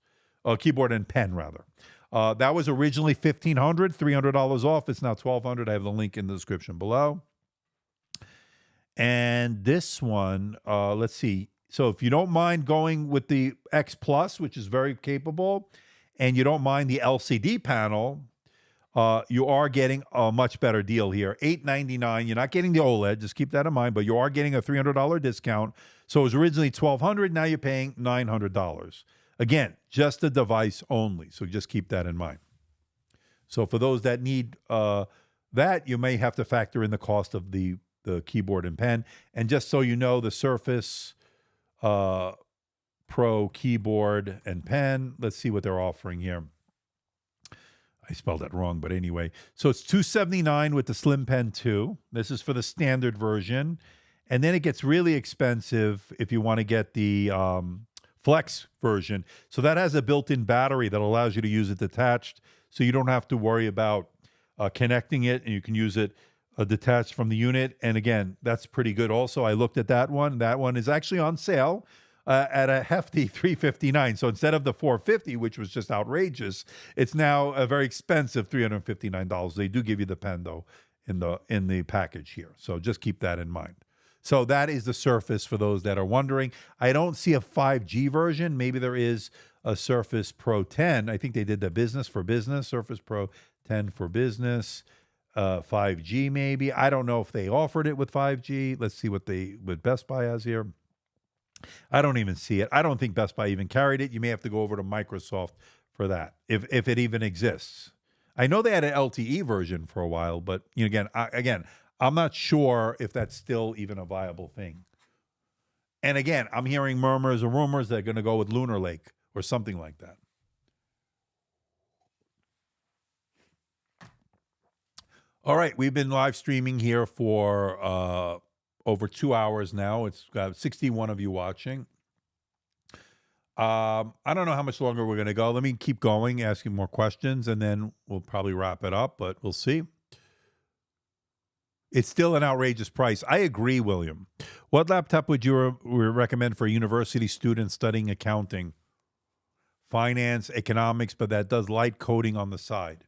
keyboard and pen, rather. That was originally $1,500, $300 off. It's now $1,200. I have the link in the description below. And this one, let's see. So if you don't mind going with the X Plus, which is very capable, and you don't mind the LCD panel, you are getting a much better deal here. $899. You're not getting the OLED. Just keep that in mind. But you are getting a $300 discount. So it was originally $1,200. Now you're paying $900. Again, just the device only. So just keep that in mind. So for those that need that, you may have to factor in the cost of the keyboard and pen. And just so you know, the Surface Pro Pro keyboard and pen. Let's see what they're offering here. I spelled that wrong, but anyway. So it's $279 with the Slim Pen 2. This is for the standard version. And then it gets really expensive if you want to get the Flex version. So that has a built-in battery that allows you to use it detached, so you don't have to worry about connecting it, and you can use it detached from the unit. And again, that's pretty good also. I looked at that one. That one is actually on sale at a hefty $359. So instead of the $450, which was just outrageous, it's now a very expensive $359. They do give you the pen though in the package here. So just keep that in mind. So that is the Surface for those that are wondering. I don't see a 5G version. Maybe there is a Surface Pro 10. I think they did the business for business, Surface Pro 10 for business, 5G maybe. I don't know if they offered it with 5G. Let's see what Best Buy has here. I don't even see it. I don't think Best Buy even carried it. You may have to go over to Microsoft for that, if it even exists. I know they had an LTE version for a while, but again, I'm not sure if that's still even a viable thing. And again, I'm hearing murmurs or rumors they're going to go with Lunar Lake or something like that. All right, we've been live streaming here for over 2 hours now. It's got 61 of you watching. I don't know how much longer we're going to go. Let me keep going, asking more questions, and then we'll probably wrap it up, but we'll see. It's still an outrageous price. I agree, William. What laptop would you recommend for a university student studying accounting, finance, economics, but that does light coding on the side?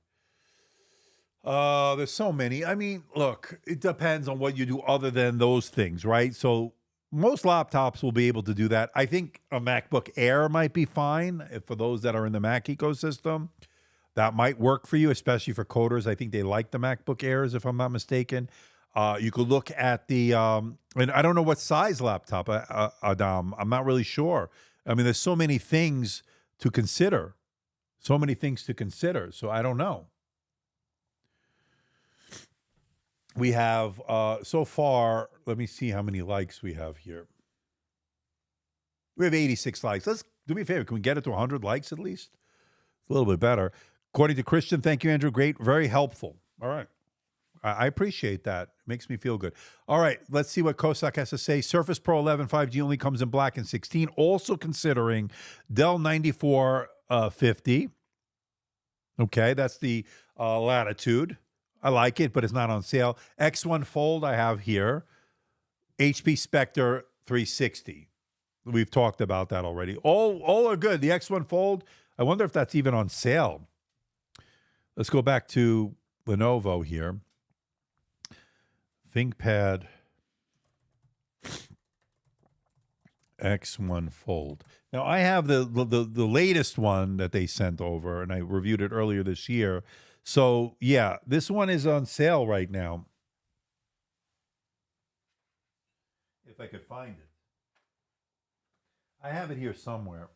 There's so many. I mean, look, it depends on what you do other than those things, right? So most laptops will be able to do that. I think a MacBook Air might be fine for those that are in the Mac ecosystem. That might work for you, especially for coders. I think they like the MacBook Airs, if I'm not mistaken. You could look at the, and I don't know what size laptop, Adam. I'm not really sure. I mean, there's so many things to consider. So many things to consider. So I don't know. We have, so far, let me see how many likes we have here. We have 86 likes. Let's do me a favor. Can we get it to 100 likes at least? It's a little bit better. According to Christian, thank you, Andrew. Great. Very helpful. All right. I appreciate that. It makes me feel good. All right, let's see what Kosak has to say. Surface Pro 11 5G only comes in black and 16. Also considering Dell 9450. Okay, that's the Latitude. I like it, but it's not on sale. X1 Fold I have here. HP Spectre 360. We've talked about that already. All are good. The X1 Fold, I wonder if that's even on sale. Let's go back to Lenovo here. ThinkPad X1 Fold. Now, I have the latest one that they sent over, and I reviewed it earlier this year. So, yeah, this one is on sale right now. If I could find it. I have it here somewhere.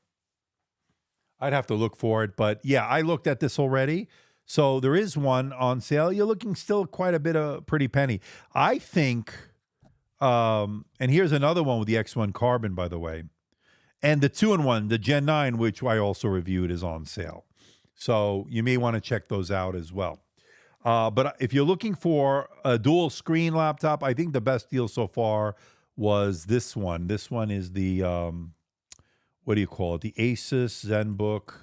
I'd have to look for it, but yeah, I looked at this already. So there is one on sale. You're looking still quite a bit of pretty penny. I think, and here's another one with the X1 Carbon, by the way. And the 2-in-1, the Gen 9, which I also reviewed, is on sale. So you may want to check those out as well. But if you're looking for a dual screen laptop, I think the best deal so far was this one. This one is the, what do you call it? The Asus Zenbook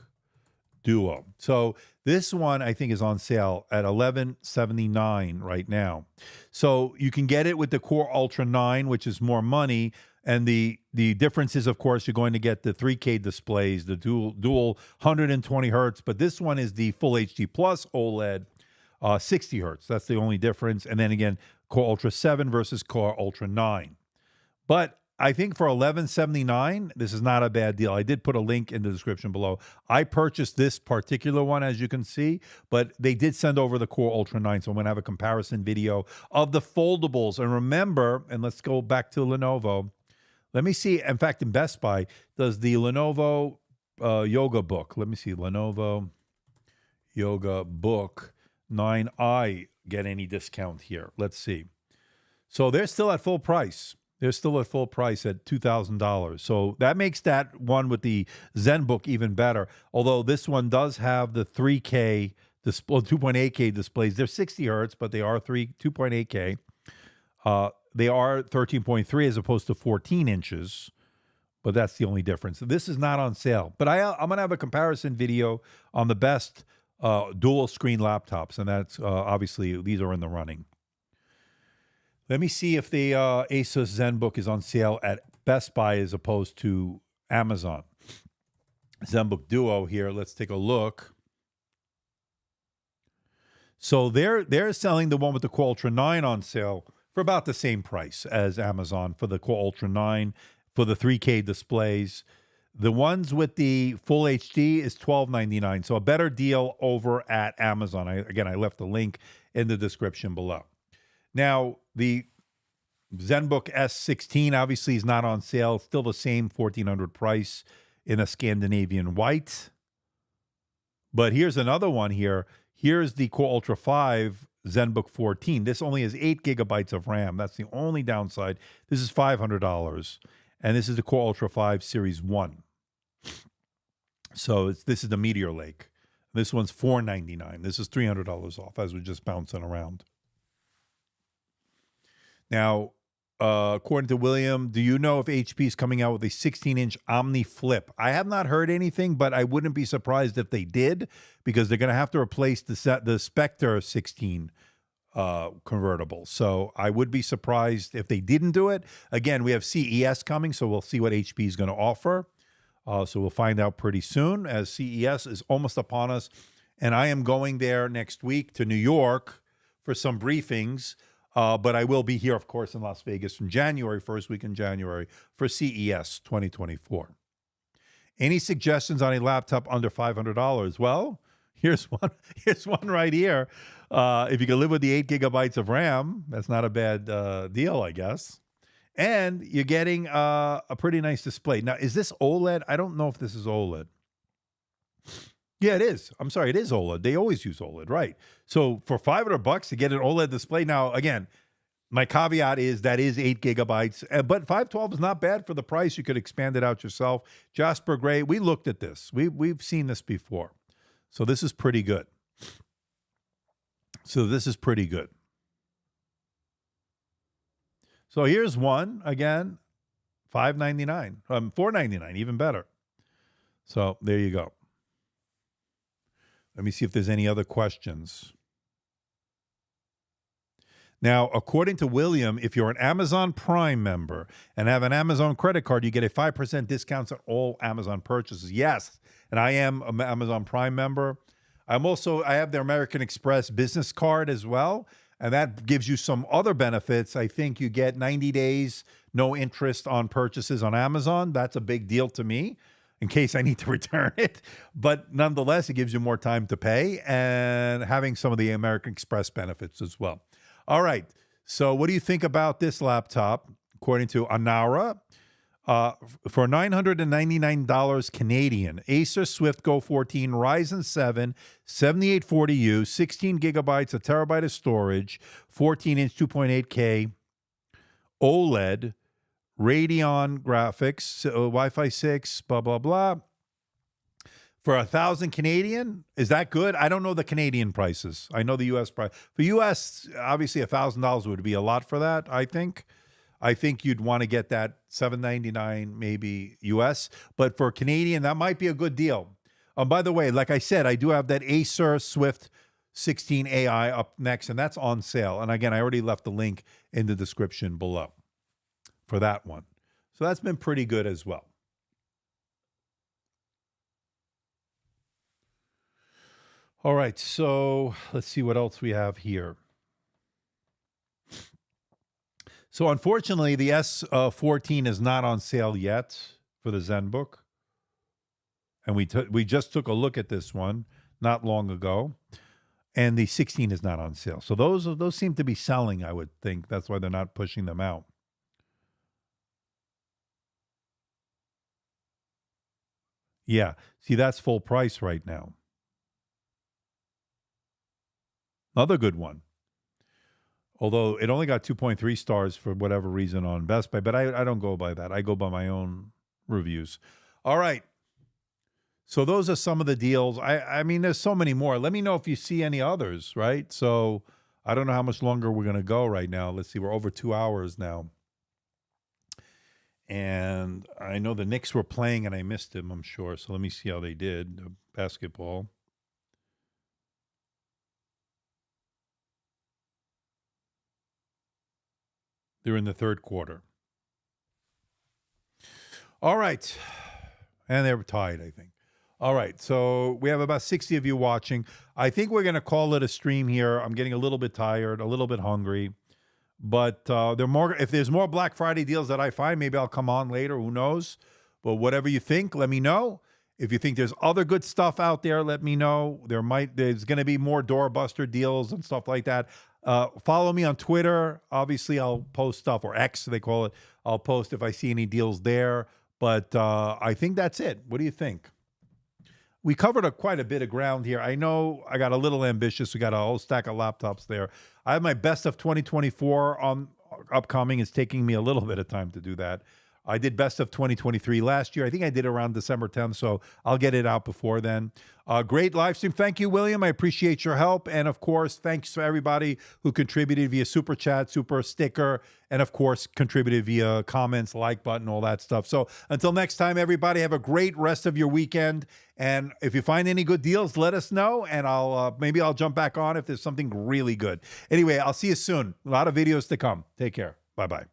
Duo. So this one I think is on sale at $1179 right now. So you can get it with the Core Ultra 9, which is more money. And the difference is, of course, you're going to get the 3K displays, the dual 120 hertz. But this one is the Full HD Plus OLED, 60 hertz. That's the only difference. And then again, Core Ultra 7 versus Core Ultra 9. But I think for $1179, this is not a bad deal. I did put a link in the description below. I purchased this particular one, as you can see, but they did send over the Core Ultra 9, so I'm going to have a comparison video of the foldables. And remember, and let's go back to Lenovo. Let me see. In fact, in Best Buy, does the Lenovo Yoga book, let me see, Lenovo Yoga book 9i get any discount here? Let's see. So they're still at full price. They're still at full price at $2,000. So that makes that one with the Zenbook even better. Although this one does have the 3K display, 2.8K displays. They're 60 hertz, but they are 2.8K. They are 13.3 as opposed to 14 inches. But that's the only difference. This is not on sale. But I'm going to have a comparison video on the best dual screen laptops. And that's obviously, these are in the running. Let me see if the Asus Zenbook is on sale at Best Buy as opposed to Amazon. Zenbook Duo here. Let's take a look. So they're selling the one with the Core Ultra 9 on sale for about the same price as Amazon for the Core Ultra 9 for the 3K displays. The ones with the full HD is $12.99. So a better deal over at Amazon. I left the link in the description below. Now, the Zenbook S14 obviously is not on sale. Still the same $1,400 price in a Scandinavian white. But here's another one here. Here's the Core Ultra 5 Zenbook 14. This only has 8 gigabytes of RAM. That's the only downside. This is $500. And this is the Core Ultra 5 Series 1. So this is the Meteor Lake. This one's $499. This is $300 off as we're just bouncing around. Now, according to William, do you know if HP is coming out with a 16-inch Omni Flip? I have not heard anything, but I wouldn't be surprised if they did, because they're going to have to replace the Spectre 16 convertible. So I would be surprised if they didn't do it. Again, we have CES coming, so we'll see what HP is going to offer. So we'll find out pretty soon, as CES is almost upon us. And I am going there next week to New York for some briefings. But I will be here, of course, in Las Vegas from January, first week in January, for CES 2024. Any suggestions on a laptop under $500? Well, here's one. Here's one right here. If you can live with the 8 gigabytes of RAM, that's not a bad deal, I guess. And you're getting a pretty nice display. Now, is this OLED? I don't know if this is OLED. Yeah, it is. I'm sorry, it is OLED. They always use OLED, right? So for $500 to get an OLED display, now again, my caveat is that is 8 gigabytes, but 512 is not bad for the price. You could expand it out yourself. Jasper Gray, we looked at this. We've seen this before, so this is pretty good. So here's one again, $599, $499, even better. So there you go. Let me see if there's any other questions. Now, according to William, if you're an Amazon Prime member and have an Amazon credit card, you get a 5% discount on all Amazon purchases. Yes, and I am an Amazon Prime member. I have their American Express business card as well, and that gives you some other benefits. I think you get 90 days, no interest on purchases on Amazon. That's a big deal to me, in case I need to return it. But nonetheless, it gives you more time to pay and having some of the American Express benefits as well. All right. So what do you think about this laptop? According to Anara, for $999 Canadian, Acer Swift Go 14, Ryzen 7, 7840U, 16 gigabytes, a terabyte of storage, 14-inch 2.8K, OLED, Radeon graphics, Wi-Fi 6, blah, blah, blah. For $1,000 Canadian, is that good? I don't know the Canadian prices. I know the U.S. price. For U.S., obviously $1,000 would be a lot for that, I think. I think you'd want to get that $799 maybe U.S. But for Canadian, that might be a good deal. By the way, like I said, I do have that Acer Swift 16 AI up next, and that's on sale. And again, I already left the link in the description below for that one. So that's been pretty good as well. All right, so let's see what else we have here. So unfortunately, the S14 is not on sale yet for the Zenbook. And we just took a look at this one not long ago. And the 16 is not on sale. So those seem to be selling, I would think. That's why they're not pushing them out. Yeah, see, that's full price right now. Another good one. Although it only got 2.3 stars for whatever reason on Best Buy, but I don't go by that. I go by my own reviews. All right. So those are some of the deals. I mean, there's so many more. Let me know if you see any others, right? So I don't know how much longer we're going to go right now. Let's see. We're over 2 hours now. And I know the Knicks were playing and I missed them, I'm sure. So let me see how they did. Basketball. They're in the third quarter. All right. And they were tied, I think. All right. So we have about 60 of you watching. I think we're going to call it a stream here. I'm getting a little bit tired, a little bit hungry. But if there's more Black Friday deals that I find, maybe I'll come on later. Who knows? But whatever you think, let me know. If you think there's other good stuff out there, let me know. There's going to be more doorbuster deals and stuff like that. Follow me on Twitter. Obviously, I'll post stuff, or X, they call it. I'll post if I see any deals there. But I think that's it. What do you think? We covered quite a bit of ground here. I know I got a little ambitious. We got a whole stack of laptops there. I have my best of 2024 on upcoming. It's taking me a little bit of time to do that. I did best of 2023 last year. I think I did around December 10th, so I'll get it out before then. Great live stream. Thank you, William. I appreciate your help. And, of course, thanks to everybody who contributed via Super Chat, Super Sticker, and, of course, contributed via comments, like button, all that stuff. So until next time, everybody, have a great rest of your weekend. And if you find any good deals, let us know, and maybe I'll jump back on if there's something really good. Anyway, I'll see you soon. A lot of videos to come. Take care. Bye-bye.